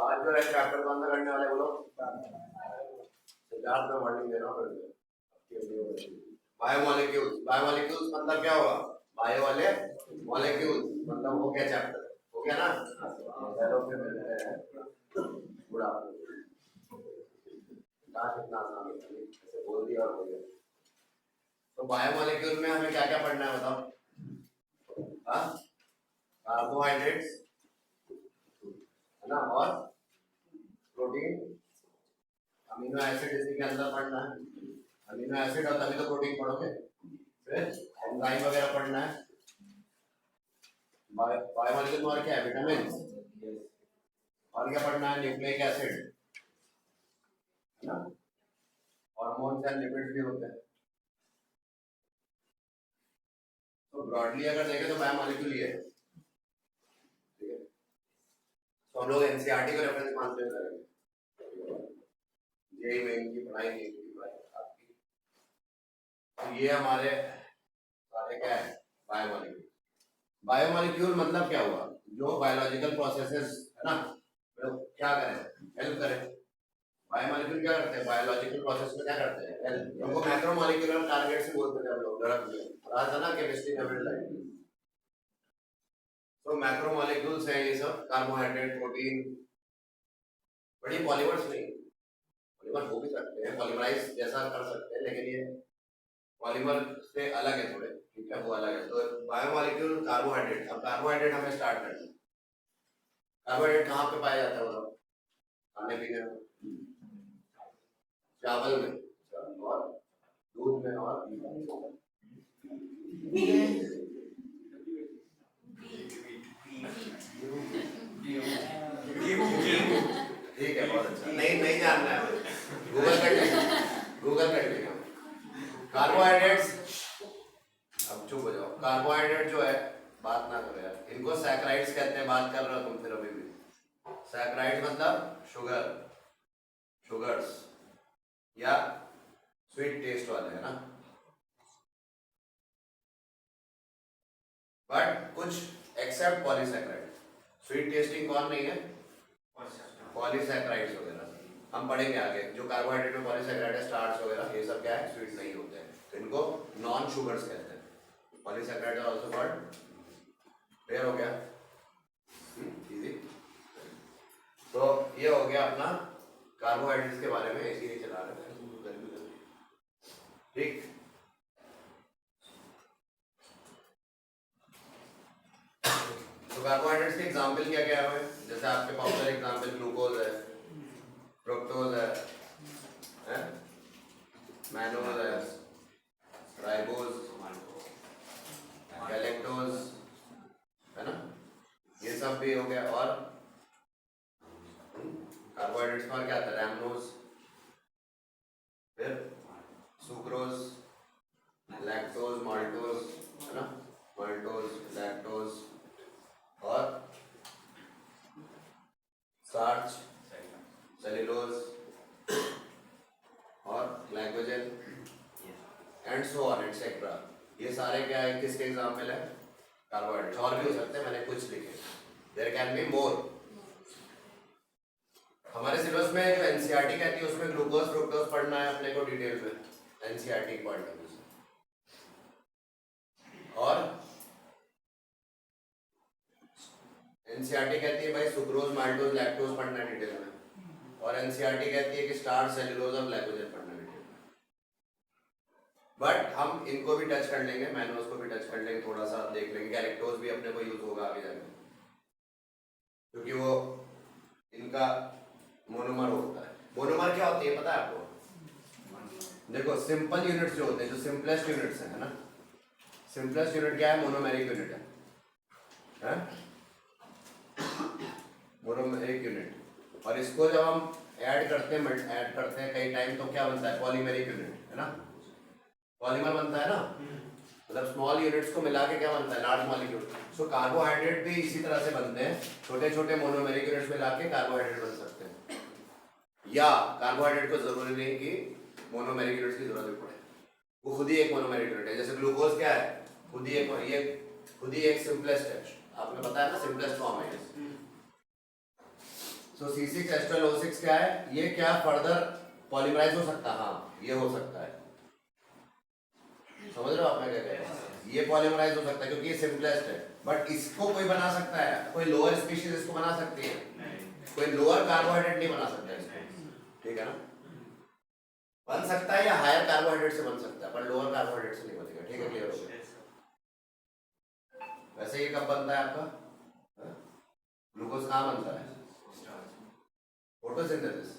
आज जो है चैप्टर कौन सा करने वाले बोलो? सिद्धार्थ में वर्डिंग दे रहा हूँ। बायोमोलिक्यूल्स, बायोमोलिक्यूल्स मतलब क्या होगा? बायो वाले मॉलिक्यूल्स मतलब हो गया चैप्टर, हो गया ना? चलो फिर मिलते हैं। बुरा कितना आसान है, ऐसे बोल दिया और हो गया। तो बायोमोलिक्यूल में हमें क्या क्या पढ़ना है बताओ? हाँ, कार्बोहाइड्रेट्स है ना, और प्रोटीन, अमीनो एसिड इसी के अंदर पढ़ना है। अमीनो एसिड और तभी तो प्रोटीन पढ़ोगे। फिर एंजाइम वगैरह पढ़ना है। बायोमोलिक्यूल में और क्या है? विटामिन, और क्या पढ़ना है? न्यूक्लिक एसिड है ना, हार्मोन्स एंड लिपिड्स भी होते हैं। तो ब्रॉडली अगर देखें तो बायोमोलिक्यूल ये है, ठीक है। तो हम लोग एनसीईआरटी को रेफरेंस मानते हुए करेंगे। ये मेन की पढ़ाई नहीं की पढ़ाई आपकी। तो ये हमारे सारे क्या है? बायोमोलिक्यूल। बायोमोलिक्यूल मतलब क्या हुआ? जो बायोलॉजिकल प्रोसेसेस है ना, क्या करें? हेल्प करें। बायोमोलिक्यूल क्या करते हैं? बायोलॉजिकल प्रोसेस में क्या करते हैं? हेल्प। उनको मैक्रोमोलिक्यूलर टारगेट से बोलते थे हम लोग, ड्रग में पढ़ा था ना केमिस्ट्री में मिल रहा है। तो मैक्रोमोलिक्यूल्स हैं ये सब, कार्बोहाइड्रेट, प्रोटीन। बड़ी पॉलीमर्स नहीं, पॉलीमर हो भी सकते हैं, पॉलीमराइज जैसा कर सकते हैं, लेकिन ये पॉलीमर से अलग है थोड़े, ठीक है, वो अलग है। तो बायोमोलिक्यूल कार्बोहाइड्रेट। अब कार्बोहाइड्रेट हमें स्टार्ट करना है। कार्बोहाइड्रेट कहाँ पे पाया जाता है बताओ? खाने पीने में, चावल में और दूध में और ठीक है, बहुत अच्छा। नहीं जानना है, गूगल कर लेंगे। कार्बोहाइड्रेट्स, अब चुप हो जाओ। कार्बोहाइड्रेट जो है, बात ना करो यार, इनको सैकराइड्स कहते हैं। बात कर रहे हो तुम फिर अभी भी। सैकराइड्स मतलब शुगर्स या स्वीट टेस्ट वाले, है ना। बट कुछ एक्सेप्ट पॉलीसैकराइड। स्वीट टेस्टिंग कौन नहीं है? पॉलीसैकराइड्स वगैरह हम पढ़ेंगे आगे। जो कार्बोहाइड्रेट में पॉलीसैकराइड है, स्टार्च वगैरह, ये सब क्या है? स्वीट नहीं होते हैं, तो इनको नॉन शुगर्स कहते हैं। Polysaccharide are also called. Clear हो गया? इजी। तो ये हो गया अपना कार्बोहाइड्रेट्स के बारे में, इसीलिए चला रहे हैं, ठीक। तो कार्बोहाइड्रेट्स के एग्जांपल क्या क्या है? जैसे आपके पॉपुलर एग्जांपल ग्लूकोज है, फ्रुक्टोज है, मैनोज है, राइबोज, गैलेक्टोज, है ना, ये सब भी हो गया। और कार्बोहाइड्रेट्स में क्या आता है? रैमनोज, फिर सुक्रोज, लैक्टोज, माल्टोज, है ना, माल्टोज, लैक्टोज, और स्टार्च, सेल्यूलोज और glycogen and so on etcetera. ये सारे क्या है? किसके एग्जांपल है? कार्बोहाइड्रेट्स। और भी हो सकते हैं, मैंने कुछ लिखे। There can be more. हमारे सिलेबस में जो एनसीईआरटी कहती है उसमें ग्लूकोज फ्रुक्टोज पढ़ना है अपने को डिटेल में, एनसीईआरटी की पॉइंट ऑफ व्यू से। और एनसीईआरटी कहती है भाई सुक्रोज, माल्टोज, लैक्टोज पढ़ना है डिटेल में, और एनसीईआरटी कहती है कि स्टार्च, सेल्यूलोज और ग्लाइकोजन पढ़ना है डिटेल में। बट हम इनको भी टच कर लेंगे, मैनोज को भी टच कर लेंगे, थोड़ा सा देख लेंगे। गैलेक्टोज भी अपने को यूज होगा आगे जाके, क्योंकि वो इनका मोनोमर होता है। मोनोमर क्या होती है पता है आपको? देखो, सिंपल यूनिट्स जो होते हैं, जो सिंपलेस्ट यूनिट्स है ना, सिंपलेस्ट यूनिट क्या है? मोनोमेरिक यूनिट है? Monomeric unit. और इसको जब हम ऐड करते हैं कई टाइम, तो क्या बनता है? पॉलीमेरिक यूनिट, है ना, पॉलीमर बनता है ना, मतलब स्मॉल यूनिट्स को मिला के क्या बनता है? Large molecule. सो कार्बोहाइड्रेट भी इसी तरह से बनते हैं, छोटे छोटे मोनोमेरिक यूनिट्स मिला के कार्बोहाइड्रेट बन सकते हैं। या कार्बोहाइड्रेट को जरूरी नहीं कि मोनोमेरिक यूनिट्स की जरूरत भी पड़े, वो खुद ही एक मोनोमेरिक यूनिट है। जैसे ग्लूकोज क्या है? खुद ही एक सिंपलेस्ट है, आपने बताया ना, सिंपलेस्ट फॉर्म है। सो C6H12O6 क्या है, ये क्या फर्दर पॉलीमराइज हो सकता है, हाँ ये हो सकता है, समझ रहे हो आप मैं क्या कह रहा हूँ, ये पॉलीमराइज हो सकता है क्योंकि ये सिंपलेस्ट है, बट इसको कोई बना सकता है, कोई लोअर स्पीशीज इसको बना सकती है, कोई लोअर कार्बोहाइड्रेट नहीं बना सकता इसको, ठीक है ना, बन सकता है या हायर कार्बोहाइड्रेट से बन सकता है पर लोअर कार्बोहाइड्रेट से नहीं बनेगा, ठीक है, क्लियर हो गया। वैसे ये कब बनता है आपका, ग्लूकोज कहाँ बनता है, फोटोसिंथेसिस,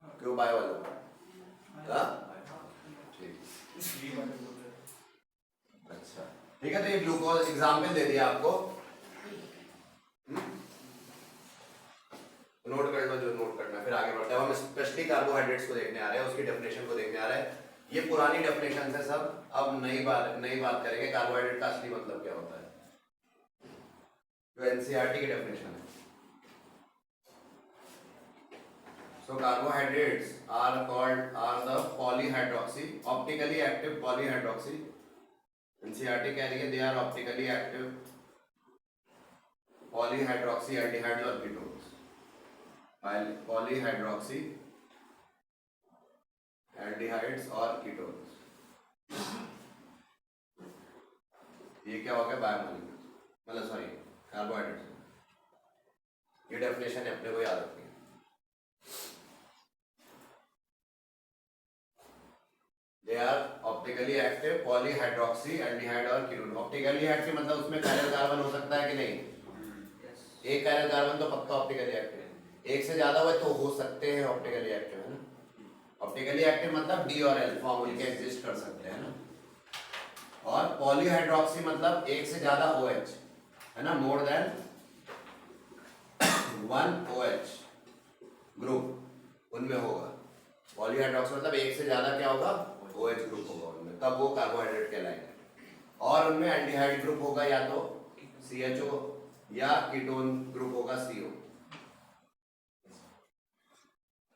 क्यों बायो वाला, अच्छा ठीक है, तो ये ग्लूकोज एग्जाम्पल दे दिया आपको, नोट कर लो जो नोट करना है, फिर आगे बढ़ते हैं, हम स्पेशली कार्बोहाइड्रेट्स को देखने आ रहे हैं, उसकी डेफिनेशन को देखने आ रहे हैं, ये पुरानी डेफिनेशन है सब, अब नई बात करेंगे कार्बोहाइड्रेट का असली मतलब क्या होता है, जो एनसीईआरटी की डेफिनेशन है। So carbohydrates are the polyhydroxy, optically active polyhydroxy. NCERT कह रही है they are optically active polyhydroxy aldehydes और ketones. Polyhydroxy aldehydes और ketones. ये क्या हो गया, बायोमोलिक्यूल्स, मतलब सॉरी कार्बोहाइड्रेट्स, ये डेफिनेशन है, अपने को याद रखनी है। They are optically active polyhydroxy aldehyde और कीटोन। ऑप्टिकली एक्टिव मतलब उसमें कायरल कार्बन हो सकता है कि नहीं, एक कायरल कार्बन तो पक्का ऑप्टिकली एक्टिव है, एक से ज्यादा हुए तो हो सकते हैं ऑप्टिकली एक्टिव, है ना, ऑप्टिकली एक्टिव मतलब डी और एल फॉर्म के एग्जिस्ट कर सकते हैं ना, और पॉलीहाइड्रोक्सी मतलब एक से ज्यादा OH है ना, मोर देन 1 OH ग्रुप उनमें होगा, पॉलीहाइड्रोक्सी मतलब एक से ज्यादा क्या होगा, OH ग्रुप होगा उनमें, तब वो कार्बोहाइड्रेट कहलाएंगे, और उनमें एल्डिहाइड ग्रुप होगा या तो CHO या कीटोन ग्रुप होगा CO।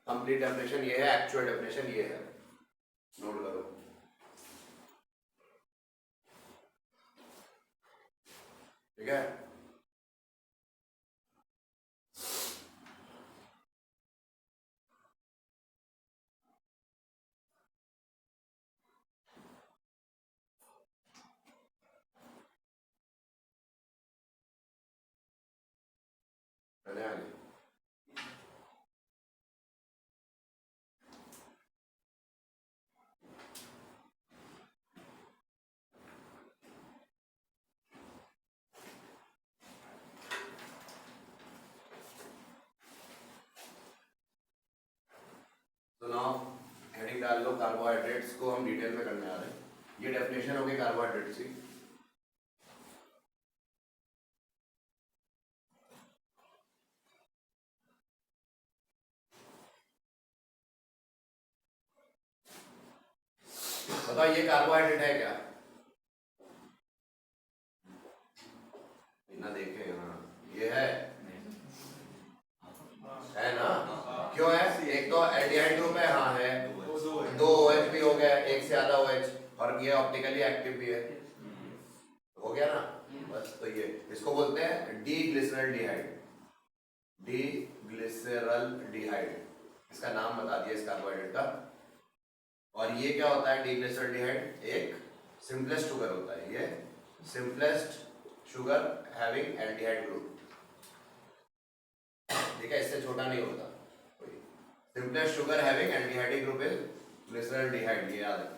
कंप्लीट डेफिनेशन ये है, एक्चुअल डेफिनेशन ये है, नोट करो। ठीक है, आगे तो नाउ हेडिंग डाल लो, कार्बोहाइड्रेट्स को हम डिटेल में करने आ रहे हैं, ये डेफिनेशन होगी कार्बोहाइड्रेट्स की। बताओ ये कार्बोहाइड्रेट है क्या, बिना देखे, हाँ ये है ना, क्यों है, एक तो एल्डिहाइड ग्रुप है, हाँ है, 2 OH भी हो गया, एक से ज्यादा OH, और ये ऑप्टिकली एक्टिव भी है, हो गया ना, बस तो ये इसको बोलते हैं डीग्लिसरल्डिहाइड, डीग्लिसरल्डिहाइड, इसका नाम बता दिया इस कार्बोहाइड्रेट का। और ये क्या होता है, डीग्लिसरल्डिहाइड एक सिंपलेस्ट शुगर होता है, ये simplest sugar having aldehyde group, ठीक है, इससे छोटा नहीं होता कोई, simplest sugar having aldehyde group is glyceraldehyde, ये याद रखना।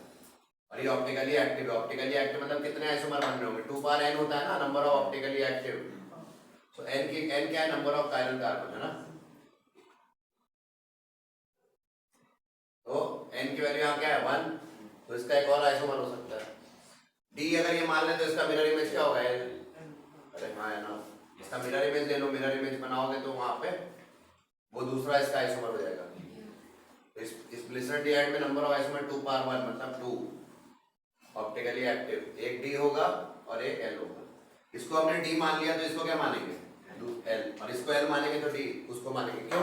और ये ऑप्टिकली एक्टिव है, ऑप्टिकली एक्टिव मतलब कितने आइसोमर बन रहे होंगे, 2 पावर n होता है ना, number of optically active, so n क्या है, नंबर ऑफ कायरल कार्बन, है ना, तो n की वैल्यू यहाँ क्या है 1, तो इसका एक और आइसोमर हो सकता है, d अगर ये मान ले तो इसका मिरर इमेज क्या होगा, अरे हाँ है ना, इसका मिरर इमेज ले लो, मिरर इमेज बनाओगे तो वहां पे वो दूसरा इसका आइसोमर हो जाएगा, तो इस ग्लिसरल्डिहाइड में नंबर ऑफ आइसोमर 2 पावर 1 मतलब 2 ऑप्टिकली एक्टिव, एक D होगा और एक L होगा, इसको हमने D मान लिया तो इसको क्या मानेंगे L, और इसको L मानेंगे तो D उसको मानेंगे, क्यों,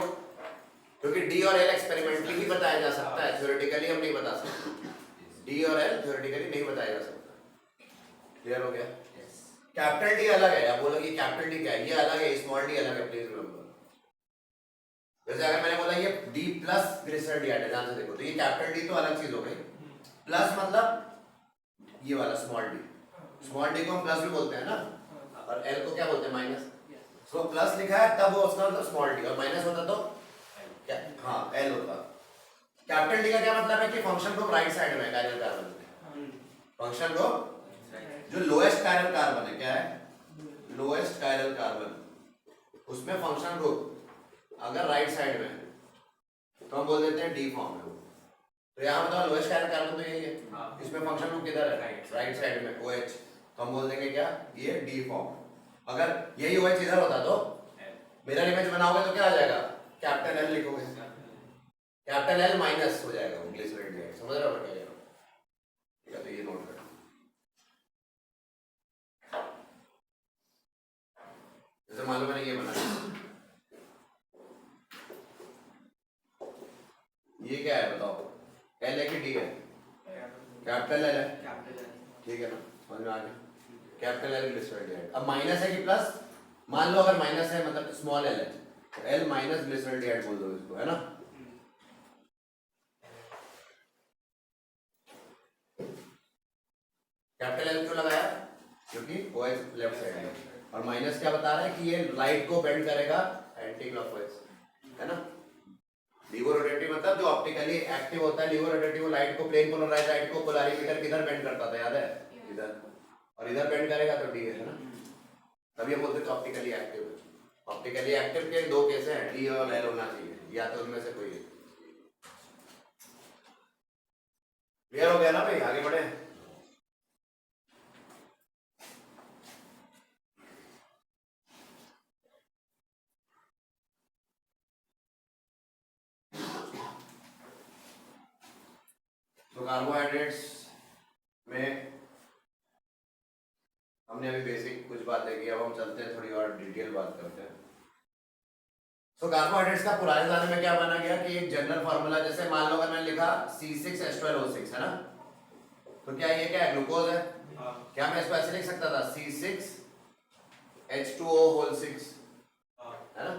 क्योंकि D और L एक्सपेरिमेंटली ही बताया जा सकता है, थ्योरेटिकली हम नहीं बता सकते, D और L थ्योरेटिकली नहीं बताया जा सकता, क्लियर हो गया। कैपिटल D अलग है, आप बोलोगे कैपिटल D क्या है, ये अलग है, स्मॉल d अलग है, प्लीज रिमेंबर, जैसे अगर मैंने बोला ये D प्लस ग्लिसरॉल्डिहाइड है, ध्यान से देखो, तो ये कैपिटल D तो अलग चीज हो गई, प्लस मतलब ये वाला स्मॉल d, स्मॉल d को हम प्लस भी बोलते हैं ना, और L को क्या बोलते हैं, माइनस। सो प्लस लिखा है तब वो उसका मतलब स्मॉल d, और माइनस होता तो क्या, हाँ L होता। कैपिटल D का क्या मतलब है कि फंक्शन ग्रुप राइट साइड में कायरल कार्बन में, फंक्शन ग्रुप जो लोएस्ट कायरल कार्बन है, क्या है, लोएस्ट कायरल कार्बन, उसमें फंक्शन ग्रुप अगर राइट साइड में है तो हम बोल देते हैं डी फॉर्म है वो। तो यहाँ बताओ लोएस्ट कायरल कार्बन तो यही है, इसमें फंक्शन ग्रुप किधर है, राइट साइड में OH, तो हम बोल देंगे क्या, ये डी फॉर्म। अगर यही OH इधर होता तो मिरर इमेज बनाओगे तो क्या आ जाएगा, कैपिटल L लिखोगे, कैपिटल L माइनस हो जाएगा वो ग्लिसरॉल्डिहाइड, समझ रहे हो क्या कह रहा हूं? ठीक है, तो ये नोट कर, जैसे मान लो मैंने ये बनाया, ये क्या है बताओ, L है कि D है, कैपिटल L है, ठीक है ना, समझ में आ गया, कैपिटल L ग्लिसरॉल्डिहाइड। अब माइनस है कि प्लस, मान लो अगर माइनस है मतलब स्मॉल L है तो L माइनस ग्लिसरॉल्डिहाइड बोल दो इसको, है ना। कैपिटल L क्यों लगाया, क्योंकि OH लेफ्ट साइड है, और माइनस क्या बता रहा है कि ये लाइट को बेंड करेगा एंटी क्लॉकवाइज, है ना। लीवो रोटेटिव मतलब जो ऑप्टिकली एक्टिव होता है, लीवो रोटेटिव लाइट को, प्लेन पोलराइज्ड लाइट को पोलैरिमीटर किधर बेंड करता था, याद है, इधर, और इधर बेंड करेगा तो डी है ना, तभी हम बोलते हैं ऑप्टिकली एक्टिव है। ऑप्टिकली एक्टिव के दो केस हैं, डी और एल होना चाहिए, या तो उनमें से कोई है। क्लियर हो गया ना भाई, आगे बढ़े। तो कार्बोहाइड्रेट्स में हमने अभी बेसिक कुछ बातें की, अब हम चलते हैं थोड़ी और डिटेल बात करते हैं। तो कार्बोहाइड्रेट्स का पुराने जमाने में क्या माना गया कि एक जनरल फार्मूला, जैसे मान लो अगर मैंने लिखा C6H12O6 है ना, तो क्या ये क्या है, ग्लूकोज है, क्या मैं इसको ऐसे लिख सकता था C6H2O6, है ना।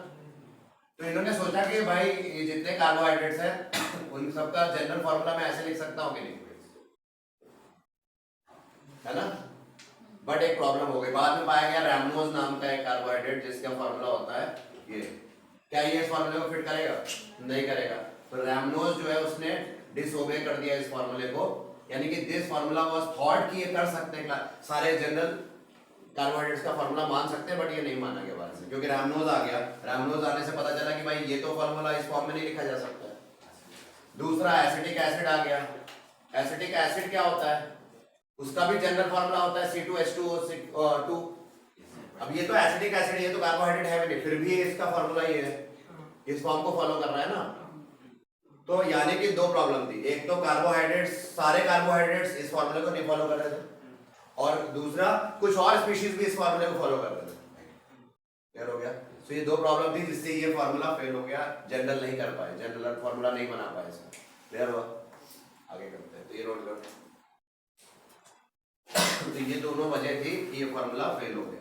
तो इन्होंने सोचा कि भाई ये जितने कार्बोहाइड्रेट्स हैं उन सबका जनरल फार्मूला मैं ऐसे लिख सकता हूँ कि नहीं, है ना। बट एक प्रॉब्लम हो गई, बाद में पाया गया रैमनोज नाम का एक कार्बोहाइड्रेट जिसका फार्मूला होता है ये, क्या ये इस फार्मूले को फिट करेगा, नहीं करेगा। तो रैमनोज जो है उसने डिसओबे कर दिया इस फार्मूले को, यानी कि दिस फार्मूला वाज थॉट कि ये कर सकते हैं, सारे जनरल कार्बोहाइड्रेट्स का फार्मूला मान सकते हैं, बट ये नहीं माना गया बाद से, क्योंकि रैमनोज आ गया। रैमनोज आने से पता चला कि भाई ये तो फार्मूला इस फॉर्म में नहीं लिखा जा सकता है। दूसरा एसिटिक एसिड आ गया, एसिटिक एसिड क्या होता है, उसका भी जनरल फार्मूला होता है C2H2O2। अब ये तो एसिडिक एसिड, ये तो कार्बोहाइड्रेट है भी नहीं, फिर भी इसका फार्मूला ये है, इस फॉर्म को फॉलो कर रहा है ना। तो यानी कि दो प्रॉब्लम थी, एक तो कार्बोहाइड्रेट्स, सारे कार्बोहाइड्रेट्स इस फार्मूले को नहीं फॉलो कर रहे थे, और दूसरा कुछ और स्पीशीज भी इस फार्मूले को फॉलो कर रहे थे। क्लियर हो गया। तो ये दो प्रॉब्लम थी जिससे ये फार्मूला फेल हो गया, जनरल नहीं कर पाए, जनरल फार्मूला नहीं बना पाए इसका। क्लियर हुआ, आगे करते हैं। तो ये नोट करो, तो ये दोनों वजह थी कि ये फार्मूला फेल हो गया।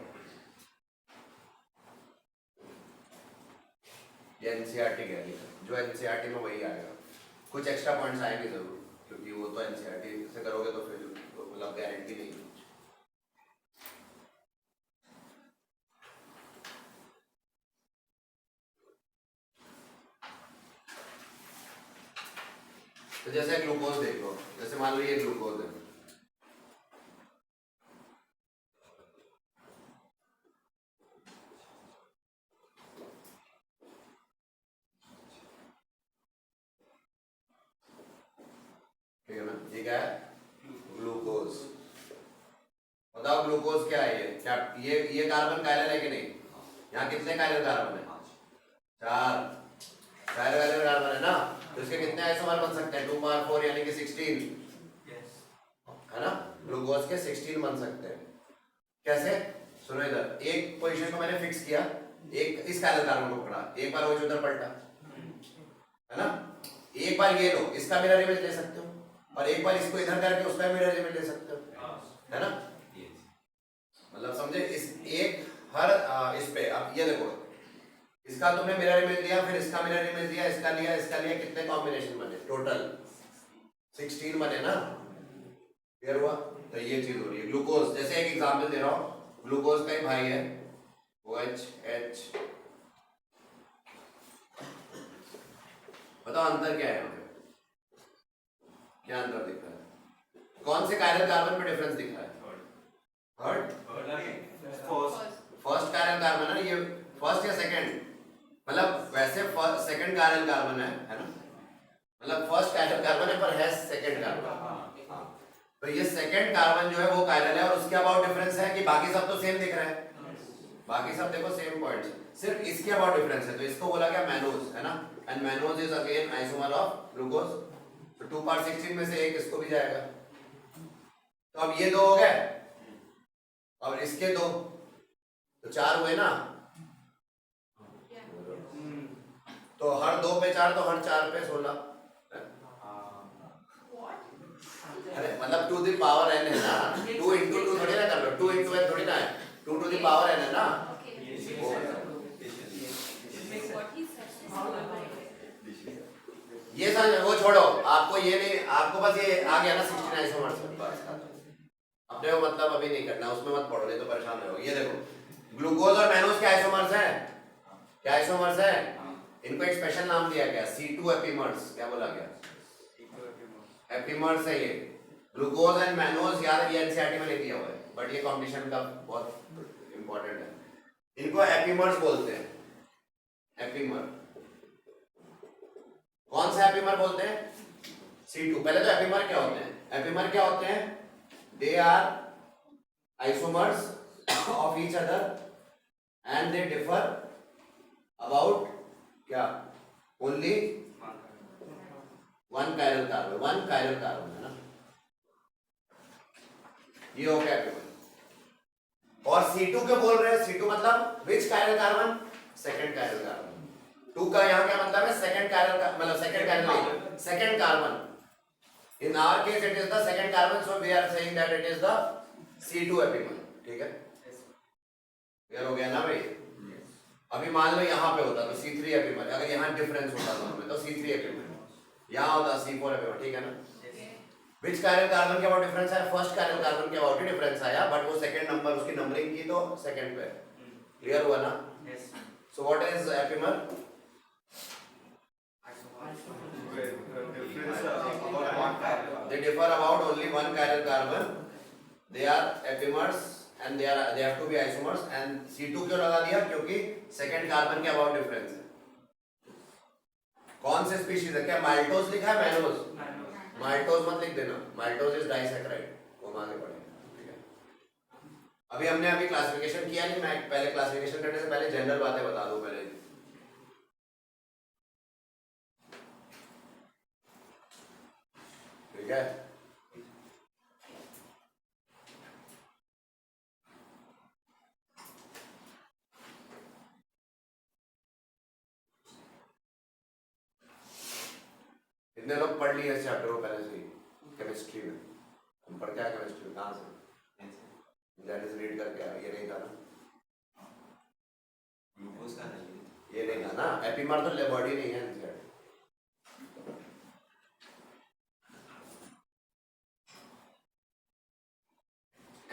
ये एनसीईआरटी कह रही है, जो एनसीईआरटी में वही आएगा, कुछ एक्स्ट्रा पॉइंट्स आएंगे जरूर, क्योंकि वो तो एनसीईआरटी से करोगे तो फिर मतलब गारंटी नहीं है। तो जैसे ग्लूकोज देख लो, जैसे मान लो ये ग्लूकोज है, ठीक है ना, ये क्या है, ग्लूकोज। बताओ ग्लूकोज क्या है, ये क्या, ये कार्बन कायरल है कि नहीं, यहाँ कितने कायरल कार्बन है, 4 कायरल कार्बन है ना, तो इसके कितने आइसोमर बन सकते हैं, 2 बार 4 यानी कि 16, है ना। ग्लूकोज के 16 बन सकते हैं। कैसे, सुनो इधर, एक पोजीशन को मैंने फिक्स किया, एक इस कायरल कार्बन को पकड़ा, एक बार वो उधर पलटा, है ना। एक बार ये लो, इसका मिरर इमेज ले सकते हो, और एक बार इसको इधर करके उसका मिरर इमेज ले सकते हो, है ना। मतलब समझे, इस एक हर इस पे, अब ये देखो, इसका तुमने मिरर इमेज दिया, फिर इसका मिरर इमेज दिया, इसका लिया, कितने कॉम्बिनेशन बने टोटल? 16 बने ना, क्लियर हुआ? तो ये चीज हो रही है। ग्लूकोज, जैसे एक एग्जांपल दे रहा हूं, ग्लूकोज का ही भाई है OH, बताओ अंतर क्या है यहाँ पे? क्या अंतर दिख रहा है? कौन से कायरल कार्बन में डिफरेंस दिख रहा है? थर्ड, फर्स्ट कायरल कार्बन है ये, फर्स्ट या सेकंड? मतलब वैसे सेकंड कायरल कार्बन है ना, मतलब फर्स्ट कायरल कार्बन है पर है सेकंड कार्बन। हाँ, तो ये सेकंड कार्बन जो है वो कायरल है, और उसके अबाउट डिफरेंस है कि बाकी सब तो सेम दिख रहा है, बाकी सब देखो सेम पॉइंट्स, सिर्फ इसके अबाउट डिफरेंस है, तो इसको बोला गया मैनोज, है ना, and mannose is again isomer of glucose, तो 2/16 में से एक इसको भी जाएगा। तो अब ये 2 हो गए, और इसके 2, तो 4 हुए ना, तो हर 2 पे 4, तो हर 4 पे 16, अरे मतलब 2 द पावर n है ना, 2 into 2 थोड़ी ना कर लो, 2 into n थोड़ी ना है, 2 to the power n है ना। ये समझ, वो छोड़ो, आपको ये नहीं, आपको बस ये आ गया ना 16 आइसोमर्स, बस अपने को मतलब अभी नहीं करना, उसमें मत पढ़ो, नहीं तो परेशान हो। ये देखो ग्लूकोज और मैनोज के आइसोमर्स हैं, क्या आइसोमर्स हैं? इनको एक स्पेशल नाम दिया गया, C2 एपिमर्स, क्या बोला गया? एपिमर्स है ये, ग्लूकोज एंड मैनोज, यार ये एनसीईआरटी में नहीं दिया हुआ है, बट ये कॉम्पिटिशन का बहुत इंपॉर्टेंट है। इनको एपिमर्स बोलते हैं, एपिमर। कौन सा एपिमर बोलते हैं? C2। पहले तो एपिमर क्या होते हैं? एपिमर क्या होते हैं? They are isomers of each other and they differ about क्या? ओनली वन कायरल कार्बन, है ना, ये हो गया एपिमर। और C2 क्यों बोल रहे हैं? C2 मतलब which chiral carbon? Second chiral carbon. 2 का यहाँ क्या मतलब है? सेकंड कायरल, मतलब second carbon. In our case it is the second carbon, so we are saying that it is the C2 epimer, ठीक है? क्लियर हो गया ना भाई? अभी मान लो यहाँ पे होता तो C3 एपिमर, अगर यहाँ डिफरेंस होता दोनों तो C3 एपिमर, यहाँ होता C4 एपिमर, ठीक है ना? विच कायरल कार्बन के अबाउट डिफरेंस है? फर्स्ट कायरल कार्बन के अबाउट ही डिफरेंस आया, बट वो सेकंड नंबर, उसकी नंबरिंग की तो सेकंड पे। क्लियर हुआ ना? So what is epimer? They differ about only one chiral carbon. They are epimers and they have to be isomers. And C2 क्यों लगा दिया? क्योंकि second carbon के about difference है। कौन से स्पीशीज है? क्या माल्टोज लिखा है? मैनोज? माल्टोज मत लिख देना, माल्टोज इज डाइसैकराइड, वो आगे पढ़ेंगे, ठीक है? अभी हमने क्लासिफिकेशन किया नहीं, मैं पहले क्लासिफिकेशन करने से पहले जनरल बातें बता दूं पहले, ठीक है? इतने लोग पढ़ लिए इस चैप्टर को पहले से ही केमिस्ट्री में, हम पढ़ के आए केमिस्ट्री में, कहाँ से? दैट इज रीड करके आए, ये नहीं था ना, ग्लूकोज का नहीं, ये नहीं था ना, एपिमर तो बॉडी नहीं है,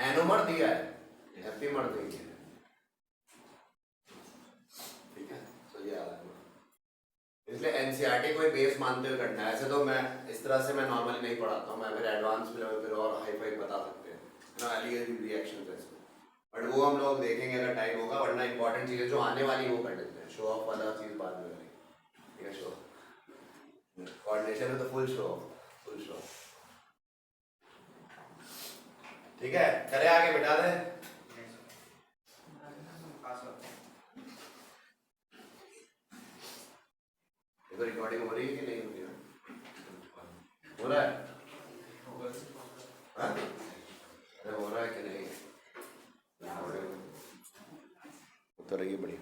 एनोमर दिया है, एपिमर नहीं है, ठीक है? तो ये याद रखना, इसलिए एनसीईआरटी को बेस मानते हुए करना है। ऐसे तो मैं इस तरह से मैं नॉर्मली नहीं पढ़ाता हूँ, मैं फिर एडवांस लेवल पर और हाई फाई बता सकते हैं ना, एलिगेटिव रिएक्शंस है इसमें, बट वो हम लोग देखेंगे अगर टाइम होगा, वरना इंपॉर्टेंट चीजें जो आने वाली वो कर लेते हैं, शो ऑफ वाला चीज बाद में करेंगे, ठीक है? शो कोऑर्डिनेशन में तो फुल शो, ठीक है? करे आगे बिठा दे। देखो रिकॉर्डिंग हो रही है कि नहीं हो रही है? हो रहा है? हाँ? अरे हो रहा है कि नहीं? तो रही बढ़िया।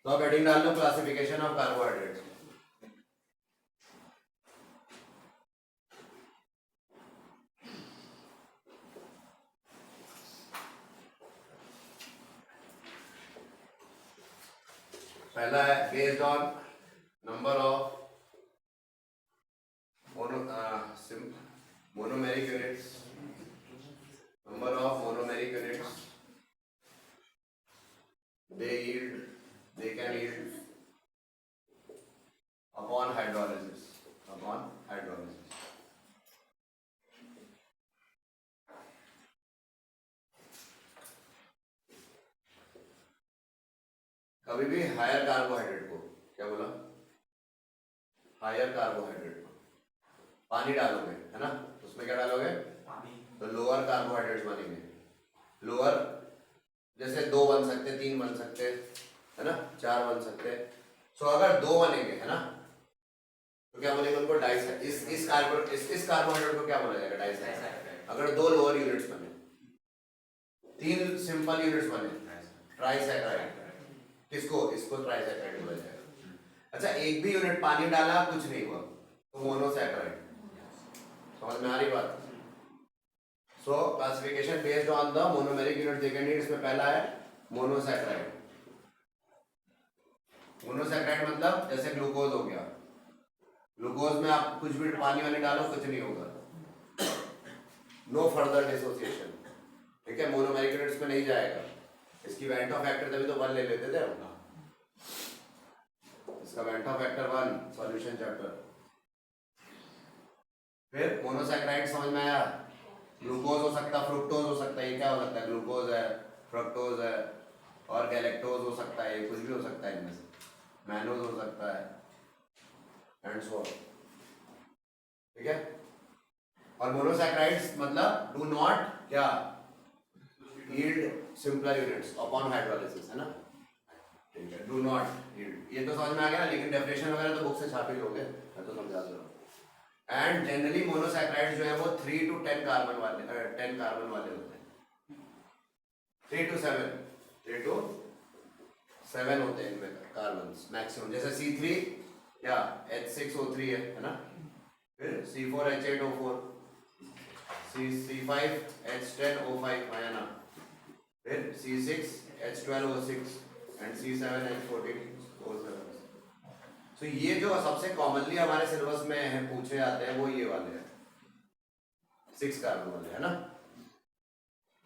तो अब हेडिंग डाल लो, क्लासिफिकेशन ऑफ कार्बोहाइड्रेट्स। पहला है based on number of monomeric units, number of monomeric units they can yield upon hydrolysis. कभी भी हायर कार्बोहाइड्रेट को, क्या बोला, हायर कार्बोहाइड्रेट को पानी डालोगे, है ना, उसमें क्या डालोगे, पानी, तो लोअर कार्बोहाइड्रेट्स बनेंगे। लोअर जैसे 2 बन सकते, 3 बन सकते, है ना, 4 बन सकते। सो अगर 2 बनेंगे, है ना, तो क्या बोलेंगे उनको, डाइसैक। इस कार्बोहाइड्रेट को क्या बोला जाएगा, डाइसैक। अगर 2 लोअर यूनिट्स बने, 3 सिंपल यूनिट्स बने, ट्राइसैकाराइड। किसको, इसको ट्राइसैकाराइड बोला जाएगा। अच्छा, एक भी यूनिट पानी डाला, कुछ नहीं हुआ, तो मोनोसैकाराइड। समझ में आ रही बात। सो classification based on the monomeric unit they can need. इसमें पहला है मोनोसैकाराइड। मोनोसैकाराइड मतलब जैसे ग्लूकोज हो गया, ग्लूकोज में आप कुछ भी पानी वानी डालो, कुछ नहीं होगा, नो फर्दर डिसोसिएशन, ठीक है। मोनोमेरिक यूनिट्स में नहीं जाएगा। इसकी वेंट ऑफ फैक्टर तभी तो 1 ले लेते थे हम, इसका went of factor 1 solution chapter. फिर मोनोसैकेराइड समझ में आया। ग्लूकोज हो सकता है, फ्रुक्टोज हो सकता है, ये क्या हो सकता है, ग्लूकोज है, फ्रक्टोज है, और गैलेक्टोज हो सकता है, ये कुछ भी हो सकता है इनमें से, मैनोज हो सकता है, एंड सो ऑन, ठीक है। और मोनोसैकेराइड्स मतलब डू नॉट क्या yield simpler units upon hydrolysis, है ना, ठीक है, डू नॉट यील्ड। ये तो समझ में आ गया, लेकिन डेफिनेशन वगैरह तो बुक से छाप ही लोगे, मैं तो समझा दे रहा हूँ। एंड जनरली मोनोसैकेराइड्स जो है वो 3 to 10 कार्बन वाले होते हैं, 3 to 7 होते हैं इनमें कार्बन मैक्सिमम। जैसे C3 या H6O3 है ना, फिर C4H8O4, C5H10O5 है ना, फिर C6H12O6 एंड C7H14O7। तो ये जो सबसे कॉमनली हमारे सिलेबस में है, पूछे जाते हैं, वो ये वाले हैं 6 कार्बन वाले, है ना।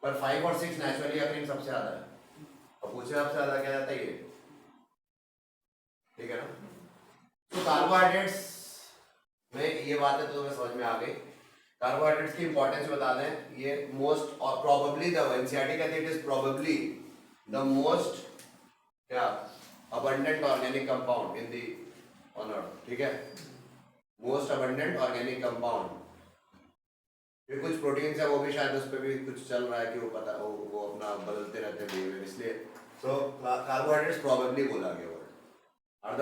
पर 5 और 6 नेचुरली अकरिंग सबसे ज्यादा है, और पूछे सबसे ज्यादा क्या जाता है ये, ठीक है ना। तो कार्बोहाइड्रेट्स में ये बात है तो तुम्हें समझ में आ गई। कार्बोहाइड्रेट्स की इंपॉर्टेंस बता दें, ये मोस्ट और प्रोबेबली द एनसीईआरटी कहती है it is probably the most क्या abundant organic compound in the on earth, ठीक है, मोस्ट अबंडेंट ऑर्गेनिक कंपाउंड। फिर कुछ प्रोटीन्स है वो भी शायद उस पर भी कुछ चल रहा है कि वो अपना बदलते रहते हैं, इसलिए तो कार्बोहाइड्रेट्स प्रोबेबली बोला गया word are the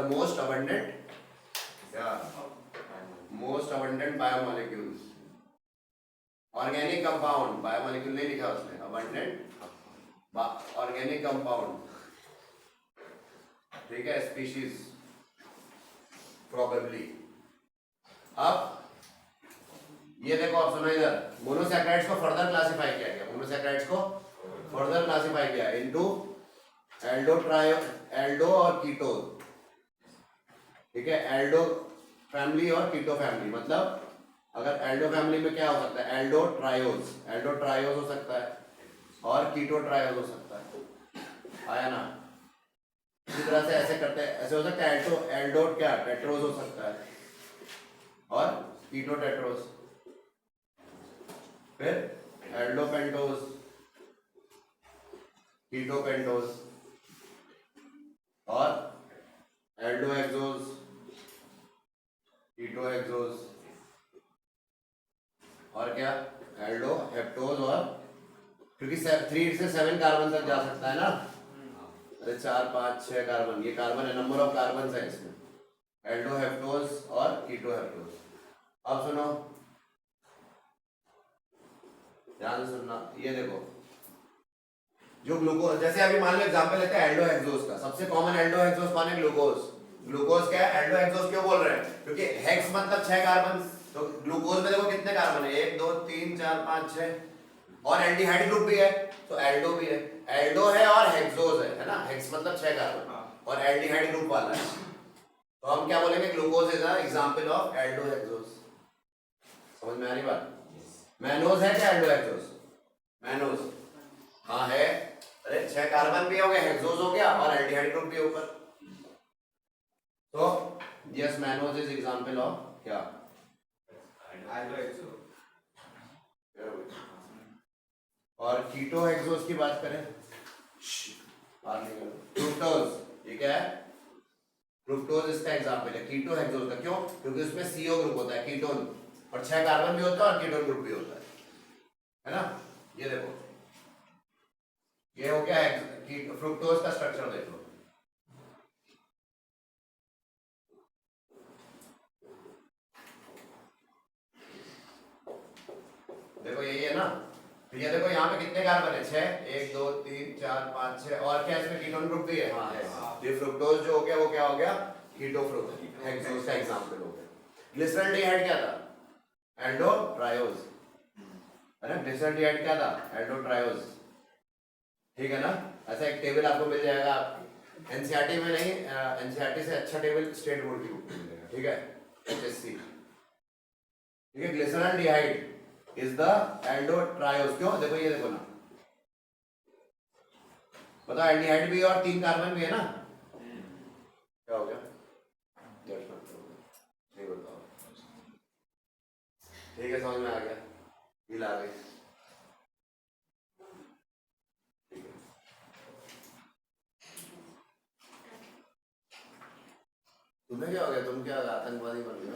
most abundant biomolecules, organic compound, biomolecule नहीं लिखा उसने, अबंडेंट ऑर्गेनिक कंपाउंड, ठीक है, स्पीशीज प्रोबेबली। अब ये देखो, आप सुनो इधर, मोनोसैकेराइड्स को फर्दर क्लासिफाई किया गया, मोनोसैकेराइड्स को फर्दर क्लासिफाई किया इनटू एल्डो और कीटोज, ठीक है, एल्डो फैमिली और कीटो फैमिली। मतलब अगर एल्डो फैमिली में क्या हो सकता है, एल्डो ट्रायोज हो सकता है, और कीटो ट्रायोज हो सकता है, आया ना। इसी तरह से ऐसे करते हैं, ऐसे हो सकता है एल्डो क्या टेट्रोज हो सकता है, और कीटो टेट्रोज, फिर एल्डो पेंटोज, कीटो पेंटोज, और एल्डो हेक्सोज, कीटो हेक्सोज, और क्या एल्डो हेप्टोज, और क्योंकि 3 से 7 कार्बन तक जा सकता है ना, अरे 4 5 6 कार्बन, ये कार्बन है, नंबर ऑफ कार्बन है इसमें, एल्डो हेप्टोज और कीटो हेप्टोज। अब सुनो, ध्यान से सुनना, ये देखो जो ग्लूकोज, जैसे अभी मान लो एग्जांपल लेते हैं एल्डो हेक्सोज का, सबसे कॉमन एल्डो हेक्सोज कौन है, ग्लूकोज क्या है, एल्डो हेक्सोज क्यों बोल रहे हैं, क्योंकि हेक्स मतलब 6 कार्बन, तो ग्लूकोज में देखो कितने कार्बन है, 1 2 3 4 5 6, और एल्डिहाइड ग्रुप भी है, तो एल्डो भी है, एल्डो है और हेक्सोज है ना, हेक्स मतलब 6 कार्बन, और एल्डिहाइड ग्रुप वाला है, तो हम क्या बोलेंगे, glucose is example of aldohexose. समझ में आ रही बात? मैनोज है क्या एल्डोहेक्सोज? मैनोज हाँ है। अरे 6 कार्बन भी हो गया, हेक्सोज हो गया और एल्डिहाइड ग्रुप भी ऊपर, तो yes mannose is example of क्या? और कीटोहेक्सोज की बात करें, फ्रुक्टोज, ये क्या है? फ्रुक्टोज इसका एग्जाम्पल है कीटोहेक्सोज का। क्यों? क्योंकि उसमें CO ग्रुप होता है, कीटोन, और 6 कार्बन भी होता है और कीटोन ग्रुप भी होता है ना? ये देखो, ये हो गया फ्रुक्टोज का स्ट्रक्चर देखो। देखो यही है ना, तो ये देखो यहाँ पे कितने कार्बन है? 6, 1 2 3 4 5 6, और क्या इसमें कीटोन ग्रुप भी है? हाँ है। ये फ्रुक्टोज जो हो गया वो क्या हो गया? कीटोफ्रुक्टोज का एग्जांपल हो गया। ग्लिसरॉल्डिहाइड क्या था? एल्डोट्रायोज, है ना? ग्लिसरॉल्डिहाइड क्या था? एल्डोट्रायोज, ठीक है ना? ऐसा एक टेबल आपको मिल जाएगा एनसीईआरटी में, नहीं एनसीईआरटी से अच्छा टेबल स्टेट बोर्ड की बुक में मिलेगा, ठीक है? HSC, ठीक है? Glyceraldehyde is the aldotriose. क्यों? देखो ये देखो ना, बताओ एल्डिहाइड भी और 3 कार्बन भी है ना, क्या हो गया? नहीं बताओ, ठीक है समझ में आ गया, हिल आ गई, ठीक है। तुम्हें क्या हो गया? तुम क्या आतंकवादी बन गए?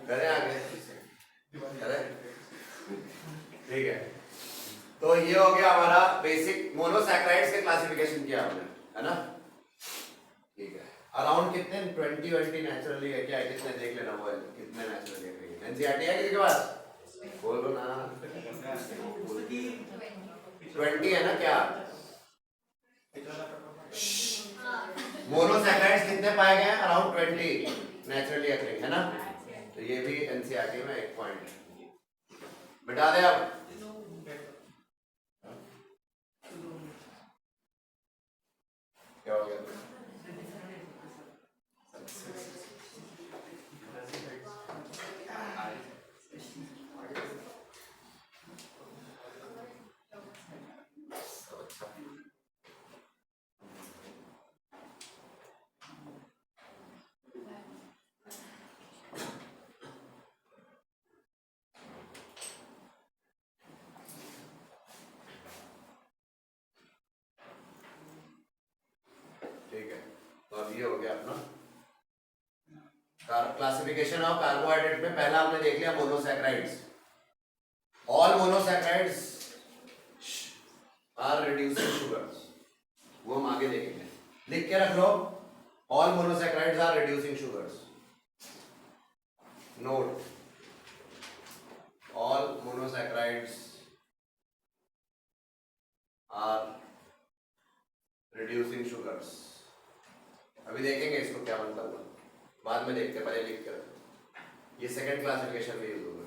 करें आगे, करें, ठीक है। तो ये हो गया हमारा बेसिक मोनोसैकराइड्स के क्लासिफिकेशन किया हमने, है ना? ठीक है। अराउंड कितने 20 नेचुरली है क्या? कितने देख लेना वो है, कितने नेचुरली है? एनसीईआरटी है किसी के पास? बोलो ना। 20 है ना क्या? मोनोसैकराइड्स कितने पाए गए हैं? अराउंड 20 नेचुरली अकरिंग, है ना? तो ये भी एनसीईआरटी में एक पॉइंट है, बता दे आप। क्या हो गया? ठीक है, तो अब ये हो गया अपना क्लासिफिकेशन ऑफ कार्बोहाइड्रेट में। पहला हमने देख लिया monosaccharides. All monosaccharides are reducing sugars, वो हम आगे देखेंगे, लिख के रख लो। All monosaccharides are reducing sugars, note all monosaccharides are reducing sugars. अभी देखेंगे इसको क्या मतलब हुआ, बाद में देखते, पहले लिख कर, ये सेकंड क्लासिफिकेशन में यूज होगा।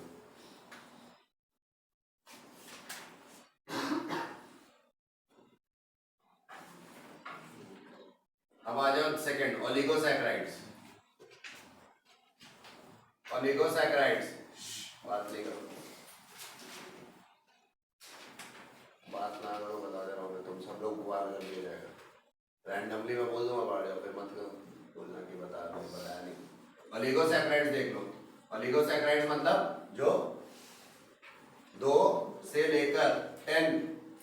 अब आ जाओ सेकंड, ओलिगोसैकराइड्स। ओलिगोसैकराइड्स, बात नहीं करो, बात ना करो, बता दे रहा हूँ मैं, तुम सब लोग गुआर कर दिया जाएगा। रैंडमली मैं बोल दूंगा, बाढ़ जाओ, फिर मत बोलना कि बताया नहीं। ओलिगोसैकराइड्स देख लो। ओलिगोसैकराइड्स मतलब जो 2 से लेकर 10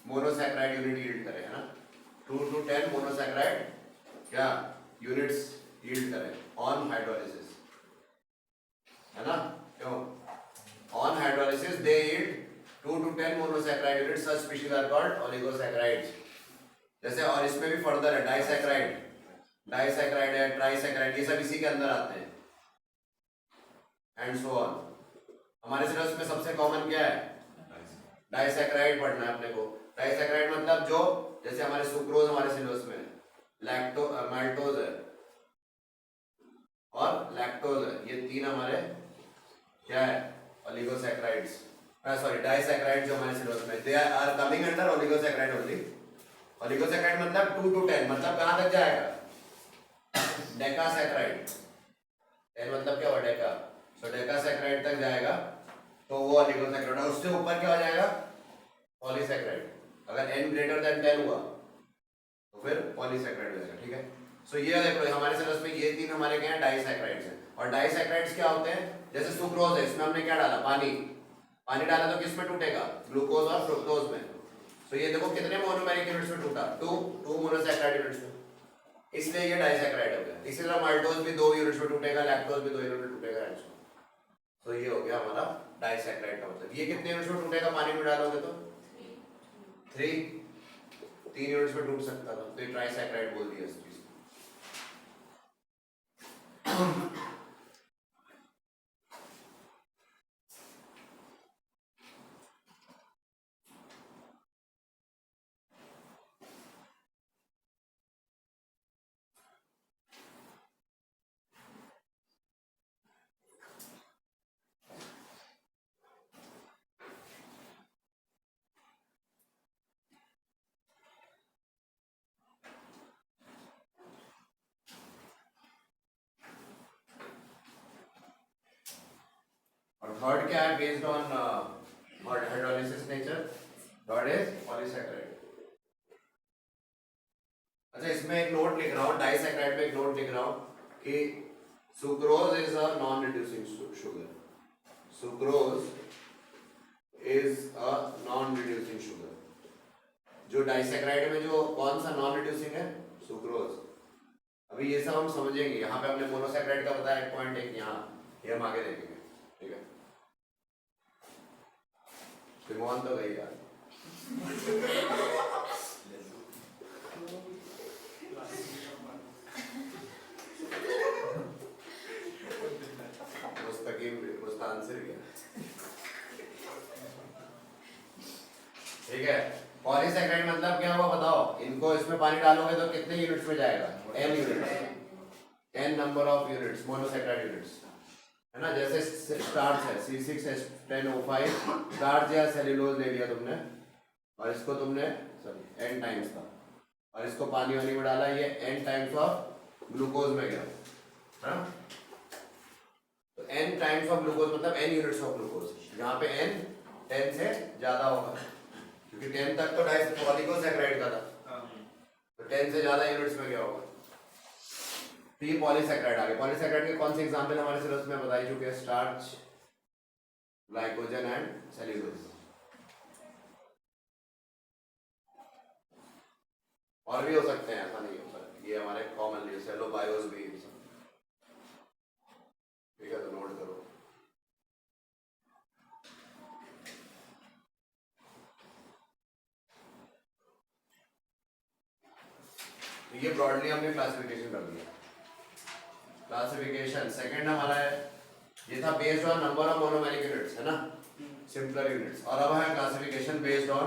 मोनोसैकराइड यूनिट यील्ड करे, है ना? 2 to 10 मोनोसैकराइड क्या यूनिट्स यील्ड करें ऑन हाइड्रोलिसिस, है ना? क्यों? On hydrolysis they yield 2 to 10 monosaccharide units, such species are called oligosaccharides. जैसे, और इसमें भी फर्दर है डाइसैकराइड, डाइसैकराइड है, ट्राइसैकराइड, ये सब इसी के अंदर आते हैं, एंड सो ऑन। हमारे सिलेबस में सबसे कॉमन क्या है? डाइसैकराइड पढ़ना है अपने को। डाइसैकराइड मतलब जो, जैसे हमारे सुक्रोज हमारे सिलेबस में है, माल्टोज है और लैक्टोज है, ये 3 हमारे क्या है? ओलिगोसैकराइड्स, सॉरी डाइसैकेराइड जो हमारे सिलेबस में, they are coming under oligosaccharide only. Oligosaccharide मतलब 2 to 10, मतलब कहां तक जाएगा? डेकासैकेराइड। 10 मतलब क्या हुआ? डेका। सो डेकासैकेराइड तक जाएगा तो वो ओलिगोसैकेराइड, और उससे ऊपर क्या हो जाएगा? पॉलीसैकेराइड। अगर n ग्रेटर देन 10 हुआ तो फिर पॉलीसैकेराइड हो जाएगा। ठीक है, सो ये देखो हमारे सिलेबस में ये 3 हमारे क्या हैं? डाइसैकेराइड्स हैं। और डाइसैकेराइड्स क्या होते हैं? जैसे सुक्रोज है, इसमें हमने क्या डाला? पानी। पानी डाला तो किस में टूटेगा? ग्लूकोज और फ्रुक्टोज में। तो ये देखो कितने मोनोमेरिक यूनिट्स में टूटा? 2 मोनोसैकेराइड यूनिट्स में, इसलिए ये डाइसैकेराइड हो गया। इसी तरह माल्टोज भी 2 यूनिट्स में टूटेगा, लैक्टोज भी 2 यूनिट में टूटेगा। तो ये हो गया हमारा डाइसैकेराइड का मतलब। ये कितने यूनिट्स में टूटेगा पानी में डालोगे तो? 3 यूनिट्स में टूट सकता था, तो ये ट्राइसैकेराइड बोल दिया इस चीज। और थर्ड क्या है? Based on hydrolysis nature, third is polysaccharide. अच्छा, इसमें एक नोट लिख रहा हूँ, डाइसैकेराइड में एक नोट लिख रहा हूँ कि sucrose is a non reducing sugar. Sucrose is a non reducing sugar. जो डाइसैकेराइड में जो कौन सा नॉन रिड्यूसिंग है? सुक्रोज। अभी ये सब हम समझेंगे। यहाँ पे हमने मोनोसैकेराइड का बताया एक पॉइंट, एक यहाँ, ये हम आगे देखेंगे। ठीक है, विमोहन तो गई यार। मुस्तान से गया। ठीक है, पॉलीसैकेराइड मतलब क्या हुआ बताओ? इनको इसमें पानी डालोगे तो कितने यूनिट्स में जाएगा? n units, n number of units, monosaccharide units, है ना। जैसे स्टार्च है C6H10O5, स्टार्च या सेल्यूलोज ले लिया तुमने, और इसको तुमने सॉरी n टाइम्स था, और इसको पानी वानी में डाला, ये n टाइम्स ऑफ ग्लूकोज में गया, है ना। तो n टाइम्स ऑफ ग्लूकोज मतलब n यूनिट्स ऑफ ग्लूकोज। यहाँ पे n 10 से ज्यादा होगा, क्योंकि 10 तक तो ओलिगोसैकेराइड का था, तो 10 से ज्यादा यूनिट्स में क्या होगा? तो ये पॉलीसैकेराइड आ गए। पॉलीसैकेराइड के कौन से एग्जांपल हमारे सिलेबस में बताई चुके हैं? Starch, glycogen and cellulose. और भी हो सकते हैं, ऐसा नहीं हो सकता, ये हमारे कॉमन यूज है। लो बायोस भी, ठीक है, तो नोट करो। तो ये ब्रॉडली हमने क्लासिफिकेशन कर दिया। क्लासिफिकेशन सेकंड हमारा है, ये था based on number of monomeric units, है ना, सिंपलर यूनिट्स। और अब है classification based on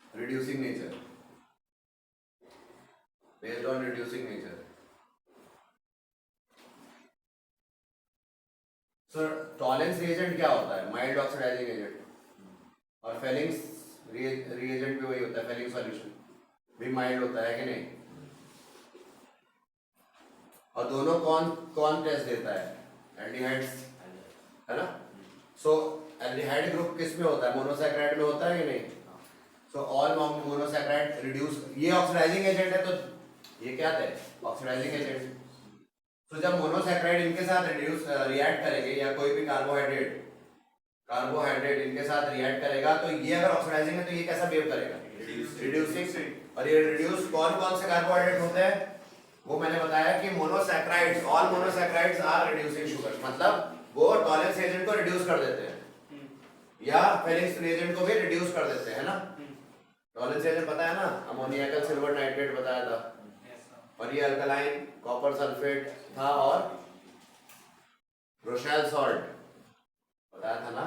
reducing nature, based on reducing nature. Sir Tollens reagent क्या होता है? Mild oxidizing agent. और फेलिंग्स रिएजेंट भी वही होता है, फेलिंग सॉल्यूशन भी माइल्ड होता है कि नहीं? और दोनों कौन टेस्ट देता है? एल्डिहाइड्स, है ना। सो एल्डिहाइड ग्रुप किस में होता है? मोनोसैकेराइड में होता है कि नहीं? सो ऑल मोनोसैकेराइड रिड्यूस, ये ऑक्सीडाइजिंग एजेंट है, तो ये क्या थे? Oxidizing agent. तो जब मोनोसैकेराइड इनके साथ रिएक्ट करेंगे, या कोई भी कार्बोहाइड्रेट इनके साथ रिएक्ट करेगा, तो ये अगर ऑक्सीडाइजिंग है तो ये कैसा बिहेव करेगा? रिड्यूसिंग। और ये रिड्यूस कौन से कार्बोहाइड्रेट होते हैं? वो मैंने बताया कि monosaccharides, all monosaccharides are reducing sugar, मतलब वो टॉलेंस एजेंट को रिड्यूस कर देते हैं, या फेलिंग्स रिएजेंट को भी रिड्यूस कर देते हैं, है ना। टॉलेंस एजेंट पता है ना, अमोनियकल सिल्वर नाइट्रेट बताया था, और ये अल्कलाइन कॉपर सल्फेट था, और रोशेल सॉल्ट बताया था ना।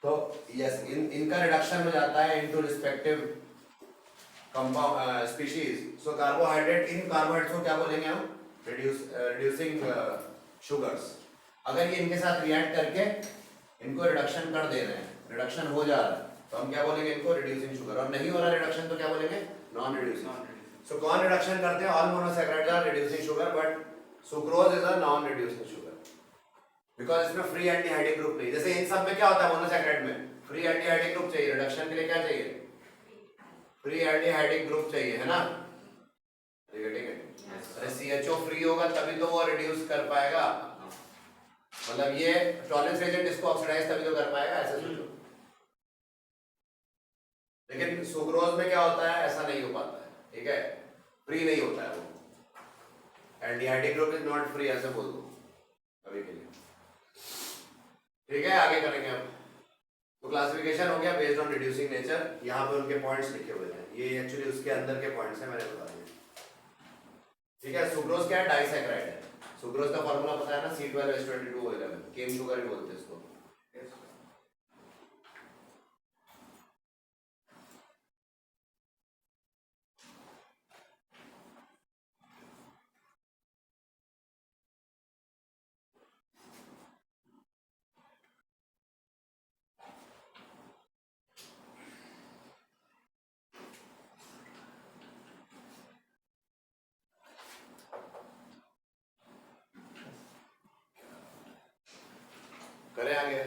तो यस, इनका रिडक्शन हो जाता है into respective compound species. So carbohydrate, in carbohydrates को क्या बोलेंगे हम? Reducing sugars. अगर ये इनके साथ रिएक्ट करके इनको रिडक्शन कर दे रहे हैं, रिडक्शन हो जा रहा है, तो हम क्या बोलेंगे इनको रिड्यूसिंग शुगर। और नहीं हो रहा रिडक्शन तो क्या बोलेंगे नॉन रिड्यूसिंग। सो कौन रिडक्शन करते हैं? All monosaccharides are reducing sugar, but sucrose is a non reducing sugar because इसमें फ्री एंटीहाइडिक ग्रुप नहीं। जैसे इन सब में क्या होता है मोनोसैकेराइड में फ्री एंटीहाइडिक ग्रुप चाहिए, रिडक्शन के लिए क्या चाहिए? फ्री एंटीहाइडिक ग्रुप चाहिए, है ना? ठीक है, ठीक है। अरे CHO फ्री होगा तभी तो वो रिड्यूस कर पाएगा, मतलब ये टॉलरेंस एजेंट इसको ऑक्सीडाइज तभी तो कर पाएगा, ऐसे सोचो। लेकिन सुक्रोज में क्या होता है, ऐसा नहीं हो पाता है, ठीक है, फ्री नहीं होता है वो, एंटीहाइडिक ग्रुप इज नॉट फ्री, ऐसे बोल दो अभी के लिए। ठीक है, आगे करेंगे अब। तो क्लासिफिकेशन हो गया बेस्ड ऑन रिड्यूसिंग नेचर। यहाँ पे उनके पॉइंट्स लिखे हुए हैं, ये एक्चुअली उसके अंदर के पॉइंट्स हैं, मैंने बता दिए। ठीक है, सुक्रोज क्या है? डाइसैकेराइड है। सुक्रोज का फॉर्मूला पता है ना, C12H22O11, केन शुगर ही बोलते हैं इसको। करें आगे।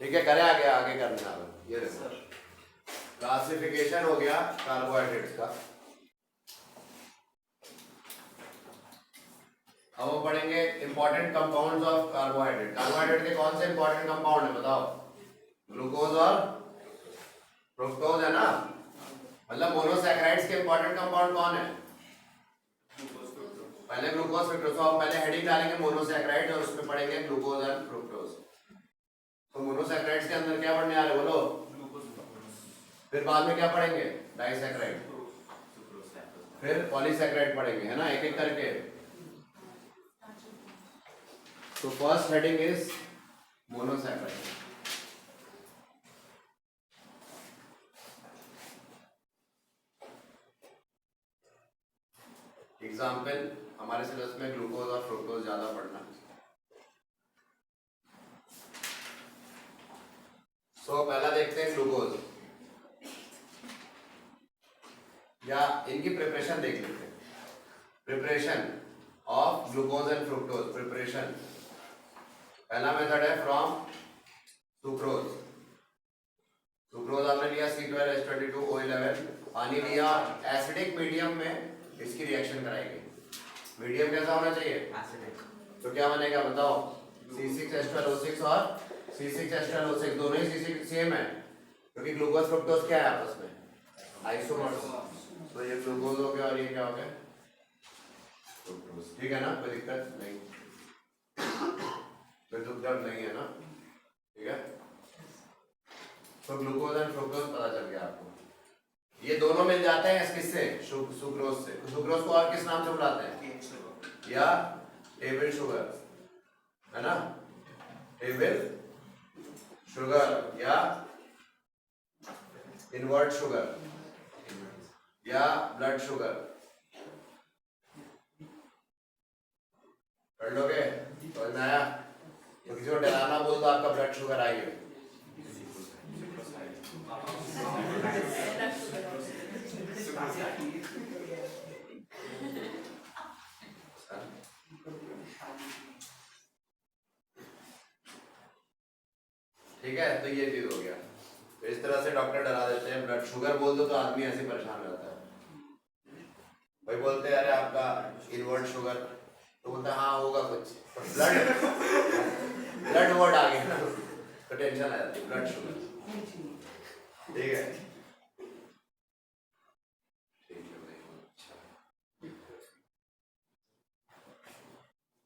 ठीक है, करें आगे, आगे करना है। ये देखो क्लासिफिकेशन हो गया कार्बोहाइड्रेट्स का। अब वो पढ़ेंगे important compounds of carbohydrate. Carbohydrate के कौन से इंपॉर्टेंट कंपाउंड है बताओ? ग्लूकोज और फ्रुक्टोज है ना, मतलब मोनोसैकेराइड्स के इंपॉर्टेंट कंपाउंड कौन है? पहले ग्लूकोज फ्रुक्टोज। तो पहले हेडिंग डालेंगे मोनोसैकेराइड और उसमें पढ़ेंगे ग्लूकोज एंड फ्रुक्टोज। तो मोनोसैकेराइड्स के अंदर क्या पढ़ने आ रहे बोलो? फिर बाद में क्या पढ़ेंगे? डाइसैकेराइड, फिर पॉलीसैकेराइड पढ़ेंगे, है ना, एक एक करके। तो first heading is monosaccharide. Example हमारे सिलेबस में ग्लूकोज और फ्रुक्टोज ज्यादा पढ़ना। सो पहला देखते हैं ग्लूकोज, या इनकी प्रिपरेशन देख लेते हैं। Preparation of glucose and fructose. Preparation पहला मेथड है फ्रॉम सुक्रोज। सुक्रोज आपने लिया C12H22O11, पानी लिया, एसिडिक मीडियम में इसकी रिएक्शन कराएगी। मीडियम कैसा होना चाहिए? एसिडिक। तो क्या बनेगा बताओ? C6H12O6 और C6H12O6 दोनों ही C6 सेम है, क्योंकि ग्लूकोज फ्रुक्टोज क्या है आपस में? आइसोमर्स। तो ये ग्लूकोज हो गया और ये क्या हो गया? फ्रुक्टोज। ठीक है ना, कोई दिक्कत नहीं, कोई दुख दर्द नहीं है ना, ठीक है। तो ग्लूकोज एंड फ्रुक्टोज पता चल गया आपको। ये दोनों मिल जाते हैं किससे? सुक्रोज से। सुक्रोज को और किस नाम से बुलाते हैं? या टेबल शुगर, है ना, टेबल शुगर या इनवर्ट शुगर या ब्लड शुगर। कर लोगे? समझ में आया? तो किसी को डराना बोल दो आपका ब्लड शुगर आएगा। ठीक है, तो ये चीज हो गया। तो इस तरह से डॉक्टर डरा देते हैं। ब्लड शुगर बोल दो तो आदमी ऐसे परेशान रहता है। भाई बोलते हैं अरे आपका इनवर्ट शुगर, तो बोलता है हाँ होगा कुछ, तो ब्लड वर्ड आ गया ना, तो टेंशन आ जाती है। ब्लड शुगर, ठीक है।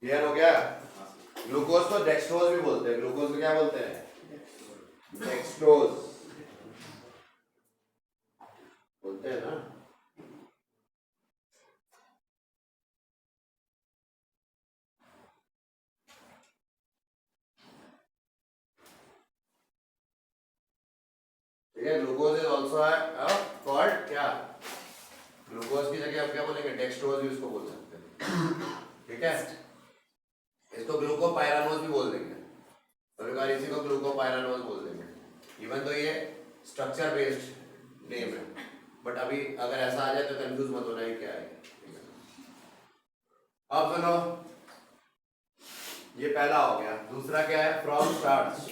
क्लियर हो गया? ग्लूकोज को डेक्सट्रोज भी बोलते हैं। ग्लूकोज को क्या बोलते हैं? डेक्सट्रोज बोलते हैं ना। ठीक है, ग्लूकोज इज ऑल्सो कॉल्ड क्या? ग्लूकोज की जगह आप क्या बोलेंगे? डेक्सट्रोज भी उसको बोल सकते हैं। ठीक है, इसको ग्लूकोपाइरानोज भी बोल देंगे, कभी कभार इसी को ग्लूकोपाइरानोज बोल देंगे। इवन तो ये स्ट्रक्चर बेस्ड नेम है, बट अभी अगर ऐसा आ जाए तो कंफ्यूज मत होना ही क्या है। अब सुनो, ये पहला हो गया। दूसरा क्या है? फ्रॉम स्टार्च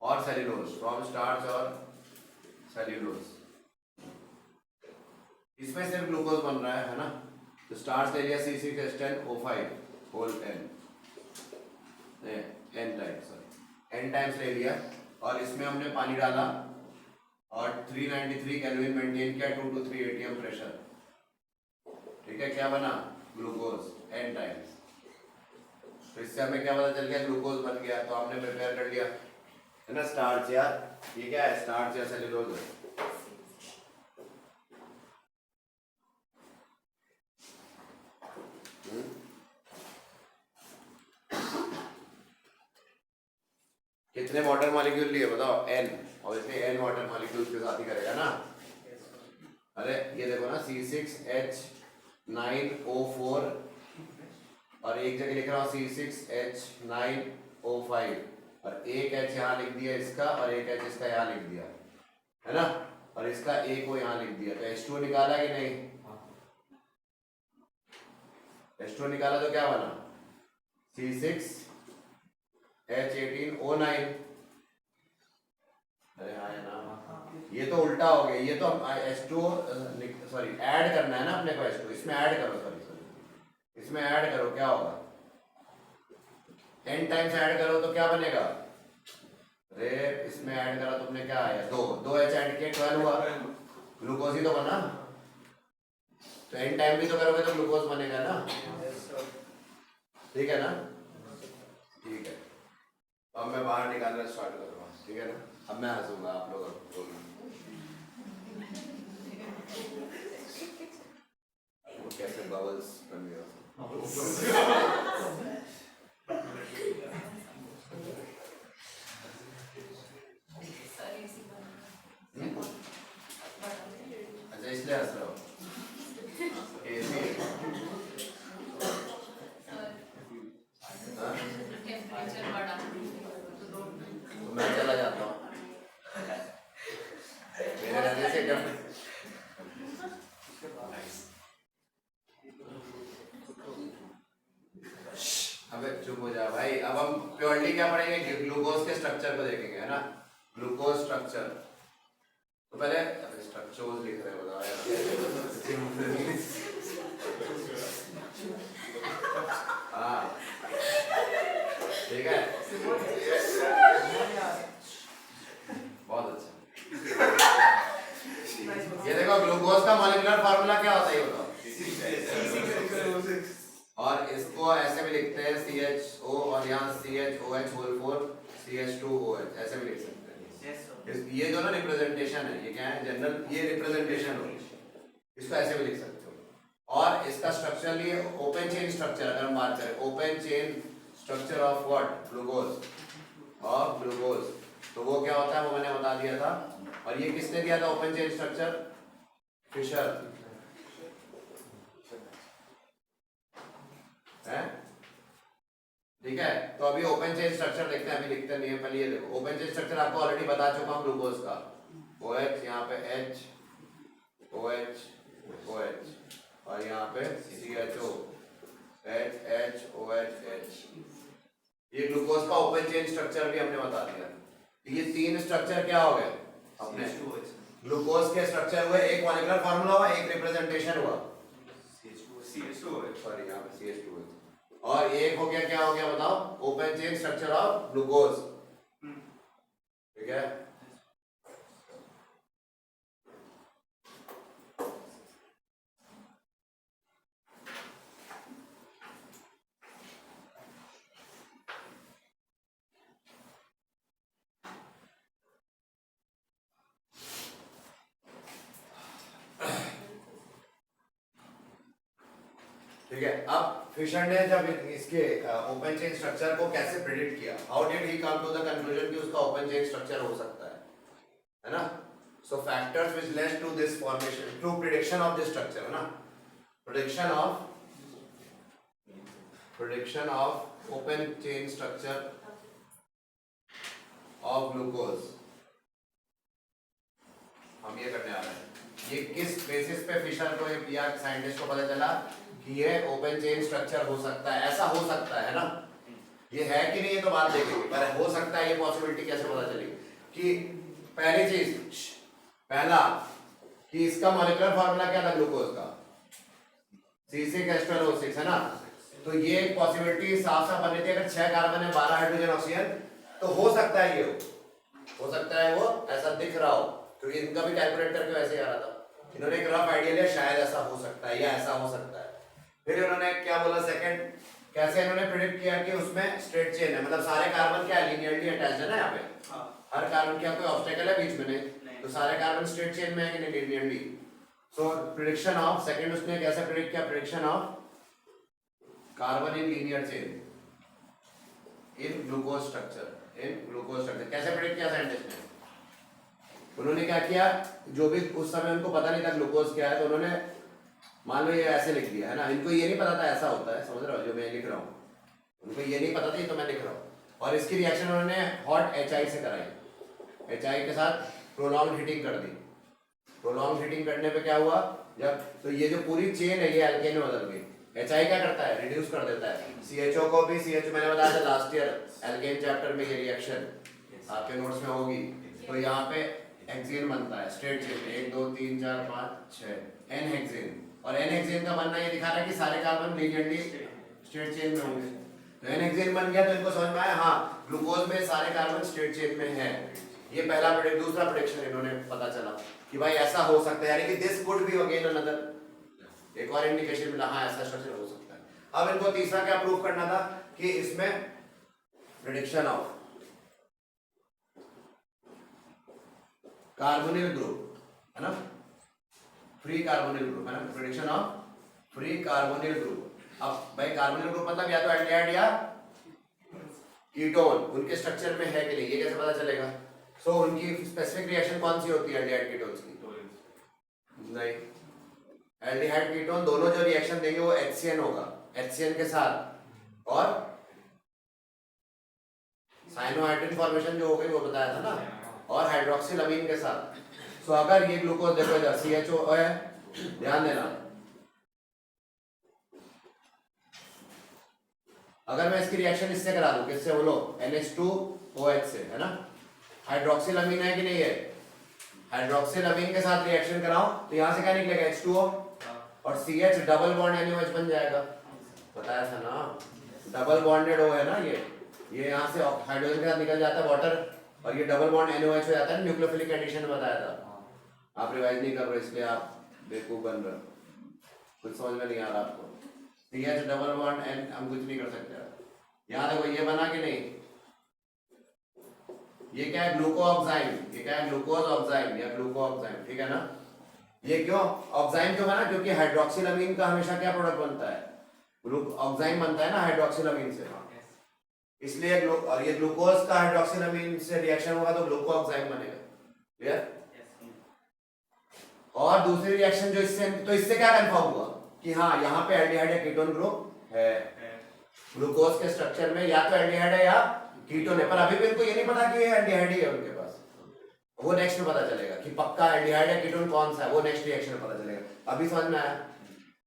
और सेल्यूलोज। फ्रॉम स्टार्च और सेल्यूलोज, इसमें सिर्फ ग्लूकोज बन रहा है ना। तो स्टार्च ले लिया C6H10O5 होल N टाइम्स ले लिया, और इसमें हमने पानी डाला और 393 केल्विन मेंटेन किया, 2 to 3 atm प्रेशर। ठीक है, क्या बना? Glucose N times. तो इससे हमें क्या पता चल गया? ग्लूकोज बन गया। तो हमने प्रिपेयर कर लिया, है ना, स्टार्च। यार ये क्या है? स्टार्च या सेल्यूलोज है। कितने वाटर मॉलिक्यूल लिए बताओ? N, और इसमें N वाटर मॉलिक्यूल्स के साथ ही करेगा ना। अरे ये देखो ना, C6H9O4 और एक जगह लिख रहा हूँ C6H9O5, और एक H यहाँ लिख दिया इसका, और एक H इसका यहाँ लिख दिया, है ना, और इसका एक को यहाँ लिख दिया। तो H2 निकाला कि नहीं? H2 निकाला तो क्या बना? C6H18O9। अरे हाँ है ना, ये तो उल्टा हो गया। ये तो हम H2 सॉरी ऐड करना है ना अपने को। H2 इसमें ऐड करो, सॉरी इसमें ऐड करो, क्या होगा? N टाइम्स ऐड करो तो क्या बनेगा? अरे इसमें ऐड करा तुमने, क्या आया? 2 H ऐड किए 12 हुआ, ग्लूकोज ही तो बना। तो N टाइम भी तो करोगे तो ग्लूकोज बनेगा ना। ठीक है ना? ठीक है, अब मैं बाहर निकालना स्टार्ट करूँगा। ठीक है ना? अब मैं हंसूंगा, आप लोग वो कैसे बबल्स बन गया। अच्छा इसलिए हंस रहा हो? मैं चला जाता हूँ, मेरे रहने से क्या? अबे चुप हो जा भाई। अब हम प्योरली क्या पढ़ेंगे? ग्लूकोज के स्ट्रक्चर को देखेंगे, है ना। ग्लूकोज स्ट्रक्चर तो पहले स्ट्रक्चर्स लिख रहे हैं, बताओ यार। हाँ ठीक है, बहुत अच्छा। ये देखो ग्लूकोज का मॉलिक्यूलर फार्मूला क्या होता है ये बताओ। और इसको ऐसे भी लिखते हैं CHO, और यहाँ CHOH होल 4 CH2OH, ऐसे भी लिख सकते हैं। ये दोनों रिप्रेजेंटेशन है। ये क्या है? जनरल, ये रिप्रेजेंटेशन हो, इसको ऐसे भी लिख सकते हो। और इसका स्ट्रक्चर लिए ओपन चेन स्ट्रक्चर, अगर हम बात करें open chain structure of what? Glucose, of glucose. तो वो क्या होता है वो मैंने बता दिया था। और ये किसने दिया था ओपन चेन स्ट्रक्चर? फिशर है। ठीक है, तो अभी ओपन चेन स्ट्रक्चर देखते हैं, अभी लिखते नहीं है। पहले ये देखो, ओपन चेन स्ट्रक्चर आपको ऑलरेडी बता चुका हूं ग्लूकोज का। OH, यहाँ पे H, OH, OH, और यहाँ पे CHO, H, H, OH, H। ये ग्लूकोज का ओपन चेन स्ट्रक्चर भी हमने बता दिया। ये तीन स्ट्रक्चर क्या हो गए अपने? ग्लूकोज के स्ट्रक्चर हुए, एक मॉलिक्यूलर फार्मूला हुआ, एक रिप्रेजेंटेशन हुआ, सॉरी यहाँ पे CH2, और एक हो गया, क्या हो गया बताओ? Open chain structure of glucose. ठीक है, ठीक है। अब फिशर ने जब इसके ओपन चेन स्ट्रक्चर को कैसे प्रेडिक्ट किया, how did he come to the conclusion कि उसका ओपन चेन स्ट्रक्चर हो सकता है ना। So factors which led to this formation, to prediction of this structure, है ना, prediction of open chain structure of glucose. हम ये करने आ रहे हैं, ये किस बेसिस पे फिशर को या साइंटिस्ट को पता चला कि ये ओपन चेन स्ट्रक्चर हो सकता है, ऐसा हो सकता है ना। ये है कि नहीं ये तो बात देखेंगे, पर हो सकता है ये पॉसिबिलिटी कैसे पता चली कि पहली चीज, पहला कि इसका मॉलिक्यूलर फार्मूला क्या था ग्लूकोज का, C6H12O6, है ना। तो ये एक पॉसिबिलिटी साफ साफ बनी थी, अगर 6 कार्बन है 12 हाइड्रोजन ऑक्सीजन, तो हो सकता है ये हो सकता है वो ऐसा दिख रहा हो, क्योंकि इनका भी कैलकुलेट करके वैसे ही आ रहा था। इन्होंने एक रफ आइडिया लिया, शायद ऐसा हो सकता है या ऐसा हो सकता है। फिर इन्होंने क्या बोला सेकंड, कैसे इन्होंने प्रेडिक्ट किया कि उसमें स्ट्रेट चेन है, मतलब सारे कार्बन क्या लीनियरली अटैच्ड है ना यहाँ पे, हर कार्बन क्या कोई ऑब्स्टेकल है बीच में, नहीं, तो सारे कार्बन स्ट्रेट चेन में है कि नहीं, linearly. So prediction of, second उसने कैसे प्रेडिक्ट किया, prediction of carbon in linear chain in glucose structure, कैसे प्रेडिक्ट किया साइंटिस्ट ने, उन्होंने क्या किया, जो भी उस समय उनको पता नहीं था ग्लूकोज क्या है, तो उन्होंने मान लो ये ऐसे लिख दिया, है ना। इनको ये नहीं पता था ऐसा होता है, समझ रहे हो जो मैं लिख रहा हूँ, उनको ये नहीं पता था, ये तो मैं लिख रहा हूँ। और इसकी रिएक्शन उन्होंने हॉट HI से कराई, HI के साथ प्रोलॉन्ग हीटिंग कर दी। प्रोलॉन्ग हीटिंग करने पे क्या हुआ, जब तो ये जो पूरी चेन है ये एल्केन में बदल गई। HI क्या करता है, रिड्यूस कर देता है। CHO को भी, CH मैंने बताया था लास्ट ईयर एल्केन चैप्टर में, ये रिएक्शन आपके नोट्स में होगी। तो यहाँ पे हेक्सेन बनता है स्ट्रेट चेन में, 1 2 3 4 5 6 N हेक्सेन, और N हेक्सेन का बनना ये दिखा रहा है कि सारे कार्बन लीनियरली स्ट्रेट चेन में होंगे। तो N हेक्सेन बन गया, तो इनको समझ में आया हाँ ग्लूकोज में सारे कार्बन स्ट्रेट चेन में है। ये पहला प्रेडिक्ट, दूसरा प्रेडिक्शन इन्होंने पता चला कि भाई ऐसा हो सकता है, यानी कि this could be again another, एक और इंडिकेशन मिला हाँ ऐसा स्ट्रक्चर हो सकता है। अब इनको तीसरा क्या प्रूव करना था कि इसमें प्रेडिक्शन ऑफ कार्बोनिल ग्रुप, है ना, फ्री कार्बोनिल ग्रुप, है ना, prediction of free carbonyl group. अब भाई कार्बोनिल ग्रुप मतलब या तो एल्डिहाइड या कीटोन, उनके स्ट्रक्चर में है कि नहीं ये कैसे पता चलेगा। सो उनकी स्पेसिफिक रिएक्शन कौन सी होती है एल्डिहाइड कीटोन्स की, नहीं, एल्डिहाइड कीटोन दोनों जो रिएक्शन देंगे वो HCN होगा, HCN के साथ और साइनोहाइड्रिन फॉर्मेशन जो हो गई वो बताया था ना, और हाइड्रोक्सिल अमीन के साथ। सो अगर ये ग्लूकोज देखो इधर CHO है, ध्यान देना, अगर मैं इसकी रिएक्शन इससे करा दूं, किससे बोलो, NH2OH से, है ना, हाइड्रोक्सिल अमीन है कि नहीं है, हाइड्रोक्सिल अमीन के साथ रिएक्शन कराओ तो यहां से क्या निकलेगा H2O और CH डबल बॉन्ड NaOH बन जाएगा, बताया था ना, डबल बॉन्डेड O है ना ये यहाँ से हाइड्रोजन के साथ निकल जाता है वाटर, और ये डबल बॉन्ड NaOH हो जाता है, न्यूक्लियोफिलिक एडिशन में बताया था। आप रिवाइज नहीं कर रहे इसलिए आप बेवकूफ बन रहे हो, कुछ समझ में नहीं आ रहा आपको। CH डबल बॉन्ड N हम कुछ नहीं कर सकते। यहाँ देखो ये बना कि नहीं, ये क्या है ग्लूकोऑक्साइम, ये क्या है ग्लूकोज ऑक्साइम या ग्लूकोऑक्साइम, ठीक है ना। ये क्यों ऑक्साइम क्यों बना, क्योंकि हाइड्रोक्सिल अमीन का हमेशा क्या प्रोडक्ट बनता है, ऑक्साइम बनता है ना हाइड्रोक्सिल अमीन से, इसलिए और ये ग्लूकोज का हाइड्रोक्सिल अमीन से रिएक्शन होगा तो ग्लूकोऑक्साइम बनेगा, क्लियर। और दूसरी रिएक्शन जो इससे, तो इससे क्या कंफर्म हुआ कि हाँ यहाँ पे एल्डिहाइड या कीटोन ग्रुप है, ग्लूकोज के स्ट्रक्चर में या तो एल्डिहाइड है या कीटोन है, पर अभी भी इनको ये नहीं पता कि ये एल्डिहाइड ही है उनके पास, वो नेक्स्ट में पता चलेगा कि पक्का एल्डिहाइड या कीटोन कौन सा है, वो नेक्स्ट रिएक्शन में पता चलेगा। अभी समझ में आया।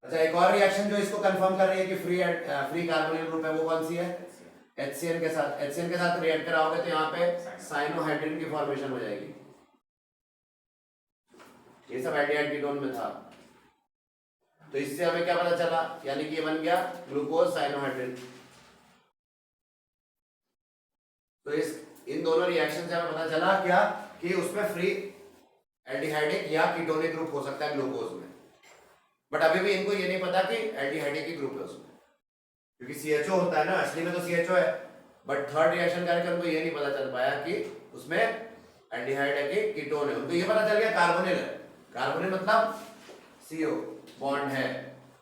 अच्छा एक और रिएक्शन जो इसको कंफर्म कर रही है कि फ्री कार्बोनिल ग्रुप है, वो कौन सी है, HCN के साथ। HCN के साथ रिएक्ट कराओगे तो यहाँ पे साइनोहाइड्रिन की फॉर्मेशन हो जाएगी, ये सब एल्डिहाइड कीटोन में था। तो इससे हमें क्या पता चला, यानी कि ये बन गया ग्लूकोज साइनोहाइड्रिन। तो इस इन दोनों रिएक्शन से हमें पता चला क्या कि उसमें फ्री एल्डिहाइडिक या कीटोनिक ग्रुप हो सकता है ग्लूकोज में, बट अभी भी इनको ये नहीं पता कि एल्डिहाइडिक की ग्रुप है उसमें, क्योंकि CHO होता है ना, असली में तो CHO है, बट थर्ड रिएक्शन करके उनको ये नहीं पता चल पाया कि उसमें एल्डिहाइड है कि कीटोन है। उनको ये पता चल गया कार्बोनिल है, कार्बोनिल मतलब CO बॉन्ड है,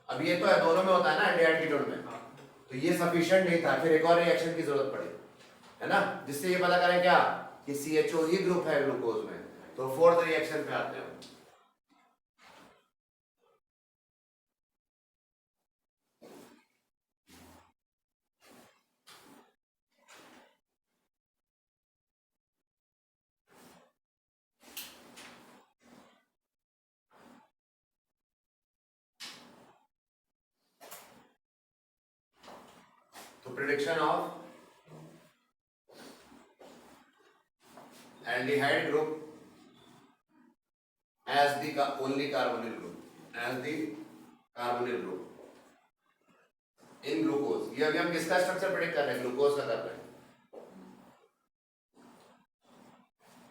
अब ये तो है दोनों में होता है ना एल्डिहाइड कीटोन में, तो ये सफिशिएंट नहीं था, फिर एक और रिएक्शन की जरूरत पड़ी, है ना, जिससे ये पता करें क्या कि CHO ही ग्रुप है ग्लूकोज में। तो फोर्थ रिएक्शन पे आते हैं। तो prediction of aldehyde group as the only carbonyl group, as the carbonyl group in glucose। ये अभी हम किसका स्ट्रक्चर प्रेडिक्ट कर रहे हैं, ग्लूकोज का कर रहे हैं।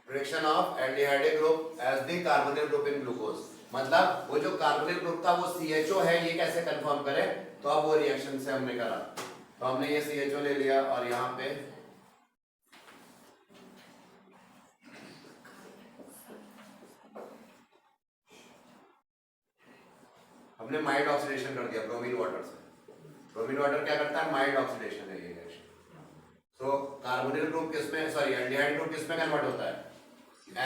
Prediction of aldehyde group as the carbonyl group in glucose, मतलब वो जो कार्बोनिल ग्रुप था वो CHO है, ये कैसे कंफर्म करें, तो अब वो रिएक्शन से हमने करा, तो हमने ये CHO ले लिया और यहाँ पे हमने माइल्ड ऑक्सीडेशन कर दिया ब्रोमीन वाटर से। ब्रोमीन वाटर क्या करता है, माइल्ड ऑक्सीडेशन है ये रिएक्शन। तो कार्बोनिल ग्रुप किसमें, सॉरी एल्डिहाइड ग्रुप किसमें कन्वर्ट होता है,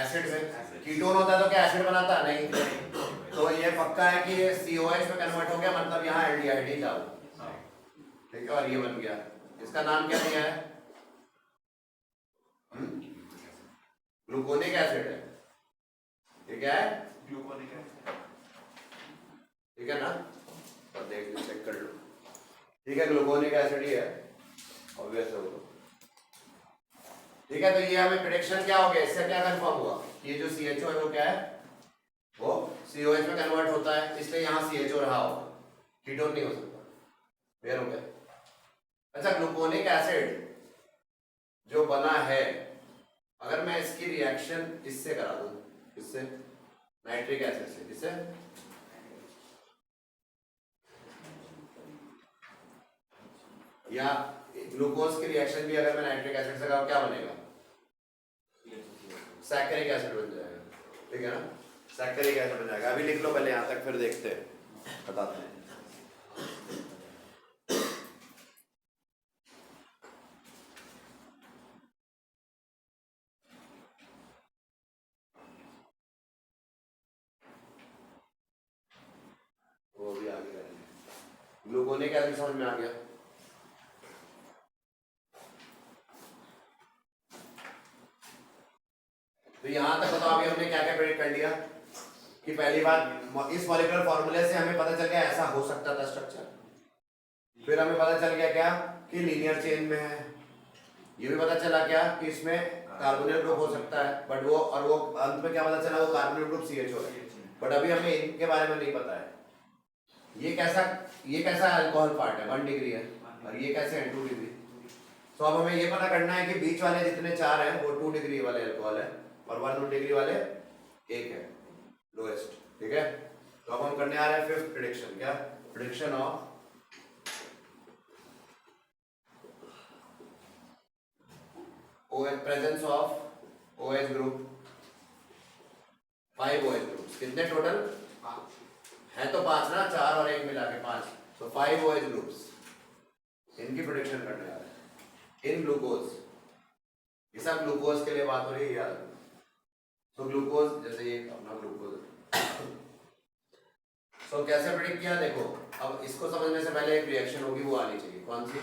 एसिड में। कीटोन होता है तो क्या एसिड बनाता है, नहीं, तो ये पक्का है कि ये COH में कन्वर्ट हो गया, मतलब यहाँ एल्डिहाइड ही था, ठीक है, और ये बन गया। इसका नाम क्या दिया है, ग्लूकोनिक एसिड है, ठीक है, ग्लूकोनिक एसिड, ठीक है ना, और देख लो चेक कर लो, ठीक है, ग्लूकोनिक एसिड ही है, ऑब्वियस है वो, ठीक है। तो ये हमें प्रेडिक्शन क्या हो गया, इससे क्या कंफर्म हुआ कि ये जो CHO है वो क्या है, वो COH में कन्वर्ट होता है, इसलिए यहाँ CHO रहा होगा, कीटोन नहीं हो सकता, क्लियर हो गया। अच्छा, ग्लूकोनिक एसिड जो बना है, अगर मैं इसकी रिएक्शन इससे करा दूं, इससे नाइट्रिक एसिड से, इससे या ग्लूकोज की रिएक्शन भी अगर मैं नाइट्रिक एसिड से कराऊं, क्या बनेगा, सैकरिक एसिड बन जाएगा, ठीक है ना, सैकरिक एसिड बन जाएगा। अभी लिख लो पहले यहां तक, फिर देखते हैं, बताते हैं। वो भी आगे करेंगे। ग्लूकोनिक एसिड समझ में आ गया, तो यहां तक बताओ अभी हमने क्या क्या प्रेडिक्ट कर लिया कि पहली बात इस मॉलिक्यूलर फॉर्मूले से हमें पता चल गया ऐसा हो सकता था स्ट्रक्चर, फिर हमें पता चल गया क्या कि लीनियर चेन में है, ये भी पता चला क्या कि इसमें कार्बोनिल ग्रुप हो सकता है, बट वो और वो अंत में क्या पता चला, वो कार्बोनिल ग्रुप CHO है, बट अभी हमें इनके बारे में नहीं पता है। ये कैसा अल्कोहल पार्ट है, 1 डिग्री है, और ये कैसे है 2 डिग्री। तो अब हमें ये पता करना है कि बीच वाले जितने 4 हैं वो 2 डिग्री वाले अल्कोहल है, और 1 डिग्री वाले 1 है लोएस्ट, ठीक है। तो अब हम करने आ रहे हैं फिफ्थ प्रेडिक्शन, क्या, prediction of presence of OH group, 5 OH groups, कितने टोटल है, तो 5 ना, 4 और 1 मिला के 5, तो 5 OH ग्रुप्स, इनकी प्रेडिक्शन करने आ रहे हैं इन ग्लूकोज। ये सब ग्लूकोज के लिए बात हो रही है यार, तो ग्लूकोज जैसे ये अपना ग्लूकोज, तो कैसे प्रेडिक्ट किया, देखो अब इसको समझने से पहले एक रिएक्शन होगी वो आनी चाहिए, कौन सी,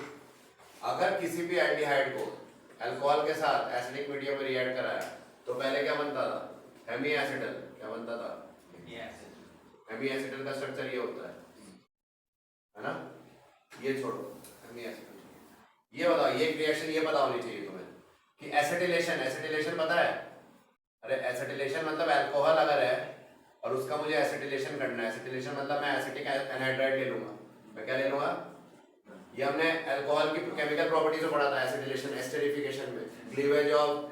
अगर किसी भी एल्डिहाइड को अल्कोहल के साथ एसिडिक मीडियम में रिएक्ट कराया तो पहले क्या बनता था, हेमी एसिडल, क्या बनता था, हेमी एसिडल का स्ट्रक्चर ये होता है ना, ये छोड़ो, हेमी एसिडल। ये बताओ, ये रिएक्शन ये पता होनी चाहिए तुम्हें कि एसिटिलेशन, एसिटिलेशन पता है, अरे एसिटिलेशन मतलब अल्कोहल अगर है और उसका मुझे एसिटिलेशन करना है, एसिटिलेशन मतलब मैं एसिटिक एनहाइड्राइड ले लूंगा, मैं क्या ले लूंगा, ये हमने अल्कोहल की केमिकल प्रॉपर्टीज में पढ़ा था, एसिटिलेशन एस्टेरिफिकेशन में, cleavage of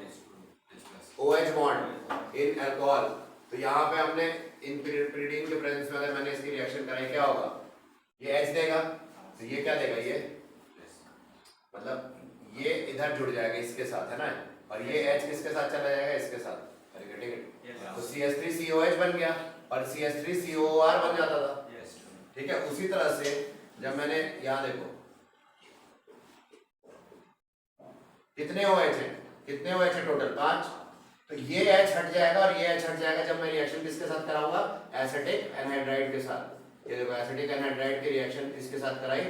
OH bond in alcohol. तो यहाँ पे हमने इन pyridine के प्रेजेंस में अगर मैंने इसकी रिएक्शन कराई क्या होगा, ये H देगा, तो ये क्या देगा, ये मतलब ये इधर जुड़ जाएगा इसके साथ, है ना, और ये H किसके साथ चला जाएगा, इसके साथ, तो CH3COH बन गया और CH3COR बन जाता था, ठीक है, उसी तरह से जब मैंने यहाँ देखो कितने OH है, कितने OH है टोटल 5, तो ये H हट जाएगा और ये H हट जाएगा जब मैं रिएक्शन किसके साथ कराऊंगा, एसिटिक एनहाइड्राइड के साथ। ये देखो एसिटिक एनहाइड्राइड की रिएक्शन इसके साथ कराई।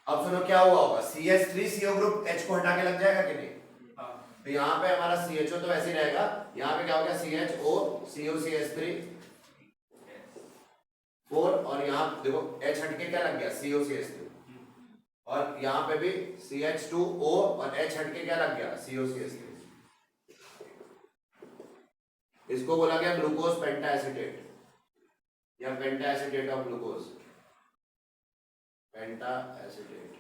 अब सुनो क्या हुआ होगा, CH3CO ग्रुप H को हटा के लग जाएगा कि नहीं, तो यहाँ पे हमारा CHO तो ऐसे ही रहेगा, यहाँ पे क्या हो गया CHO COCH3 4 और यहाँ देखो H हट के क्या लग गया COCH3 और यहाँ पे भी CH2O और H हट के क्या लग गया COCH3। इसको बोला गया ग्लूकोज पेंटाएसिटेट या पेंटाएसिटेट ऑफ ग्लूकोज, पेंटाएसिटेट।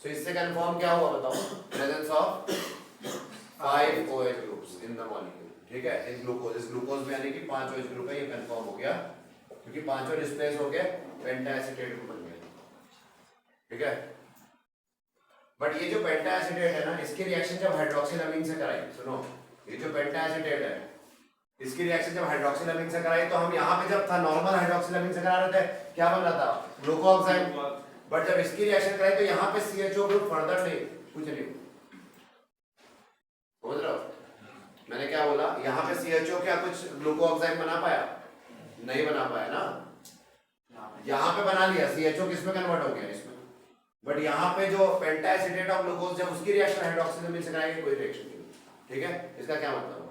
सो इससे कंफर्म क्या हुआ बताओ, presence of 5 OH groups in the molecule. ठीक है, इस ग्लूकोज में यानी कि 5 OH ग्रुप है, ये कंफर्म हो गया क्योंकि पांचों डिस्प्लेस हो गए, पेंटाएसिटेट ग्रुप बन गया। ठीक है, बट ये जो पेंटाएसिटेट है ना, इसकी रिएक्शन जब हाइड्रोक्सिल से कराई, सुनो ये जो पेंटाएसिटेट है इसकी रिएक्शन जब हाइड्रोक्सिल से कराई तो हम यहाँ पे जब था नॉर्मल हाइड्रोक्सिल से करा रहे थे, क्या बन रहा था ग्लूकोऑक्साइड, बट जब इसकी रिएक्शन कराई तो यहाँ पे CHO ग्रुप फर्दर नहीं कुछ नहीं, समझ रहे हो मैंने क्या बोला, यहाँ पे CHO क्या कुछ ग्लूकोऑक्साइड बना पाया, नहीं बना पाया ना, यहाँ पे बना लिया CHO किसमें कन्वर्ट हो गया इसमें, बट यहाँ पे जो पेंटाएसिटेट ऑफ ग्लूकोज जब उसकी रिएक्शन हाइड्रोक्सिल से कराएंगे कोई रिएक्शन नहीं। ठीक है, इसका क्या मतलब हुआ,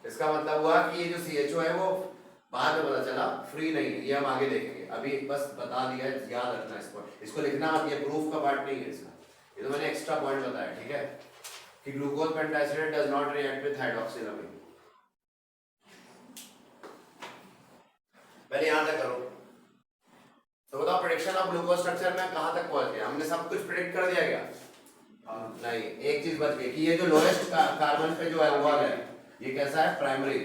इसका मतलब हुआ कि ये जो CHO है वो बाद में पता चला फ्री नहीं है, ये हम आगे देखेंगे, अभी बस बता दिया है, याद रखना इसको लिखना मत, ये प्रूफ का पार्ट नहीं है इसका, ये तो मैंने एक्स्ट्रा पॉइंट बताया। ठीक है, कि glucose pentaacetate does not react with hydroxylamine. पहले यहां तक करो, तो बताओ प्रेडिक्शन ऑफ ग्लूकोज स्ट्रक्चर में कहां तक पहुंच गया, हमने सब कुछ प्रेडिक्ट कर दिया क्या, नहीं, एक चीज बच गई कि ये जो लोएस्ट कार्बन पे जो अल्कोहल है ये कैसा है, प्राइमरी,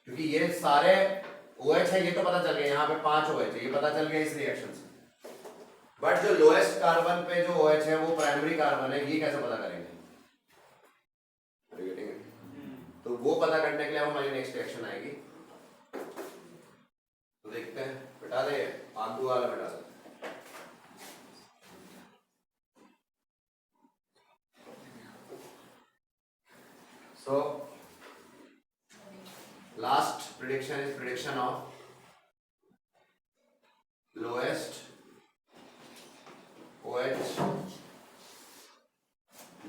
क्योंकि ये सारे OH है ये तो पता चल गया, यहाँ पे 5 OH है ये पता चल गया इस रिएक्शन से, बट जो लोएस्ट कार्बन पे जो OH है वो प्राइमरी कार्बन है, ये कैसे पता करेंगे, तो वो पता करने के लिए हमारी नेक्स्ट रिएक्शन आएगी, तो देखते हैं, बिठा दे आगू वाला बिठा दे। So last prediction is prediction of lowest OH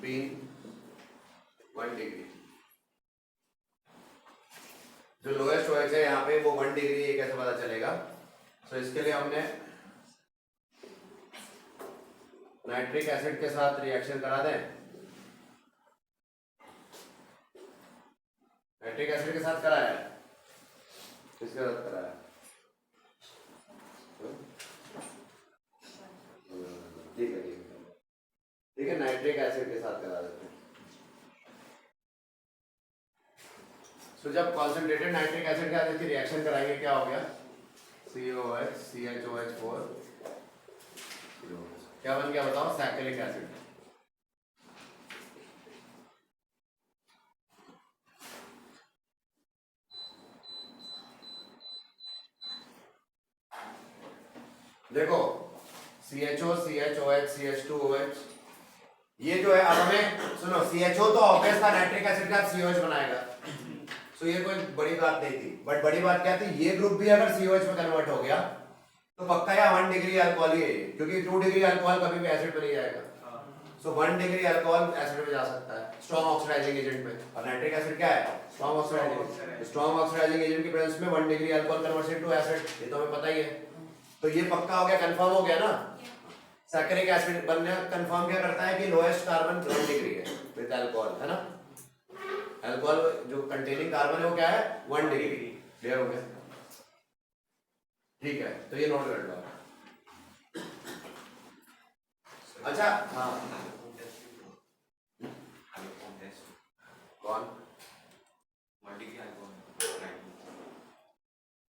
being 1 degree, जो लोएस्ट OH है यहाँ पे वो 1 डिग्री, ये कैसे पता चलेगा, तो इसके लिए हमने नाइट्रिक एसिड के साथ रिएक्शन करा दें, नाइट्रिक एसिड के साथ कराया है, किसके साथ कराया, ठीक है ठीक है, नाइट्रिक एसिड के साथ करा देते हैं। तो जब कॉन्सेंट्रेटेड नाइट्रिक एसिड के साथ इसकी रिएक्शन कराएंगे क्या हो गया, COH CHOH4 क्या बन गया बताओ, सैकरिक एसिड। देखो CHO CHOH CH2OH ये जो है, अब हमें सुनो CHO तो ऑब्वियस था, नाइट्रिक एसिड का COH बनाएगा, सो ये कोई बड़ी बात नहीं थी, बट बड़ी बात क्या थी, ये ग्रुप भी अगर COH में कन्वर्ट हो गया तो पक्का या 1 डिग्री अल्कोहल ही है, क्योंकि 2 डिग्री अल्कोहल कभी भी एसिड पे नहीं जाएगा, सो 1 डिग्री अल्कोहल एसिड में जा सकता है स्ट्रॉन्ग ऑक्सीडाइजिंग एजेंट में, और नाइट्रिक एसिड क्या है, स्ट्रॉन्ग ऑक्सीडाइजिंग एजेंट की प्रेजेंस में 1 degree alcohol conversion to acid, ये तो हमें पता ही है, तो ये पक्का हो गया, कंफर्म हो गया ना, सैकरिक एसिड बनने कंफर्म क्या करता है कि लोएस्ट कार्बन 1 डिग्री है विद अल्कोहल, है ना, अल्कोहल जो कंटेनिंग कार्बन है वो क्या है 1 डिग्री, क्लियर हो गया, ठीक है, तो ये नोट कर लो। अच्छा हाँ, कौन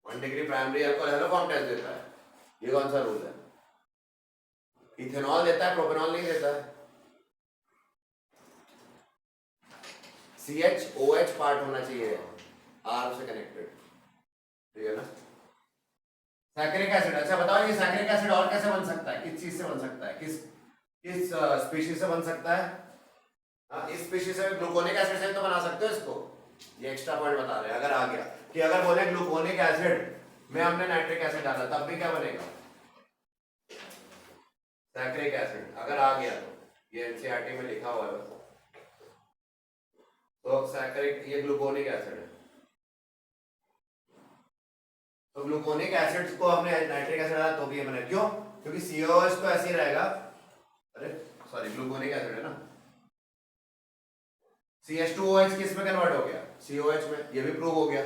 1 degree primary alcohol haloform test देता है, ये कौन सा रूल है, इथेनॉल देता है, प्रोपेनॉल नहीं देता है, CHOH पार्ट होना चाहिए R से कनेक्टेड, ठीक है ना। सैकरिक एसिड, अच्छा बताओ ये सैकरिक एसिड और कैसे बन सकता है, किस चीज से बन सकता है, किस किस स्पीशीज से बन सकता है? इस स्पीशीज से ग्लूकोनिक एसिड से तो बना सकते हो इसको। ये एक्स्ट्रा पॉइंट बता रहे हैं। अगर आ गया कि अगर बोले ग्लूकोनिक एसिड में हमने नाइट्रिक एसिड डाला तब भी क्या बनेगा? सैकरिक एसिड। अगर आ गया तो ये एनसीईआरटी में लिखा हुआ है तो सैकरिक, ये ग्लूकोनिक एसिड है तो ग्लूकोनिक एसिड को हमने नाइट्रिक एसिड डाला तो भी ये बने। क्यों? क्योंकि COH तो ऐसे ही रहेगा, अरे सॉरी ग्लूकोनिक एसिड है ना, CH2OH किस में कन्वर्ट हो गया? COH में। ये भी प्रूव हो गया,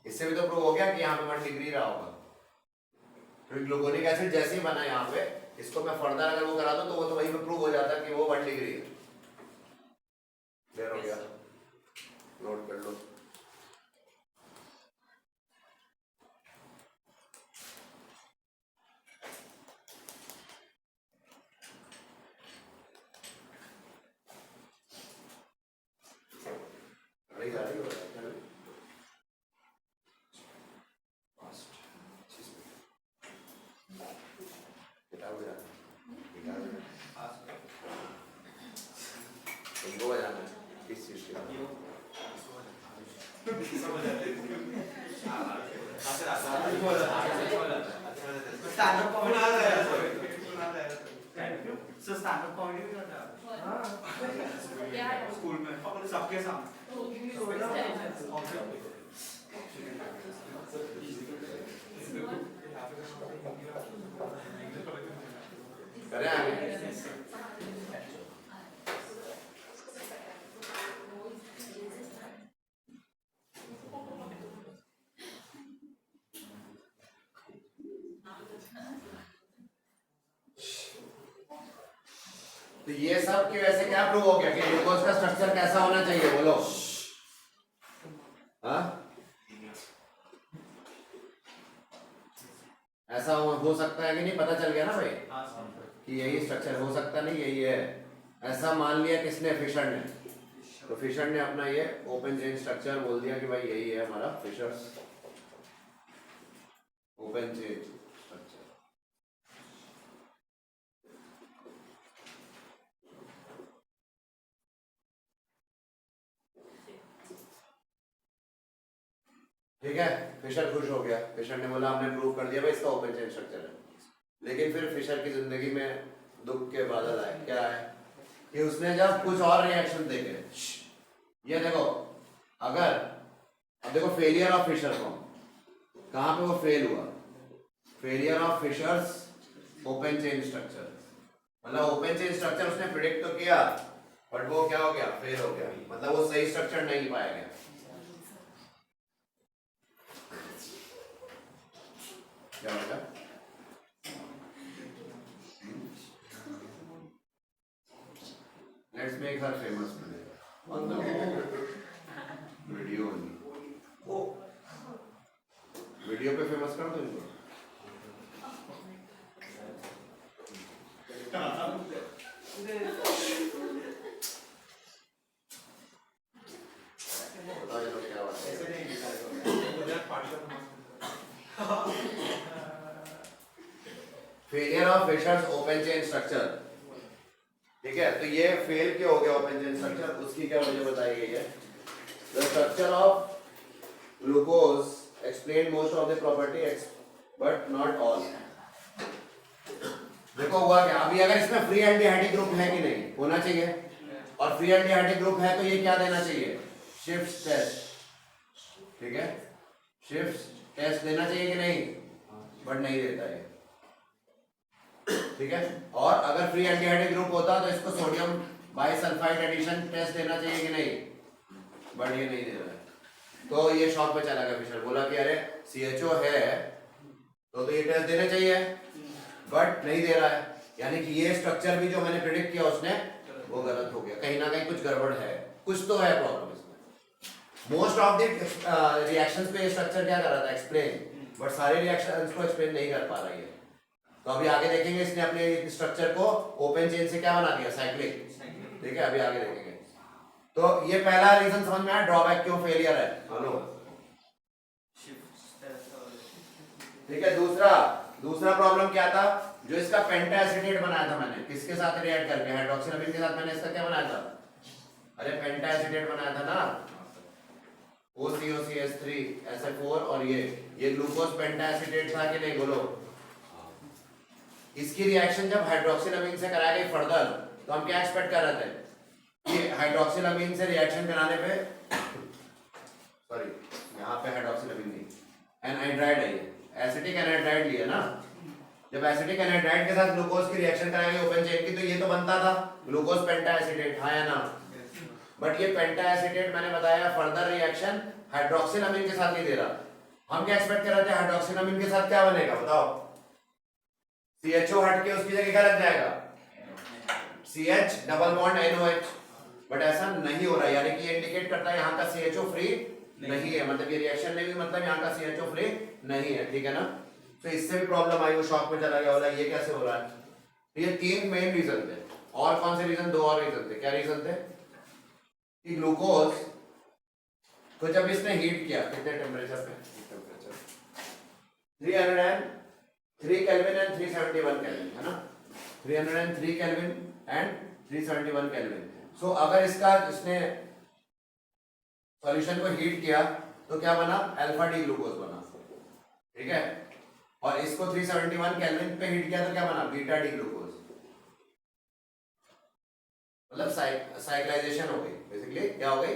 इससे भी तो प्रूव हो गया कि यहाँ पे 1 डिग्री रहा होगा क्योंकि ग्लूकोनिक एसिड जैसे ही बना यहाँ पे, इसको मैं फर्दर अगर वो करा दूं तो वो तो वहीं पे प्रूव हो जाता है कि वो 1 डिग्री है। क्लियर हो गया? नोट कर लो। स्कूल में सबके सामने करें आगे। तो ये सब की वजह से क्या प्रूव हो गया कि ग्लूकोज का स्ट्रक्चर कैसा होना चाहिए, बोलो। हाँ, ऐसा हो सकता है कि नहीं, पता चल गया ना भाई कि यही स्ट्रक्चर हो सकता नहीं, यही है। ऐसा मान लिया किसने? फिशर ने। तो फिशर ने अपना ये ओपन चेन स्ट्रक्चर बोल दिया कि भाई यही है हमारा फिशर्स ओपन चेन स्ट्रक्चर। ठीक है, फिशर खुश हो गया। फिशर ने बोला हमने प्रूव कर दिया भाई इसका ओपन चेन स्ट्रक्चर है। लेकिन फिर फिशर की जिंदगी में दुख के बादल आए। क्या है कि उसने जब कुछ और रिएक्शन देखे, ये देखो, अगर अब देखो फेलियर ऑफ फिशर को, कहां पे वो फेल हुआ? Failure of Fischer's open chain structure, मतलब ओपन चेन स्ट्रक्चर उसने प्रिडिक्ट तो किया बट वो क्या हो गया? फेल हो गया, मतलब वो सही स्ट्रक्चर नहीं पाया गया। क्या होगा? Let's make her famous on the video only. Video पे फेमस कर दो इनको। बताओ ये लोग क्या बात है। Failure of Fischer's open chain structure, ठीक है। तो ये फेल क्यों हो गया ओपन चेन स्ट्रक्चर, उसकी क्या वजह बताई गई है? The structure of glucose explain most of the property but not all. देखो हुआ क्या, अभी अगर इसमें फ्री एल्डिहाइडिक ग्रुप है कि नहीं, होना चाहिए, और फ्री एल्डिहाइडिक ग्रुप है तो ये क्या देना चाहिए? शिफ्ट टेस्ट, ठीक है। शिफ्ट टेस्ट देना चाहिए कि नहीं? बट नहीं देता है, ठीक है। और अगर फ्री एल्डिहाइडिक ग्रुप होता तो इसको सोडियम बाइसल्फाइड एडिशन टेस्ट देना चाहिए कि नहीं? बट ये नहीं दे रहा है। तो ये शॉक पे चला गया फिशर, बोला कि अरे CHO है तो ये टेस्ट देने चाहिए बट नहीं दे रहा है, यानी कि ये स्ट्रक्चर भी जो मैंने प्रिडिक्ट किया उसने वो गलत हो गया, कहीं ना कहीं कुछ गड़बड़ है, कुछ तो है प्रॉब्लम इसमें। मोस्ट ऑफ द रिएक्शंस पे ये स्ट्रक्चर क्या कर रहा था? एक्सप्लेन, बट सारे रिएक्शंस को एक्सप्लेन नहीं कर पा रही है। तो अभी आगे देखेंगे इसने अपने स्ट्रक्चर को ओपन चेन से क्या बना दिया? साइक्लिक, ठीक है। अभी आगे देखेंगे। तो ये पहला रीजन समझ में आया, ड्रॉबैक क्यों फेलियर है? बोलो। ठीक है। दूसरा प्रॉब्लम क्या था, जो इसका पेंटा एसिटेट बनाया था मैंने, किसके साथ रिएक्ट करके, हाइड्रोक्सिल के साथ मैंने इसका क्या बनाया था, अरे पेंटा एसिटेट बनाया था ना, OCOCH3 SF4 और ये ग्लूकोज पेंटा एसिटेट था कि नहीं, बोलो। इसकी रिएक्शन जब हाइड्रोक्सिल अमीन से कराई गई फर्दर, तो हम क्या एक्सपेक्ट कर रहे थे कि हाइड्रोक्सिल अमीन से रिएक्शन कराने पे, सॉरी यहाँ पे हाइड्रोक्सिल अमीन नहीं, एनहाइड्राइड है, ये एसिटिक एनहाइड्राइड लिया ना, जब एसिटिक एनहाइड्राइड के साथ ग्लूकोज की रिएक्शन कराई गई ओपन चेन की, तो ये तो बनता था ग्लूकोज पेंटा एसिटेट, हाँ या ना। बट ये पेंटा एसिटेट मैंने बताया फर्दर रिएक्शन हाइड्रोक्सिल अमीन के साथ नहीं दे रहा। हम क्या एक्सपेक्ट कर रहे थे, हाइड्रोक्सिल अमीन के साथ क्या बनेगा बताओ, CHO हट के उसकी जगह क्या लग जाएगा, CH double bond NOH, but ऐसा नहीं हो रहा, यानी कि ये इंडिकेट करता है यहाँ का CHO फ्री नहीं है, मतलब ये रिएक्शन नहीं हुई, मतलब यहाँ का CHO फ्री नहीं है, ठीक है ना। तो इससे भी प्रॉब्लम आई, वो शॉक में चला गया, बोला ये कैसे हो रहा है। तो ये 3 मेन रीजन थे, और कौन से रीजन, 2 और रीजन थे। क्या रीजन थे कि ग्लूकोज को जब इसने हीट किया, कितने टेम्परेचर पे, 303 केल्विन एंड 371 केल्विन, है ना, 303 केल्विन एंड 371 केल्विन। सो अगर इसका इसने सॉल्यूशन को हीट किया तो क्या बना, अल्फा डी ग्लूकोज बना, ठीक है। और इसको 371 केल्विन पे हीट किया तो क्या बना, बीटा डी ग्लूकोज, मतलब साइक्लाइजेशन हो गई, बेसिकली क्या हो गई,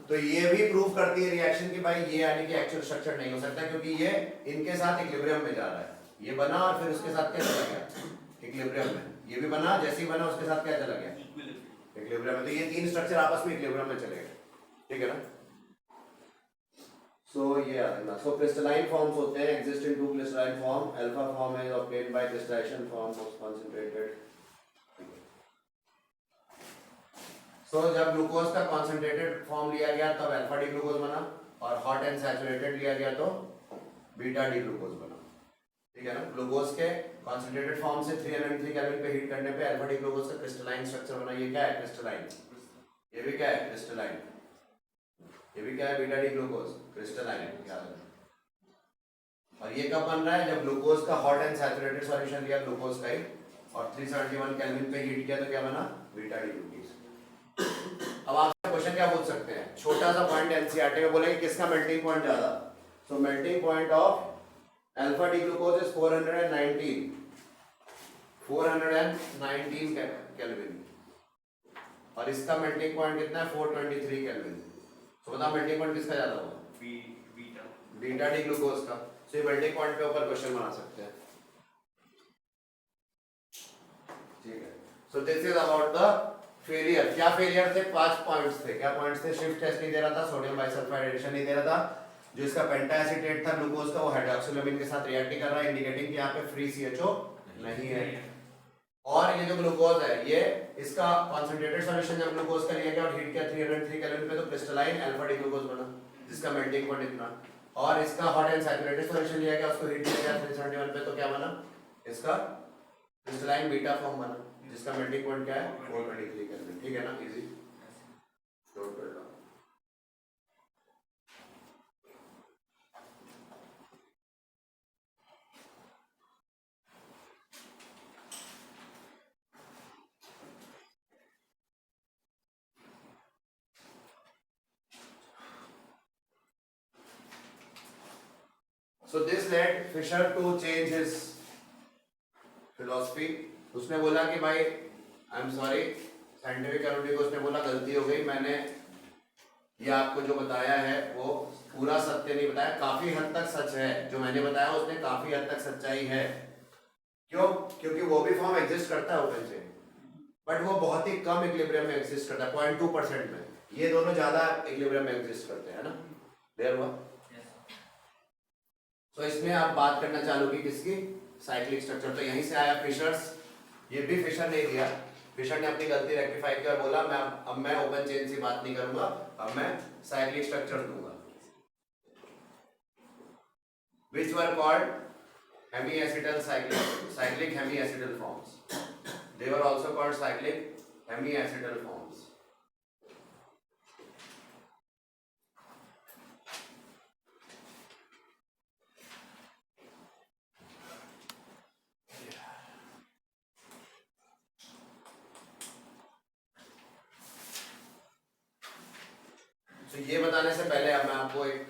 तो ये भी प्रूव करती है रिएक्शन कि भाई ये यानी कि एक्चुअल स्ट्रक्चर नहीं हो सकता, क्योंकि ये इनके साथ इक्विलिब्रियम में जा रहा है, ये बना और फिर उसके साथ क्या चला गया, इक्विलिब्रियम में, ये भी बना, जैसे ही बना उसके साथ क्या चला गया, इक्विलिब्रियम में। तो ये 3 स्ट्रक्चर आपस में इक्विलिब्रियम में चले गए, ठीक है ना। सो ये आ गया। सो क्रिस्टलाइन फॉर्म्स होते हैं, exist in 2 crystalline form, alpha form is obtained by crystallization form of concentrated. तो जब ग्लूकोज का कॉन्सेंट्रेटेड फॉर्म लिया गया तब अल्फा डी ग्लूकोज बना, और हॉट एंड सैचुरेटेड लिया गया तो बीटा डी ग्लूकोज बना, ठीक है ना। ग्लूकोज के कॉन्सेंट्रेटेड फॉर्म से 303 केल्विन पे हीट करने पे अल्फा डी ग्लूकोज का क्रिस्टलाइन स्ट्रक्चर बना। ये क्या है, क्रिस्टलाइन, ये भी क्या है, क्रिस्टलाइन, ये भी क्या है, बीटा डी ग्लूकोज, क्रिस्टलाइन, याद रखना। और ये कब बन रहा है, जब ग्लूकोज का हॉट एंड सैचुरेटेड सॉल्यूशन लिया ग्लूकोज का ही, और 371 केल्विन पे हीट किया तो क्या बना, बीटा डी ग्लूकोज। अब आपसे क्वेश्चन क्या पूछ सकते हैं, छोटा सा पॉइंट एनसीईआरटी में बोलेंगे किसका मेल्टिंग पॉइंट ज्यादा, so melting point of alpha D glucose is 419 kelvin, और इसका मेल्टिंग पॉइंट कितना है, 423 केल्विन। तो बताओ मेल्टिंग पॉइंट किसका ज्यादा होगा, बीटा डी ग्लूकोज का। सो ये मेल्टिंग पॉइंट के ऊपर क्वेश्चन बना सकते हैं, ठीक है। So this is about the failure. क्या फेलियर थे, 5 पॉइंट्स थे। क्या पॉइंट्स थे, शिफ्ट टेस्ट नहीं दे रहा था, सोडियम बाइसल्फाइड एडिशन नहीं दे रहा था, जो इसका पेंटा एसिटेट था ग्लूकोज का वो हाइड्रोक्सिल अमीन के साथ रिएक्ट कर रहा है, इंडिकेटिंग कि यहाँ पे फ्री CHO नहीं है। और ये जो ग्लूकोज है, ये इसका कॉन्सेंट्रेटेड सॉल्यूशन जब ग्लूकोज का लिया गया और हीट किया 303 केल्विन पे तो क्रिस्टलाइन अल्फा डी ग्लूकोज बना, जिसका मेल्टिंग पॉइंट इतना। और इसका हॉट एंड सैचुरेटेड सॉल्यूशन लिया गया, उसको हीट किया गया 371 पे तो क्या बना, इसका क्रिस्टलाइन बीटा फॉर्म बना, जिसका मेल्टिंग पॉइंट क्या है, 423 केल्विन, ठीक है ना, इजी नोट कर लो। So this led Fisher to change his philosophy. उसने बोला कि भाई I am sorry, scientific community को उसने बोला गलती हो गई, मैंने ये आपको जो बताया है वो पूरा सत्य नहीं बताया, काफी हद तक सच है जो मैंने बताया, उसने काफी हद तक सच्चाई है। क्यों, क्योंकि वो भी फॉर्म एग्जिस्ट करता है ओपन चेन, बट वो बहुत ही कम इक्विलिब्रियम में एग्जिस्ट करता है, 0.2% में। ये दोनों ज्यादा इक्विलिब्रियम में एग्जिस्ट करते हैं ना, क्लियर हुआ। तो इसमें आप बात करना चालू की किसकी, साइक्लिक स्ट्रक्चर। तो यहीं से आया फिशर्स, ये भी फिशर नहीं दिया, फिशर ने अपनी गलती रेक्टिफाई की और बोला मैं ओपन चेन से बात नहीं करूंगा, अब मैं साइक्लिक स्ट्रक्चर दूंगा, which were called hemiacetal cyclic hemiacetal forms. They were also called cyclic hemiacetal forms. जाने से पहले अब मैं आपको एक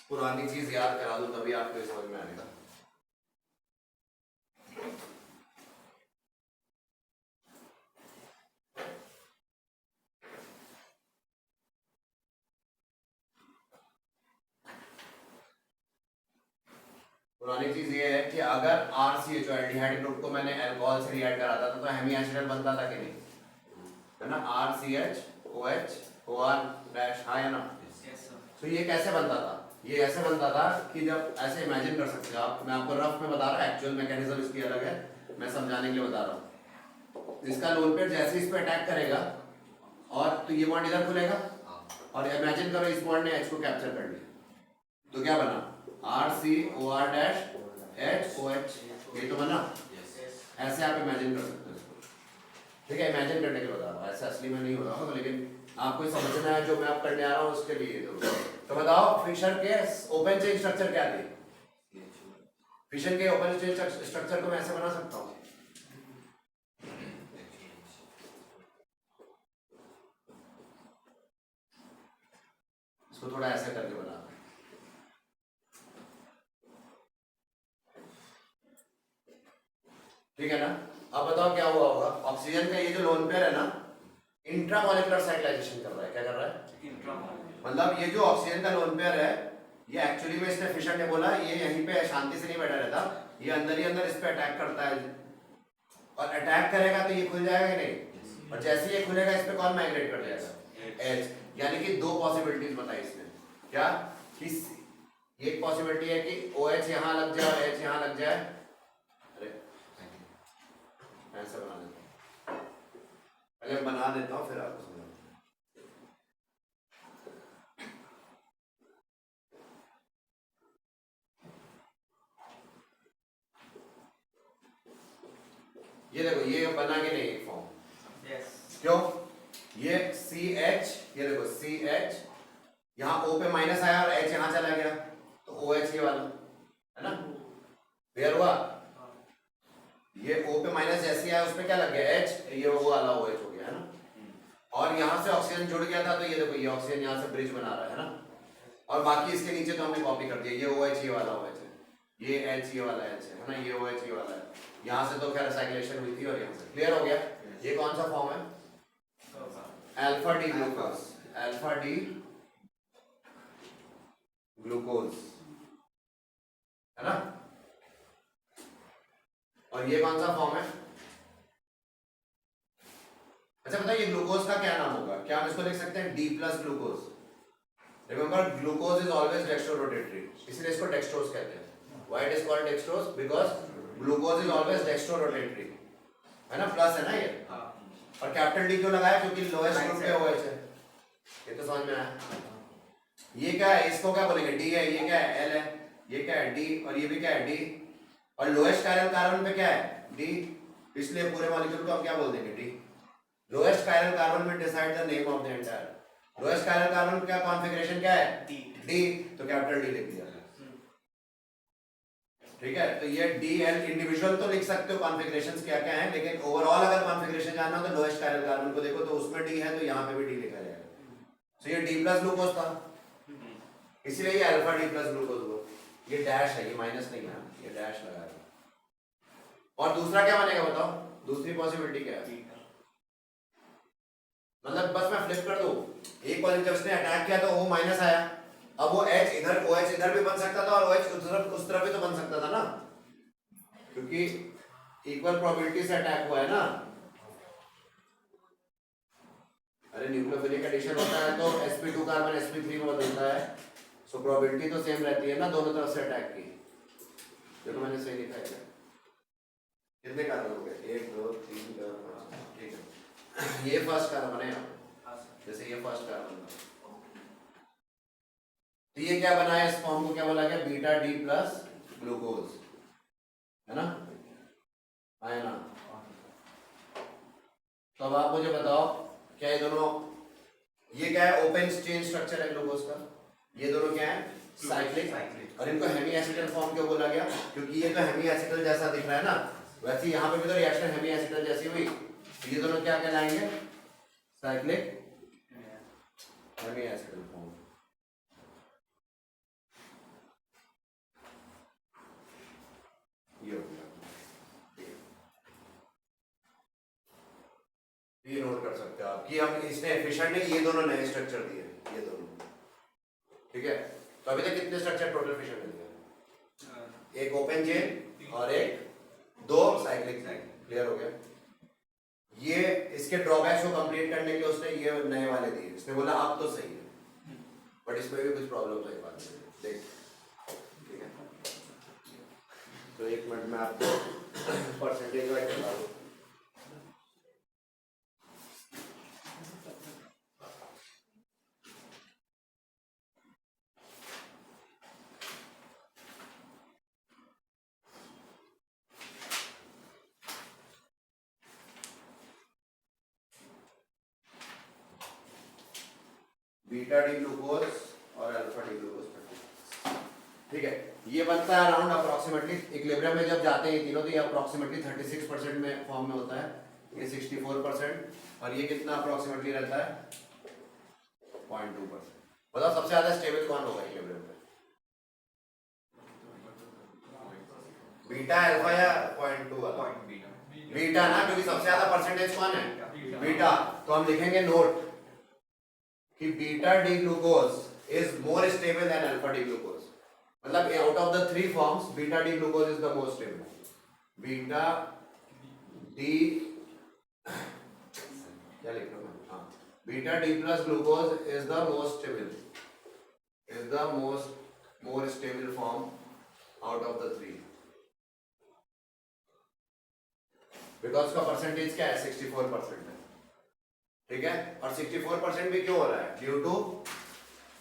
पुरानी चीज याद करा दूं, तभी आपको ये समझ में आएगा। पुरानी चीज ये है कि अगर RCH एल्डिहाइड ग्रुप को मैंने अल्कोहल से रिएक्ट कराता था तो हेमी एसिटल बनता था कि नहीं, है ना। RCH OH OR डैश, हाँ है ना। तो ये कैसे बनता था? ये ऐसे बनता था कि जब ऐसे इमेजिन कर सकते हो आप, मैं आपको रफ में बता रहा हूँ, एक्चुअल मैकेनिज्म इसकी अलग है, मैं समझाने के लिए बता रहा हूँ। इसका लोन पेयर जैसे इस पे अटैक करेगा और तो ये बॉन्ड इधर खुलेगा और इमेजिन करो इस बॉन्ड ने H को कैप्चर कर लिया, तो क्या बना? RCOR डैश HOH, ये तो बना। ऐसे आप इमेजिन कर सकते हो इसको, ठीक है। इमेजिन करने के लिए बता रहा हूँ, ऐसे असली में नहीं हो रहा होगा, लेकिन आपको समझना है जो मैं आप करने आ रहा हूँ उसके लिए। तो बताओ फिशर के ओपन चेन स्ट्रक्चर क्या थे? फिशर के ओपन चेन स्ट्रक्चर को मैं ऐसे बना सकता हूँ, इसको थोड़ा ऐसे करके बना, ठीक है ना। अब बताओ क्या हुआ होगा? ऑक्सीजन का ये जो लोन पेयर है ना, इंट्रामोलिकुलर साइक्लाइजेशन कर रहा है। क्या कर रहा है? मतलब ये जो ऑक्सीजन का लोन पेयर है, ये एक्चुअली में इसने फिशर ने बोला ये यहीं पे शांति से नहीं बैठा रहता, ये अंदर ही अंदर इस पे अटैक करता है, और अटैक करेगा तो ये खुल जाएगा कि नहीं, और जैसे ये खुलेगा इस पे कौन माइग्रेट कर जाएगा? H। यानी कि दो पॉसिबिलिटीज बताई इसने, क्या कि एक पॉसिबिलिटी है कि OH यहाँ लग जाए और H यहाँ लग जाए। अरे ऐसा बना देता हूँ, पहले बना देता हूँ फिर आपको समझाऊँ। ये देखो ये बना के नहीं फॉर्म, क्यों? ये CH, ये देखो CH, यहाँ O पे माइनस आया और H यहाँ चला गया, तो OH ये वाला है ना, क्लियर हुआ? ये O पे माइनस जैसे आया उस पे क्या लग गया? H, ये वो वाला OH हो गया, है ना। और यहाँ से ऑक्सीजन जुड़ गया था, तो ये देखो ये ऑक्सीजन यहाँ से ब्रिज बना रहा है ना, और बाकी इसके नीचे तो हमने कॉपी कर दिया, ये OH ये वाला OH है, ये H ये वाला H है ना, ये OH ये वाला है। यहाँ से तो खैर साइक्लेशन हुई थी और यहाँ से क्लियर हो गया। ये कौन सा फॉर्म है? Alpha D glucose, alpha D glucose, है ना। और ये कौन सा फॉर्म है? अच्छा बताइए ये ग्लूकोज का क्या नाम होगा? क्या हम इसको लिख सकते हैं D plus glucose? Remember glucose is always dextro rotatory, इसलिए इसको डेक्स्ट्रोज कहते हैं। Why it is called dextrose? Because glucose is always dextro rotatory, है ना, प्लस है ना ये। और कैपिटल D क्यों लगाया? क्योंकि लोएस्ट ग्रुप पे OH है, ये तो समझ में आया। ये क्या है? इसको क्या बोलेंगे? D है, ये क्या है? L है, ये क्या है? D, और ये भी क्या है? D, और लोएस्ट कायरल कार्बन पे क्या है? D, इसलिए पूरे मॉलिक्यूल को हम क्या बोल देंगे? D। लोएस्ट कायरल कार्बन में decide the name of the entire, lowest chiral carbon का कॉन्फ़िगरेशन क्या है? D, तो कैपिटल D लिख दिया, ठीक है। तो ये DL इंडिविजुअल तो लिख सकते हो कॉन्फ़िगरेशंस क्या क्या हैं, लेकिन ओवरऑल अगर कॉन्फ़िगरेशन जानना हो तो लोएस्ट कायरल कार्बन को देखो, तो उसमें D है तो यहाँ पे भी D लिखा जाएगा। तो ये D प्लस ग्लूकोज था, इसलिए ये अल्फा D प्लस ग्लूकोज हुआ। ये डैश है, ये माइनस नहीं है, ये डैश लगा है। और दूसरा क्या बनेगा बताओ? दूसरी पॉसिबिलिटी क्या है? मतलब बस मैं फ्लिप कर दूं, एक बार जब उसने अटैक किया तो O माइनस आया, अब वो H इधर, OH इधर भी बन सकता था और OH उस तरफ भी तो बन सकता था ना, क्योंकि इक्वल प्रोबेबिलिटी से अटैक हुआ है ना। अरे न्यूक्लियोफिलिक एडिशन होता है तो sp2 कार्बन sp3 में बदलता है, सो प्रोबेबिलिटी तो सेम रहती है ना दोनों तरफ से अटैक की। देखो मैंने सही लिखा है, कितने कार्बन हो गए? 1 2 3 4 5, ठीक है। ये फर्स्ट कार्बन है यहाँ पे, जैसे ये फर्स्ट कार्बन है, तो ये क्या बना है? इस फॉर्म को क्या बोला गया? बीटा D प्लस ग्लूकोज, है ना, है ना। तो अब आप मुझे बताओ क्या ये दोनों, ये क्या है? ओपन चेन स्ट्रक्चर है ग्लूकोज का, ये दोनों क्या है? साइक्लिक। और इनको हेमी एसिटल फॉर्म क्यों बोला गया? क्योंकि ये तो हेमी एसिटल जैसा दिख रहा है ना, वैसे यहाँ पे भी तो रिएक्शन हेमी एसिटल जैसी हुई, तो ये दोनों क्या कहलाएंगे? Cyclic hemiacetal form. कि हम इसने एफिशिएंट ने ये दोनों नए स्ट्रक्चर दिए, ये दोनों, ठीक है। तो अभी तक कितने स्ट्रक्चर टोटल फिशर ने दिए? एक ओपन चेन और एक दो साइक्लिक साइकिल, क्लियर हो गया। ये इसके ड्रॉबैक्स को कंप्लीट करने के लिए उसने ये नए वाले दिए, इसने बोला आप तो सही है, बट इसमें भी कुछ प्रॉब्लम तो एक बात देख, ठीक है। तो एक मिनट में आपको परसेंटेज वाइज बता दूं। बीटा डी ग्लूकोज और अल्फा डी ग्लूकोज, ठीक है। ये बनता है अराउंड अप्रोक्सीमेटली इक्विलिब्रियम में जब जाते हैं ये तीनों, तो ये अप्रोक्सीमेटली 36% में फॉर्म में होता है, ये 64%, और ये कितना अप्रोक्सीमेटली रहता है 0.2%। बताओ सबसे ज्यादा स्टेबल कौन होगा इक्विलिब्रियम में, बीटा अल्फा या 0.2 वाला? बीटा ना, क्योंकि सबसे ज्यादा परसेंटेज कौन है, बीटा। तो हम लिखेंगे नोट कि beta D glucose is more stable than alpha D glucose, मतलब out of the three forms beta D glucose is the most stable. Beta D क्या लिख रहा हूं, हाँ, beta D plus glucose is the most stable, is the most more stable form out of the three, because का percentage क्या है 64% है, ठीक है। और 64% भी क्यों हो रहा है, ड्यू टू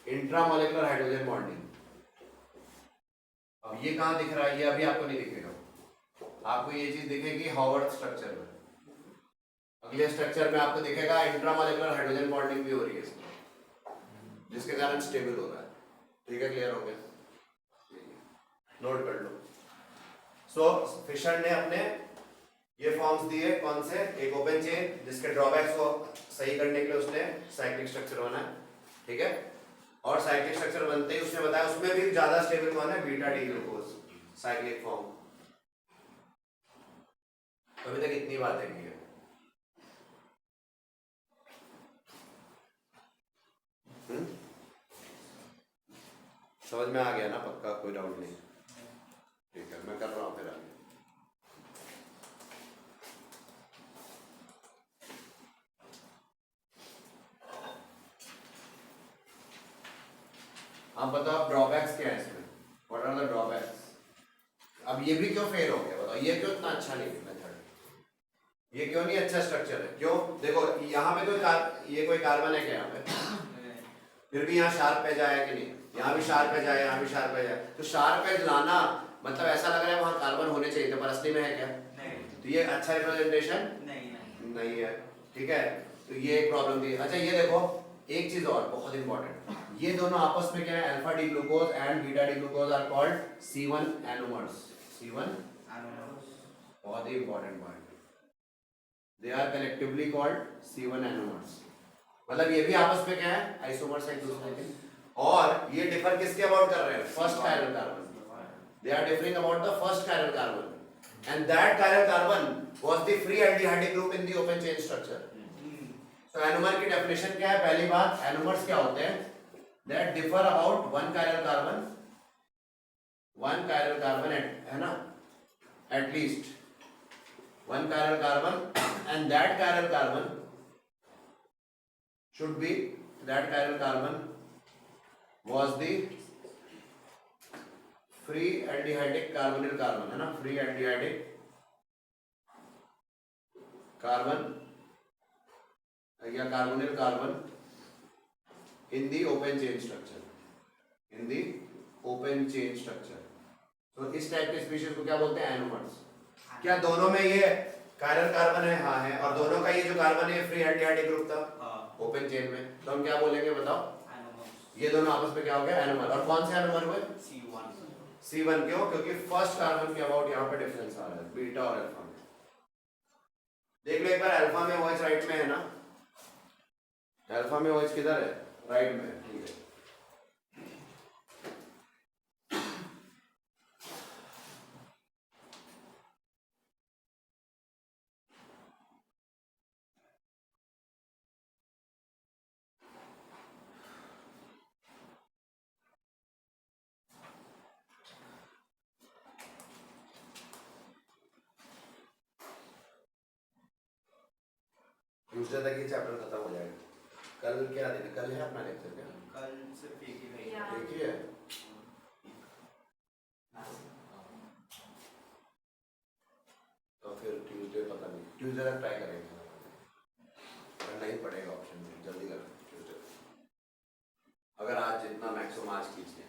इंट्रामोलेकुलर हाइड्रोजन बॉन्डिंग। अब ये कहां दिख रहा है, ये अभी आपको नहीं दिखेगा, आपको ये चीज दिखेगी हॉवर्ड स्ट्रक्चर में, अगले स्ट्रक्चर में आपको दिखेगा इंट्रामोलेकुलर हाइड्रोजन बॉन्डिंग भी हो रही है इसमें, जिसके कारण स्टेबल हो रहा है, ठीक है। क्लियर हो गया, नोट कर लो। सो फिशर ने अपने ये फॉर्म्स दिए, कौन से, एक ओपन चेन जिसके ड्रॉबैक्स को सही करने के लिए उसने साइक्लिक स्ट्रक्चर बनाया, ठीक है। और साइक्लिक स्ट्रक्चर बनते ही उसने बताया उसमें भी ज्यादा स्टेबल कौन है, beta D glucose cyclic form. अभी तक इतनी बातें की है, समझ में आ गया ना, पक्का कोई डाउट नहीं, ठीक है। मैं कर रहा हूं फिर आगे। आप बताओ ड्रॉबैक्स क्या है इसमें, व्हाट आर द ड्रॉबैक्स। अब ये भी क्यों फेल हो गया बताओ, ये क्यों इतना अच्छा नहीं मेथड, ये क्यों नहीं अच्छा स्ट्रक्चर है, क्यों? देखो यहाँ पे ये कोई कार्बन है क्या यहाँ पे, फिर भी यहाँ शार्प एज आया कि नहीं, यहाँ भी शार्प एज आया, यहाँ भी शार्प एज आया, तो शार्प एज लाना मतलब ऐसा लग रहा है वहाँ कार्बन होने चाहिए थे, पर असली में है क्या नहीं, तो ये अच्छा रिप्रेजेंटेशन नहीं है, ठीक है। तो ये एक प्रॉब्लम थी। अच्छा ये देखो एक चीज और बहुत इंपॉर्टेंट, ये दोनों आपस में क्या है, alpha D glucose and beta D glucose are called C1 anomers, C1 anomers, बहुत ही important point, they are collectively called C1 anomers, मतलब ये भी आपस में क्या है, आइसोमर्स एक दूसरे के, और ये डिफर किसके अबाउट कर रहे हैं, first chiral carbon, they are differing about the first chiral carbon, and that chiral carbon was the free aldehyde group in the open chain structure. So anomer की definition क्या है, पहली बात anomers क्या होते हैं, that differ about one chiral carbon है ना, at least one chiral carbon, and that chiral carbon should be, that chiral carbon was the free aldehydic carbonyl carbon है ना, फ्री एल्डिहाइडिक कार्बन या carbonyl carbon in the open chain structure, in the open chain structure. तो इस type के species को क्या बोलते हैं, एनोमर्स। क्या दोनों में ये कायरल कार्बन है, हाँ है, और दोनों का ये जो कार्बन है फ्री एल्डिहाइडिक ग्रुप था ओपन चेन में, तो हम क्या बोलेंगे बताओ, ये दोनों आपस में क्या हो गया, एनोमर। और कौन से एनोमर हुए, C1 क्यों, क्योंकि फर्स्ट कार्बन के अबाउट यहाँ पे डिफरेंस आ रहा है बीटा और अल्फा में। देख लो एक बार, अल्फा में OH राइट में है ना, अल्फा में OH किधर है, राइट में, ठीक है। ट्यूसडे तक ये चैप्टर खत्म हो जाएगा। कल क्या दिन है? कल है अपना लेक्चर क्या? कल सिर्फ एक ही है। एक ही है। तो फिर ट्यूसडे पता नहीं, ट्यूसडे तक ट्राई करेंगे। करना ही पड़ेगा ऑप्शन में, जल्दी करें ट्यूसडे। अगर आज जितना मैक्सिमम आज कीजिए।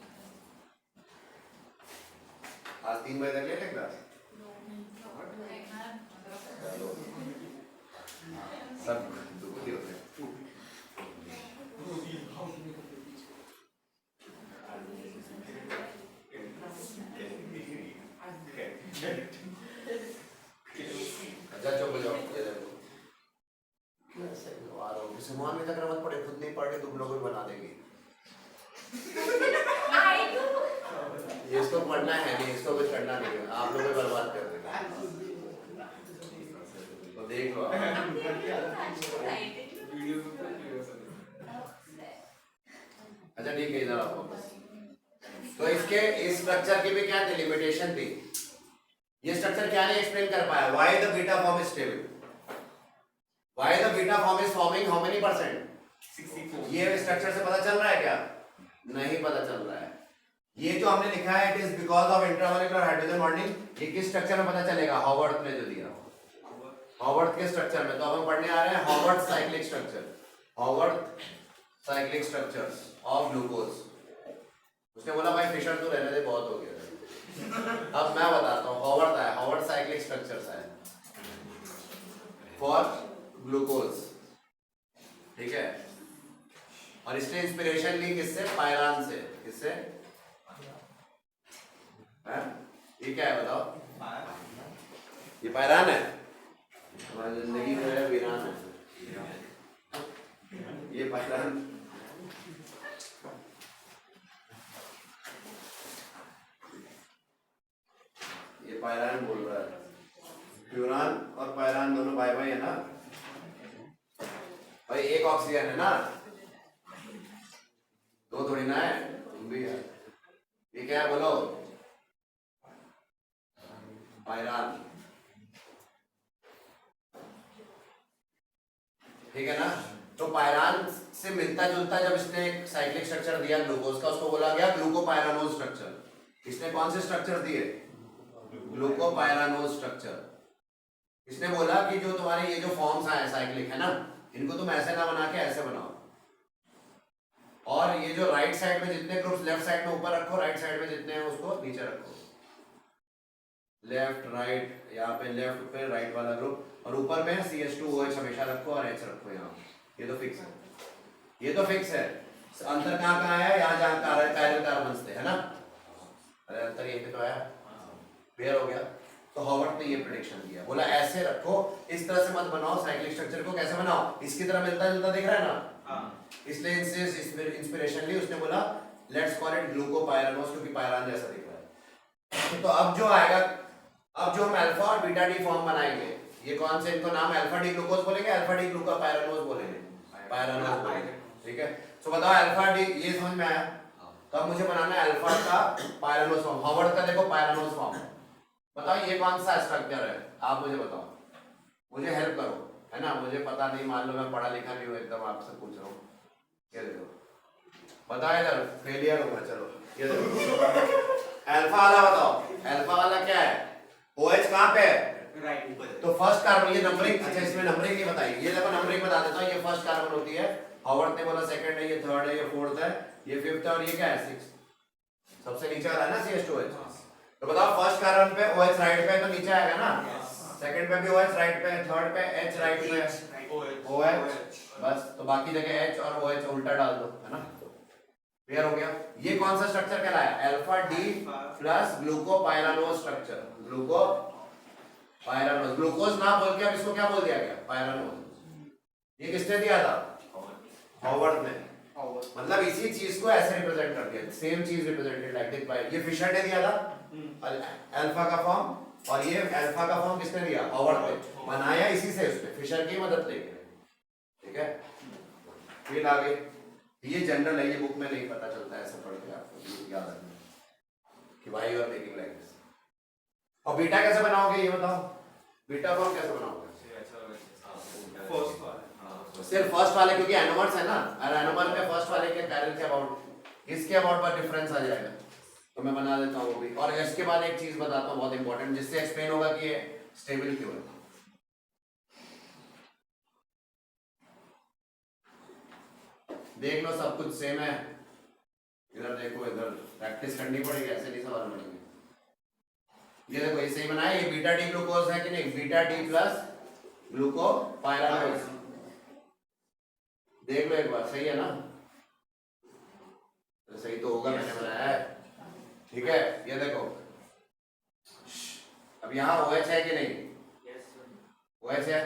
आज 3 बजे तक ले लें क्लास? चलो सब दुखी होते हैं। अच्छा चुप हो जाओ, ये देखो कैसे आ रहा हूँ। सिमोन में तक मत पड़े, खुद नहीं पढ़ के तुम लोगों को बना देगी। ये इसको पढ़ना है नहीं, इसको कुछ करना नहीं है, आप लोग बर्बाद कर देंगे। तो देख लो अच्छा ठीक है, इधर आओ बस। तो इसके इस स्ट्रक्चर की भी क्या थी, लिमिटेशन थी। ये स्ट्रक्चर क्या नहीं एक्सप्लेन कर पाया, why the beta form is stable, why the beta form is forming how many percent, 64। ये स्ट्रक्चर से पता चल रहा है क्या? नहीं पता चल रहा है। ये जो हमने लिखा है it is because of intramolecular hydrogen bonding, ये किस स्ट्रक्चर में पता चलेगा? हॉवर्थ ने जो दिया, हॉवर्थ के स्ट्रक्चर में। तो अब हम पढ़ने आ रहे हैं Howarth cyclic structure, Howarth cyclic structures of glucose. उसने बोला भाई फिशर तो रहने दे, बहुत हो गया। अब मैं बताता हूँ, हॉवर्थ है, हॉवर्थ साइक्लिक स्ट्रक्चर्स है फॉर ग्लूकोज, ठीक है। और इसने इंस्पिरेशन ली किससे? पायरान से। किससे? ये क्या है बताओ? ये पायरान है, हमारी जिंदगी में है वीरान है। ये पायरान पायरान बोल रहा है। प्यूरान और पायरान दोनों भाई भाई है ना भाई, एक ऑक्सीजन है ना, दो थोड़ी ना है, तुम भी है। ये क्या है बोलो? पायरान, ठीक है ना। तो पायरान से मिलता जुलता जब इसने एक साइक्लिक स्ट्रक्चर दिया ग्लूकोज का, उसको बोला गया ग्लूकोपायरानोज स्ट्रक्चर। इसने कौन से स्ट्रक्चर दिए? Glucopyranose structure. इसने बोला कि जो तुम्हारे ये जो फॉर्म्स आए साइक्लिक है ना, इनको तुम ऐसे ना बना के ऐसे बनाओ, और ये जो राइट साइड में जितने ग्रुप्स लेफ्ट साइड में ऊपर रखो, राइट साइड में जितने हैं उसको नीचे रखो। लेफ्ट राइट, यहाँ पे लेफ्ट पे राइट वाला ग्रुप, और ऊपर में CH2OH हमेशा रखो और H रखो यहाँ। ये तो फिक्स है, ये तो फिक्स है। अंतर कहाँ कहाँ है? यहाँ जहाँ कायरल कार्बन थे है ना, अरे अंतर यहीं पे तो आया, क्लियर हो गया। तो हॉवर्थ ने ये प्रेडिक्शन दिया, बोला ऐसे रखो, इस तरह से मत बनाओ साइक्लिक स्ट्रक्चर को। कैसे बनाओ? इसकी तरह मिलता जुलता दिख रहा है ना, इसलिए इनसे इंस्पिरेशन ली। उसने बोला लेट्स कॉल इट ग्लूकोपायरानोज, क्योंकि पायरान जैसा दिख रहा है। तो अब जो आएगा, अब जो हम अल्फा और बीटा डी फॉर्म बनाएंगे, ये कौन से, इनको नाम अल्फा डी ग्लूकोज बोलेंगे, अल्फा डी ग्लूकोपायरानोज बोलेंगे, पायरानोज बोलेंगे, ठीक है। तो बताओ अल्फा डी, ये समझ में आया? तो अब मुझे बनाना है अल्फा का पायरानोज फॉर्म। हॉवर्थ का देखो पायरानोज फॉर्म, बताओ ये कौन सा स्ट्रक्चर है? आप मुझे बताओ, मुझे हेल्प करो, है ना। मुझे पता नहीं, मान लो मैं पढ़ा लिखा नहीं हूँ एकदम, आपसे पूछ रहा हूँ। ये देखो, बताओ इधर फेलियर होगा। चलो ये देखो अल्फा वाला बताओ, अल्फा वाला क्या है? OH कहाँ पे है? राइट ऊपर। तो फर्स्ट कार्बन, ये नंबरिंग, अच्छा इसमें नंबरिंग नहीं बताई, ये देखो नंबरिंग बता देता हूँ। ये फर्स्ट कार्बन होती है, हॉवर्थ ने बोला सेकंड है, ये थर्ड है, ये फोर्थ है, ये फिफ्थ है, और ये क्या है? सिक्स्थ। सबसे नीचे वाला है ना CH2OH। तो बताओ फर्स्ट कार्बन पे OH राइट पे, तो नीचे आएगा ना। सेकंड पे भी OH राइट पे, थर्ड पे H राइट पे, OH, बस। तो बाकी जगह H और OH उल्टा डाल दो, है ना। क्लियर हो गया? ये कौन सा स्ट्रक्चर कहलाया? Alpha D plus glucopyranose structure, glucopyranose. Glucose ना बोल के अब इसको क्या बोल दिया गया? पायरानोज। ये किसने दिया था? हॉवर्थ ने। मतलब इसी चीज को ऐसे रिप्रेजेंट कर दिया, सेम चीज रिप्रेजेंटेड लाइक दिस बाय, ये फिशर ने दिया था अल्फा का फॉर्म, और ये अल्फा का फॉर्म किसने दिया? हॉवर्थ ने। बनाया इसी से, उसने फिशर की मदद लेके, ठीक है। फिर आगे ये जनरल है, ये बुक में नहीं पता चलता है, ऐसे पढ़ के आपको याद रखना कि भाई और मेकिंग लाइक दिस। और बीटा कैसे बनाओगे ये बताओ? बीटा फॉर्म कैसे बनाओगे? फर्स्ट वाला सिर्फ फर्स्ट वाले, क्योंकि एनोमर्स है ना, और एनोमर में फर्स्ट वाले के पैरेलल के अबाउट, इसके अबाउट पर डिफरेंस आ जाएगा, तो मैं बना देता हूँ वो भी। और इसके बाद एक चीज बताता हूँ बहुत इंपॉर्टेंट, जिससे एक्सप्लेन होगा कि ये स्टेबल क्यों है। देख लो सब कुछ सेम है, इधर देखो, इधर प्रैक्टिस करनी पड़ेगी, ऐसे नहीं सवाल बनेंगे। ये देखो ये सही बनाया, ये बीटा डी ग्लूकोज है कि नहीं, बीटा डी प्लस ग्लूकोपाइरानोज, देख लो एक बार, सही है ना, तो सही तो होगा, मैंने बनाया है, ठीक है। ये देखो अब यहाँ OH है कि नहीं, OH है।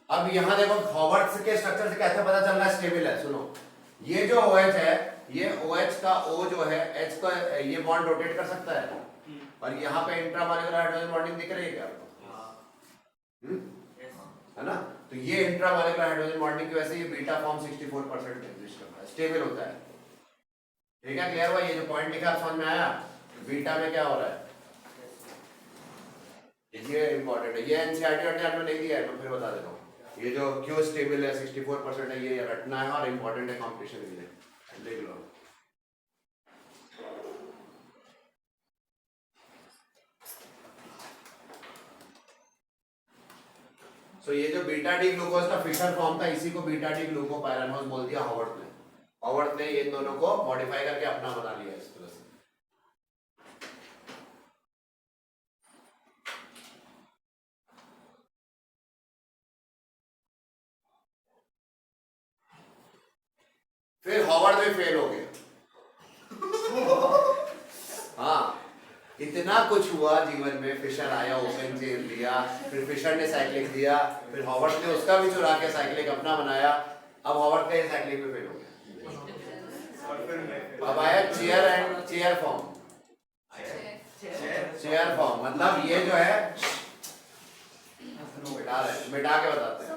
अब यहाँ देखो हॉवर्ड्स के स्ट्रक्चर से कैसे पता चल रहा है स्टेबल है, सुनो, ये जो OH है, ये OH का O जो है, H का ये बॉन्ड रोटेट कर सकता है, और यहाँ पे इंट्रामॉलिक्यूलर हाइड्रोजन बॉन्डिंग दिख रही है क्या आपको, है ना, तो ये इंट्रामॉलिक्यूलर हाइड्रोजन बॉन्डिंग की वजह से ये बीटा फॉर्म 64% एग्जिस्ट करता है, स्टेबल होता है, ठीक है, क्लियर हुआ। ये जो पॉइंट लिखा समझ में आया, बीटा में क्या हो रहा है, ये इंपॉर्टेंट है, ये एनसीईआरटी में नहीं दिया है, मैं फिर बता देता हूँ। ये जो क्यों स्टेबल है 64% है, ये रटना है और इंपॉर्टेंट है कंपटीशन के लिए, देख लो। तो ये जो बीटा डी ग्लूकोज का फिशर फॉर्म था, इसी को बीटा डी ग्लूकोपाइरानोज बोल दिया हॉवर्ड ने। हॉवर्ड ने इन दोनों को मॉडिफाई करके अपना बना लिया इस तरह से। फिर हॉवर्ड में फेल हो गया। हाँ, इतना कुछ हुआ जीवन में, फिशर आया, ओपन चेन दिया, फिर फिशर ने साइक्लिक दिया, फिर हॉवर्ड ने उसका भी चुरा के साइक्लिक अपना बनाया, अब हॉवर्ड का साइक्लिक में फेल हो गया। अब आया chair and chair form. Chair form मतलब ये जो है मिटा के बताते हैं,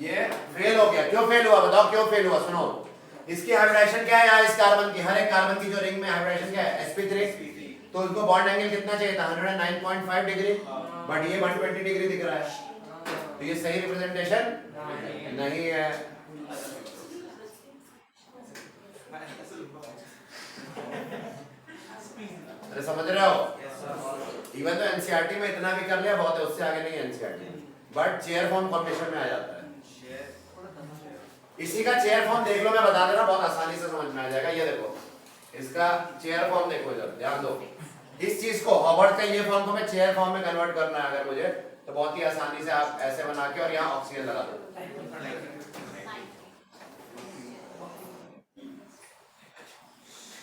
ये फेल हो गया। क्यों फेल हुआ बताओ, क्यों फेल हुआ, सुनो। इसकी हाइब्रिडेशन क्या है, यहाँ इस कार्बन की, हर एक कार्बन की जो रिंग में हाइब्रिडेशन क्या है, sp3, तो उनको बॉन्ड एंगल कितना चाहिए था, 109.5 डिग्री, बट ये 120 डिग्री दिख रहा है, तो ये सही रिप्रेजेंटेशन नहीं है। अरे समझ रहे हो, इवन तो एनसीईआरटी में इतना भी कर लिया बहुत है, उससे आगे नहीं NCERT, but chair form combination में आ जाता है। इसी का चेयर फॉर्म देख लो, मैं बता दे रहा, बहुत आसानी से समझ में आ जाएगा। ये देखो इसका चेयर फॉर्म देखो, इधर ध्यान दो, इस चीज को हॉवर्ड का ये फॉर्म को मैं चेयर फॉर्म में कन्वर्ट करना है अगर मुझे, तो बहुत ही आसानी से आप ऐसे बना के और यहाँ ऑक्सीजन लगा दो,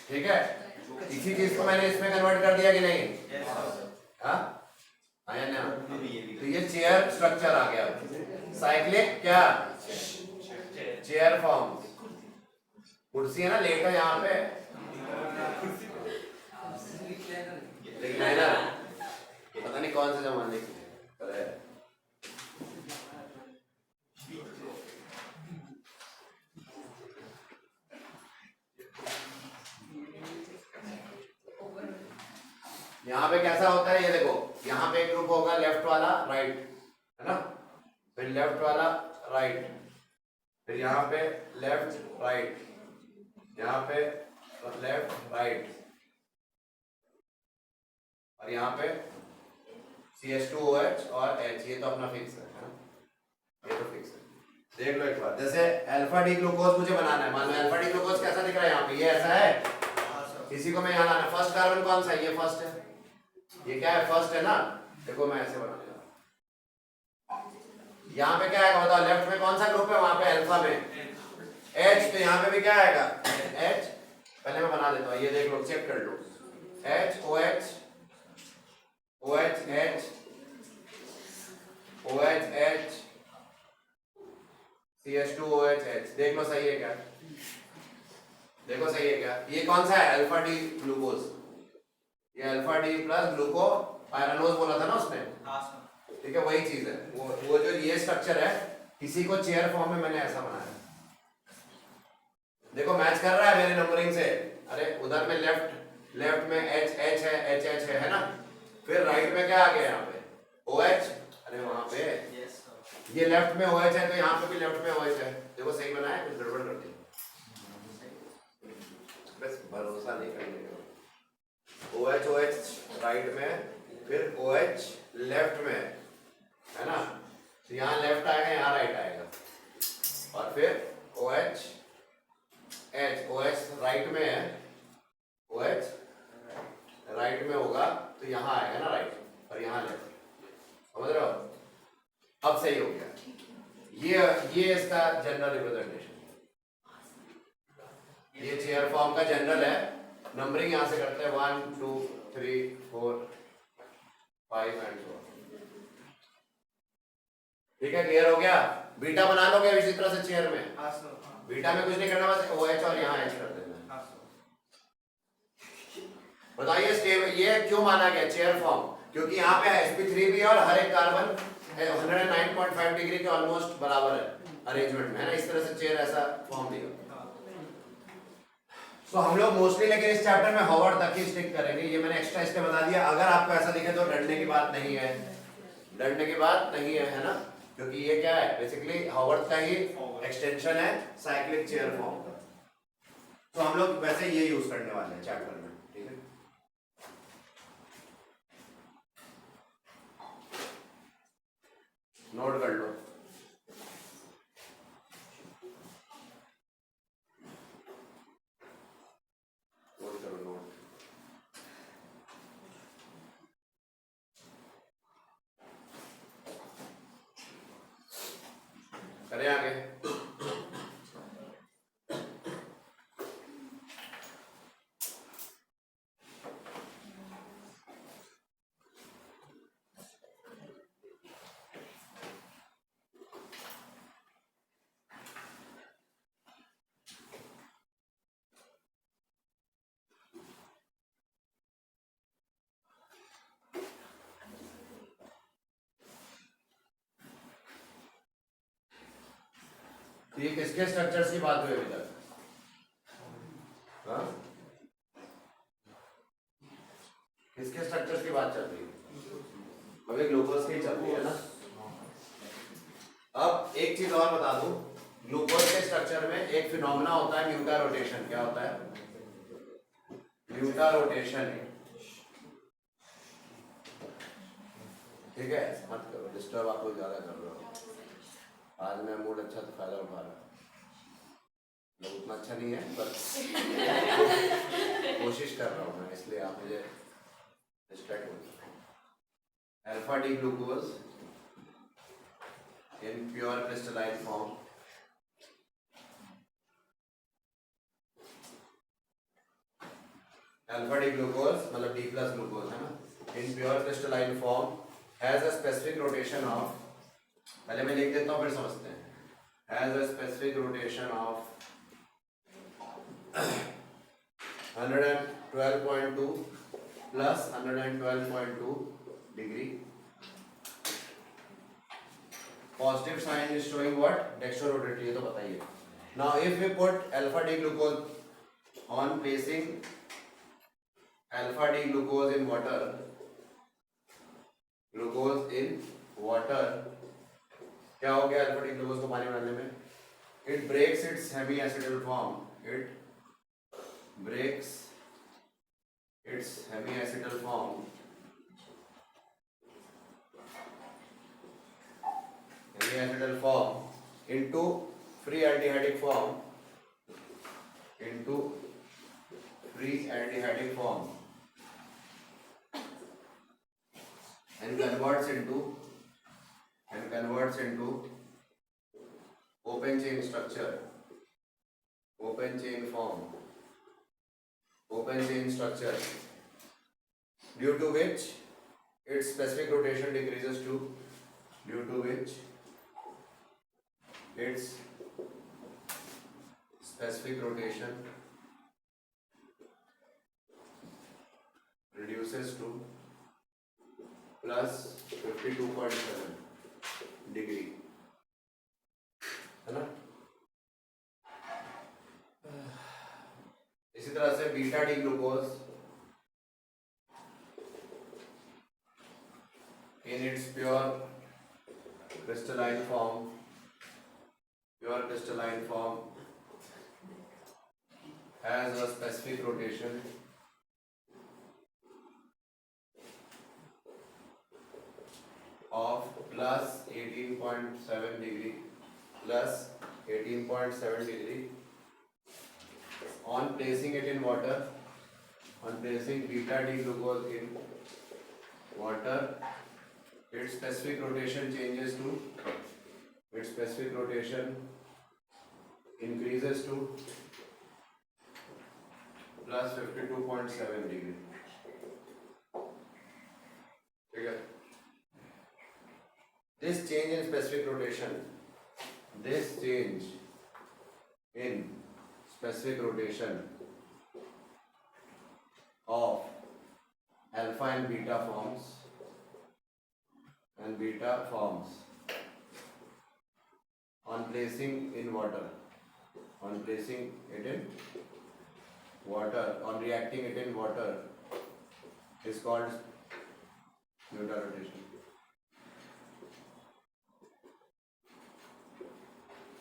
ठीक है। इसी चीज को मैंने इसमें कन्वर्ट कर दिया कि नहीं, हाँ आया ना, तो ये चेयर स्ट्रक्चर आ गया। साइक्लिक क्या, चेयर फॉर्म, कुर्सी है ना, लेटा यहाँ पे, रिक्लाइनर, पता नहीं कौन से जमाने की है। यहाँ पे कैसा होता है, ये देखो, यहाँ पे एक ग्रुप होगा लेफ्ट वाला राइट, है ना, फिर लेफ्ट वाला राइट, फिर यहाँ पे लेफ्ट राइट, यहाँ पे लेफ्ट राइट, और यहाँ पे CH2OH और H, ये तो अपना फिक्स है ना, ये तो फिक्स है। देख लो एक बार, जैसे अल्फा डी ग्लूकोज मुझे बनाना है, मान लो अल्फा डी ग्लूकोज कैसा दिख रहा है यहाँ पे, ये ऐसा है, इसी को मैं यहाँ लाना है। फर्स्ट कार्बन कौन सा है, ये फर्स्ट है, ये क्या है, फर्स्ट है ना, देखो मैं ऐसे बनाने जा रहा हूँ। यहाँ पे क्या आएगा बताओ, लेफ्ट में कौन सा ग्रुप है, वहां पे अल्फा में H, तो यहाँ पे भी क्या आएगा H, पहले मैं बना देता हूँ, ये देख लो, चेक कर लो, HOH OH OH CH2OH, देख लो सही है क्या, देखो सही है क्या, ये कौन सा है, अल्फा डी ग्लूकोज, ये अल्फा डी प्लस ग्लूकोपाइरानोज बोला था ना उसने, ठीक है, वही चीज है। वो जो ये स्ट्रक्चर है, इसी को चेयर फॉर्म में मैंने ऐसा बनाया, देखो मैच कर रहा है मेरे नंबरिंग से। अरे उधर में लेफ्ट में H है ना, फिर राइट में क्या आ गया यहाँ पे OH, अरे वहां पे ये लेफ्ट में OH है, तो यहाँ पे भी OH राइट में, फिर OH लेफ्ट में है ना, तो यहाँ लेफ्ट आएगा, यहाँ राइट आएगा, और फिर OH राइट में है, OH राइट में होगा तो यहाँ आएगा ना राइट, और यहाँ लेफ्ट, समझ रहे हो? अब सही हो गया। ये इसका जनरल रिप्रेजेंटेशन, ये चेयर फॉर्म का जनरल है। नंबरिंग यहां से करते हैं 1 2 3 4 5 एंड सो। ठीक है, क्लियर हो गया? बीटा बना लोगे इसी तरह से चेयर में। हाँ सर, हाँ। बीटा में कुछ नहीं करना, बस OH और यहाँ H कर देना। हाँ सर। बताइए स्टेबल ये क्यों माना गया चेयर फॉर्म? क्योंकि यहाँ पे sp3 भी है और हर एक कार्बन 109.5 डिग्री के ऑलमोस्ट बराबर है अरेंजमेंट में, है ना? इस तरह से चेयर ऐसा फॉर्म दिया। तो हम लोग मोस्टली लेकिन इस चैप्टर में हॉवर्ड तक ही स्टिक करेंगे। ये मैंने एक्स्ट्रा इसलिए बता दिया, अगर आपको ऐसा दिखे तो डरने की बात नहीं है, डरने की बात नहीं है ना? क्योंकि ये क्या है, बेसिकली हॉवर्ड का ही एक्सटेंशन है साइक्लिक चेयर फॉर्म का। तो हम लोग वैसे ये यूज करने वाले हैं चैप्टर में, ठीक है? नोट कर लो। नोट करो, नोट। करें आगे। तो ये किसके स्ट्रक्चर्स की बात हुई अभी तक? हाँ? किसके स्ट्रक्चर्स की बात चल रही है? अभी ग्लूकोज की चल रही है ना? अब एक चीज और बता दूं, ग्लूकोज के स्ट्रक्चर में एक फिनोमेना होता है म्यूटा रोटेशन। क्या होता है? म्यूटा रोटेशन। ठीक है, मत करो डिस्टर्ब, आपको ज्यादा कर रहे हो। आज मैं मूड अच्छा तो फायदा उठा रहा हूँ, लोग उतना अच्छा नहीं है पर कोशिश कर रहा हूँ मैं, इसलिए आप मुझे डिस्ट्रैक्ट हो। Alpha D glucose in pure crystalline form, alpha D glucose मतलब D प्लस ग्लूकोज है ना, in pure crystalline form has a specific rotation of, पहले मैं लिख देता हूँ फिर समझते हैं, has a specific rotation of 112.2 plus 112.2 degree. Positive sign is showing what? Dextrorotatory, ये तो बताइए। Now if we put alpha D glucose on placing alpha D glucose in water, glucose in water, क्या हो गया अल्फा डी ग्लूकोज को पानी बनाने में? It breaks its hemi acetal form, it breaks its hemiacetal form, into free aldehydic form, into free aldehydic form, and converts into open chain structure, open chain form, open chain structure, due to which its specific rotation decreases to, due to which its specific rotation reduces to plus 52.7 degree, है ना? इसी तरह से beta D glucose in its pure crystalline form has a specific rotation plus 18.7 degree plus 18.7 degree on placing it in water, on placing beta D glucose in water, its specific rotation changes to, its specific rotation increases to plus 52.7 degree. ठीक है? This change in specific rotation, this change in specific rotation of alpha and beta forms on placing in water, on placing it in water, on reacting it in water is called Mutah rotation.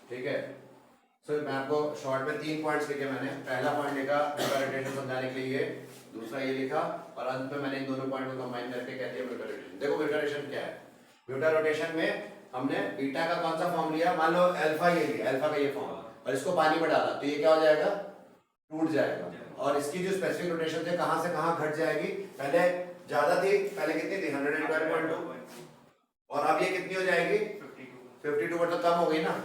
ठीक है? सो मैं आपको short में 3 points लिखे मैंने. पहला point लिखा म्यूटा rotation समझाने के लिए, दूसरा ये लिखा, और अंत में मैंने इन दोनों पॉइंट को कंबाइन करके कहती है म्यूटा रोटेशन. देखो म्यूटा रोटेशन क्या है. म्यूटा रोटेशन में हमने बीटा का कौन सा फॉर्म लिया, मान लो अल्फा ये लिया, अल्फा का ये फॉर्म, और इसको पानी में डाला तो ये क्या हो जाएगा, टूट जाएगा. और इसकी जो स्पेसिफिक रोटेशन थे कहां से कहां घट जाएगी. पहले ज्यादा थी, पहले कितनी थी 112.2, और अब ये कितनी हो जाएगी 52. मतलब कम हो गई ना.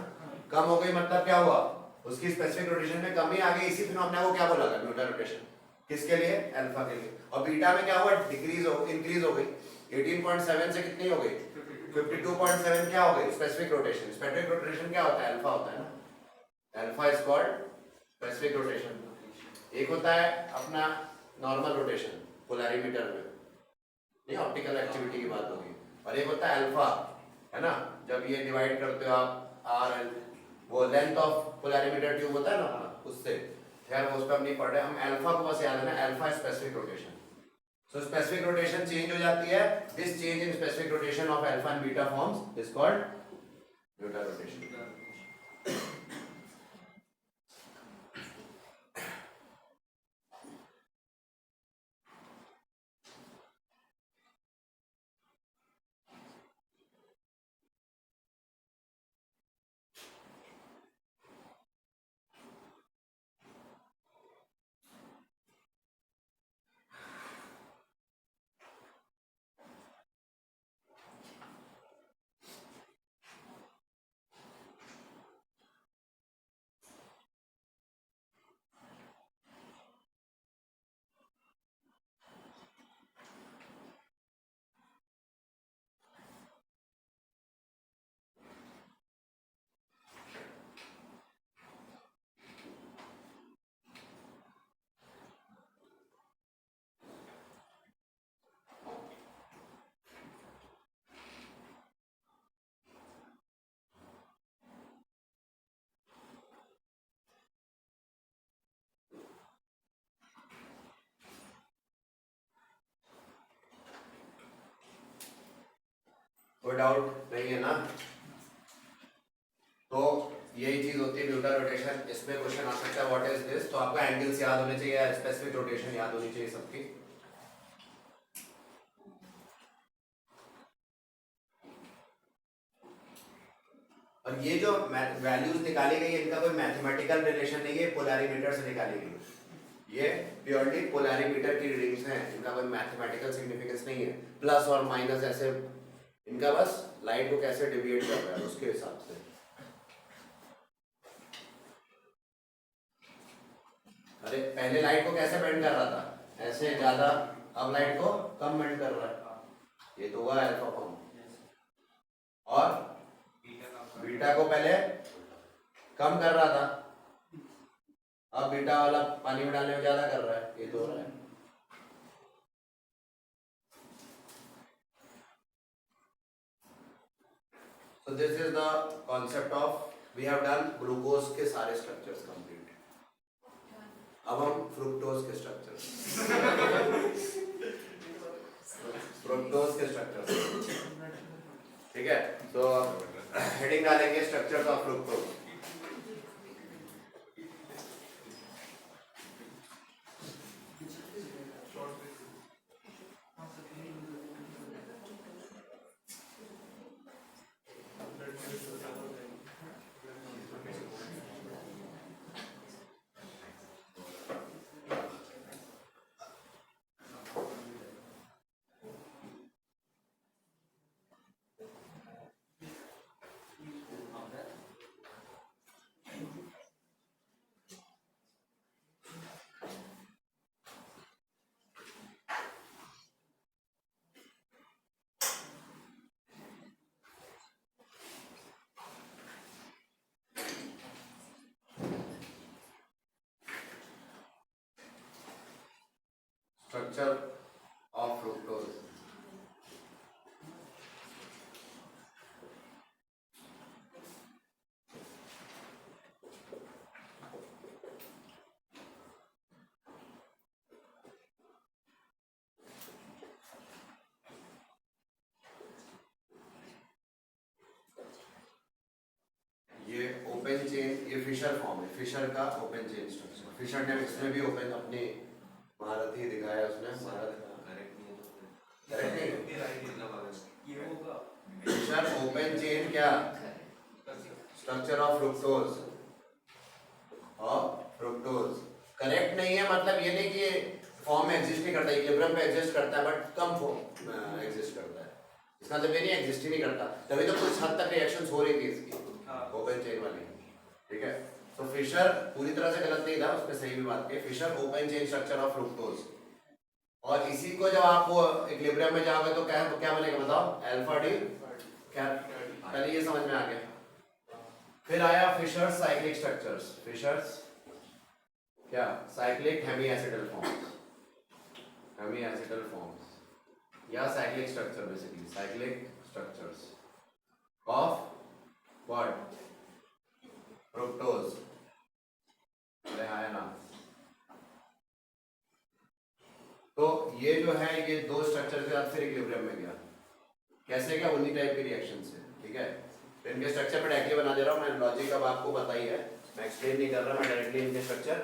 कम हो गई मतलब क्या हुआ, उसकी स्पेसिफिक रोटेशन में कमी आ गई. इसी फिनोमेना को क्या बोला था, म्यूटा रोटेशन. किसके लिए, अल्फा के लिए. और बीटा में क्या हुआ, डिक्रीज हो, इंक्रीज हो गई. 18.7 से कितनी हो गई 52.7. क्या हो गई स्पेसिफिक रोटेशन. स्पेसिफिक रोटेशन क्या होता है, अल्फा होता है ना. Alpha is called specific rotation. एक होता है अपना नॉर्मल रोटेशन पोलैरिमीटर में, ये ऑप्टिकल एक्टिविटी की बात होगी. और एक होता है अल्फा, है ना, जब ये डिवाइड करते हो आप आर एल, वो लेंथ ऑफ पोलैरिमीटर ट्यूब होता है ना अपना, उससे. खैर वो उस पर हम नहीं पढ़ रहे, हम अल्फा को बस याद है ना, alpha specific rotation. So specific rotation change हो जाती है. This change in specific rotation of alpha and beta forms is called mutarotation. कोई डाउट नहीं है ना. तो यही चीज होती है म्यूटा रोटेशन. इसमें क्वेश्चन आ सकता है व्हाट इज दिस. तो आपको एंगल्स याद होने चाहिए, स्पेसिफिक रोटेशन याद होनी चाहिए सबकी. और ये जो वैल्यूज निकाली गई है, इनका कोई मैथमेटिकल रिलेशन नहीं है, पोलैरिमीटर से निकाली गई. ये प्योरली पोलैरिमीटर की रीडिंग्स हैं, इनका कोई मैथमेटिकल सिग्निफिकेंस नहीं है. प्लस और माइनस ऐसे, इनका बस लाइट को कैसे डिविएट कर रहा है उसके हिसाब से. अरे पहले लाइट को कैसे बेंड कर रहा था, ऐसे ज्यादा, अब लाइट को कम बेंड कर रहा है. ये तो हुआ अल्फा फॉर्म. और बीटा को पहले कम कर रहा था, अब बीटा वाला पानी में डालने में ज्यादा कर रहा है. ये तो हो रहा है. So this is the concept of, we have done glucose के सारे स्ट्रक्चर्स कंप्लीट. अब हम फ्रुक्टोज के स्ट्रक्चर्स, फ्रुक्टोज के स्ट्रक्चर्स. ठीक है, तो हेडिंग डालेंगे structures of fructose. Structure of fructose. ये ओपन चेन, ये फिशर फॉर्म है, फिशर का ओपन चेन स्ट्रक्चर। फिशर ने इसमें भी ओपन अपनी महारत ही दिखाया उसने। करेक्ट नहीं फिशर ओपन चेन क्या स्ट्रक्चर ऑफ फ्रुक्टोज करेक्ट नहीं है, मतलब ये नहीं कि फॉर्म में एग्जिस्ट नहीं करता, इक्विलिब्रियम पे एग्जिस्ट करता है बट कम फॉर्म में एग्जिस्ट करता है। इसका मतलब ये नहीं एग्जिस्ट ही नहीं करता, तभी तो कुछ हद तक रिएक्शंस हो रही थी इसकी ओपन चेन वाली। ठीक है, तो फिशर पूरी तरह से गलत नहीं था, उसमें सही भी बात की। Fischer open chain structure of fructose, और इसी को जब आप वो इक्विलिब्रियम में जाओगे तो क्या बनेगा बताओ? Alpha D. क्या पहले ये समझ में आ गया? फिर आया फिशर्स साइक्लिक स्ट्रक्चर्स। फिशर्स क्या साइक्लिक हेमी एसिडल फॉर्म्स या cyclic structure, basically cyclic structures of what? Fructose. अरे आया ना। तो ये जो है ये दो स्ट्रक्चर के साथ फिर इक्विलिब्रियम में गया। कैसे क्या? उन्हीं टाइप की रिएक्शन से। ठीक है, तो इनके स्ट्रक्चर पे डायरेक्टली बना दे रहा हूँ मैं, लॉजिक अब आपको पता ही है, मैं एक्सप्लेन नहीं कर रहा, मैं डायरेक्टली इनके स्ट्रक्चर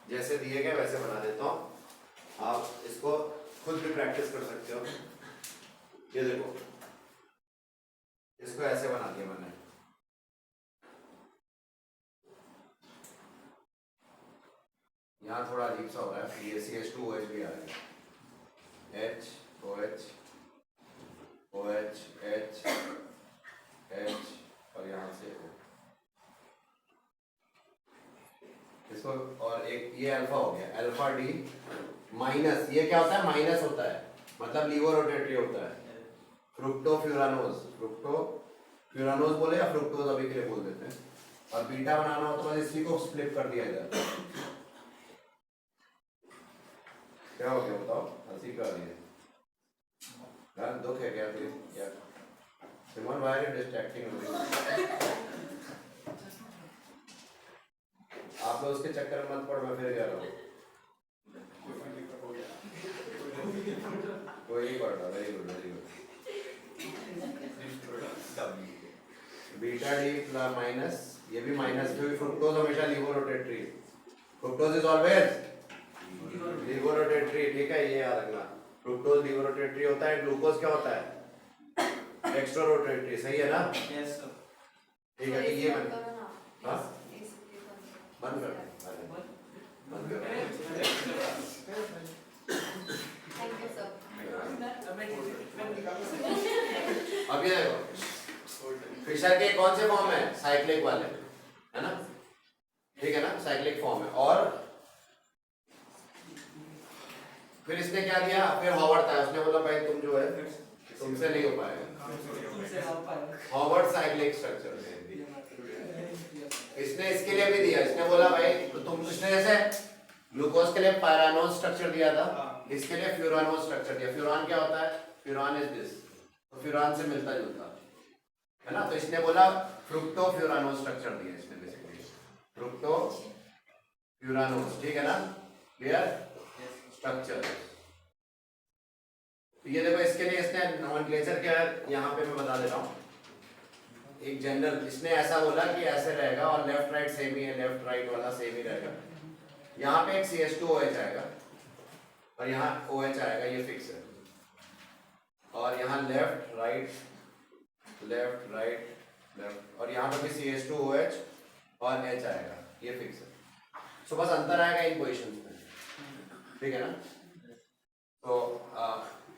जैसे दिए गए वैसे बना देता हूँ। आप इसको खुद भी प्रैक्टिस कर सकते हो। ये देखो, इसको ऐसे बना दिया मैंने। यहाँ थोड़ा अजीब सा हो रहा है, ये CH2OH भी आ गया, HOH OH H H और यहाँ से इसको, और एक ये अल्फा हो गया, अल्फा डी माइनस। ये क्या होता है? माइनस होता है, मतलब लीवो रोटेटरी होता है। फ्रुक्टोफ्यूरानोज बोले या फ्रुक्टोज अभी के लिए बोल देते हैं। और बीटा बनाना हो तो बस इसी को फ्लिप कर दिया इधर। क्या हो गया बताओ? हंसी कर रही है, दुख है क्या तुझे? क्या सिमोन वायर डिस्ट्रैक्टिंग हो रही है। आप लोग उसके चक्कर में मत पड़, मैं फिर कह रहा हूँ कोई नहीं पड़ रहा। Very good very good. Beta D minus, ये भी माइनस, क्योंकि फ्रुक्टोज हमेशा levo rotatory, fructose is always levo rotatory. ठीक है, ये याद रखना, फ्रुक्टोज लीवो रोटेटरी होता है, ग्लूकोज क्या होता है? Extra rotatory. सही है ना? Yes sir. ठीक है, तो ये बन हाँ बंद कर अब ये देखो, फिशर के कौन से फॉर्म है? साइक्लिक वाले, है ना? ठीक है ना, साइक्लिक फॉर्म है। और फिर इसने क्या किया? फिर हॉवर्ड था, उसने बोला भाई तुम जो है तुमसे नहीं हो पाएगा। हॉवर्ड साइक्लिक स्ट्रक्चर इसने इसके लिए भी दिया। इसने बोला भाई तो तुम, इसने जैसे ग्लूकोज के लिए पायरानोज स्ट्रक्चर दिया था, इसके लिए फ्यूरानोज स्ट्रक्चर दिया। फ्यूरान क्या होता है? फ्यूरान इज दिस, तो फ्यूरान से मिलता जुलता है ना। तो इसने बोला फ्रुक्टोफ्यूरानोज स्ट्रक्चर दिया इसने, बेसिकली फ्रुक्टोफ्यूरानोज। ठीक है ना? Clear structure. तो ये देखो, इसके लिए इसने नोमेनक्लेचर क्या है यहाँ पे मैं बता दे रहा हूँ। एक जनरल इसने ऐसा बोला कि ऐसे रहेगा, और लेफ्ट राइट सेम ही है, लेफ्ट राइट वाला सेम ही रहेगा। यहाँ पे एक CH2OH आएगा और यहाँ OH आएगा, ये फिक्स है। और यहाँ लेफ्ट राइट लेफ्ट, और यहाँ पे भी CH2OH और H आएगा, ये फिक्स है। सो बस अंतर आएगा इन पोजिशन में। ठीक है ना? तो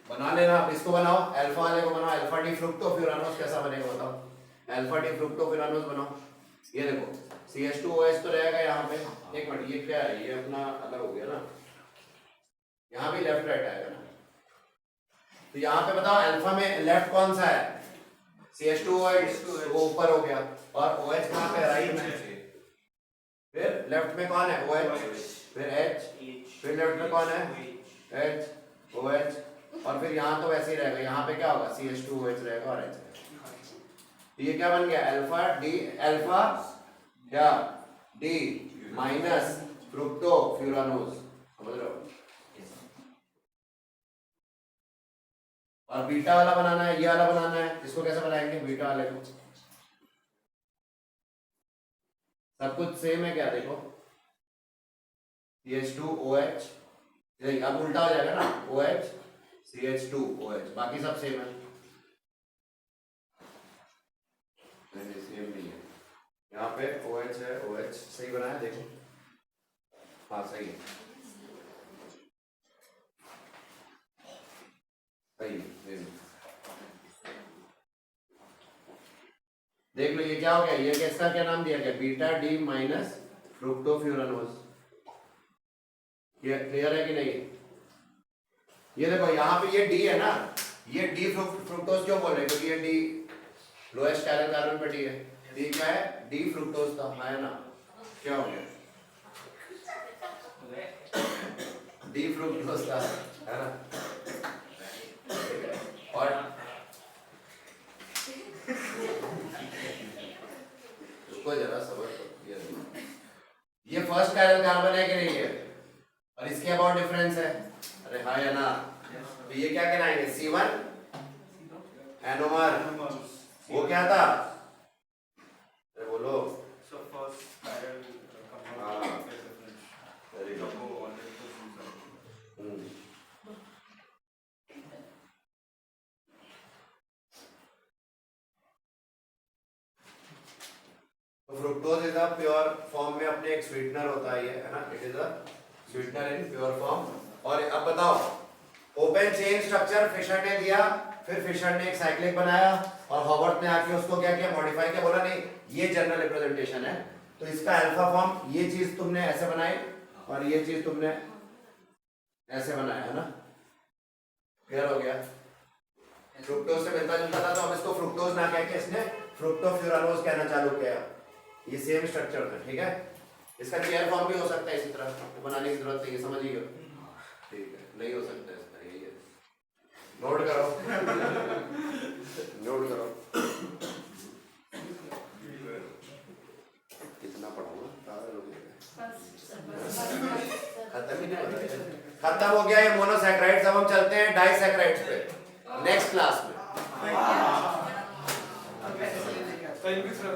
बना लेना। अब इसको बनाओ, अल्फा वाले को बनाओ, अल्फा डी फ्रुक्टोफ्यूरानोज कैसा बनेगा बताओ? अल्फा डी फ्रुक्टोफ्यूरानोज बनाओ। ये देखो CH2OH तो रहेगा यहाँ पे। एक मिनट, ये क्या है? ये अपना अलग हो गया ना, यहाँ भी लेफ्ट राइट आएगा ना। तो यहाँ पे बताओ अल्फा में लेफ्ट कौन सा है? CH2OH, तो वो ऊपर हो गया। और OH कहाँ पे? राइट में। फिर लेफ्ट में कौन है? OH, फिर H, फिर लेफ्ट में कौन है? H OH और फिर यहाँ तो वैसे ही रहेगा, यहाँ पे क्या होगा CH2OH रहेगा और H रहेगा। ये क्या बन गया अल्फा डी अल्फा क्या डी माइनस फ्रुक्टोफ्यूरानोज, समझ रहे हो। और बीटा वाला बनाना है, ये वाला बनाना है, इसको कैसे बनाएंगे बीटा वाले को, सब कुछ सेम है क्या देखो CH2OH, अब उल्टा हो जाएगा ना OH CH2OH, बाकी सब सेम है, नहीं सेम नहीं है, यहाँ पे OH है OH सही बना है देखो, हाँ सही है सही है, देख लो ये क्या हो गया, ये किसका क्या नाम दिया गया बीटा डी माइनस फ्रुक्टोफ्यूरानोज, ये क्लियर है कि नहीं। ये देखो यहाँ पे ये डी है ना, ये डी फ्रुक्टोज क्यों बोल रहे हैं, क्योंकि ये डी लोएस्ट कैलन कार्बन पे डी है, डी क्या है डी फ्रुक्टोज था है ना, क्या हो गया डी फ्रुक्टोज था है ना। और उसको जरा समझ, ये फर्स्ट कैलन कार्बन है कि नहीं है, और इसके अबाउट डिफरेंस है, अरे हाँ या ना, तो ये क्या कहलाएंगे C1 एनोमर, वो क्या था अरे बोलो So first spiral हाँ वेरी गुड, तो fructose is a pure form में अपने एक स्वीटनर होता है ये है ना, it is a sweetener in pure form. और अब बताओ ओपन चेन स्ट्रक्चर फिशर ने दिया, फिर फिशर ने एक साइक्लिक बनाया और हॉवर्थ ने आके उसको क्या किया मॉडिफाई किया, बोला नहीं ये जनरल रिप्रेजेंटेशन है, तो इसका अल्फा फॉर्म ये चीज तुमने ऐसे बनाई और ये चीज तुमने ऐसे बनाया है ना, क्लियर हो गया। फ्रुक्टोज से मिलता जुलता था तो अब इसको फ्रुक्टोज ना कह के इसने फ्रुक्टोफ्यूरानोज कहना चालू किया, ये सेम स्ट्रक्चर था ठीक है। इसका क्लियर फॉर्म भी हो सकता है इसी तरह, तो बनाने की जरूरत नहीं है, समझिए ठीक है, नहीं हो सकता इसका, यही है, नोट करो नोट करो, कितना पढ़ाऊंगा खत्म ही नहीं हो रहा, खत्म हो गया ये मोनोसैकेराइड्स, अब हम चलते हैं डाइसैकेराइड्स पे नेक्स्ट क्लास में। Thank you, sir.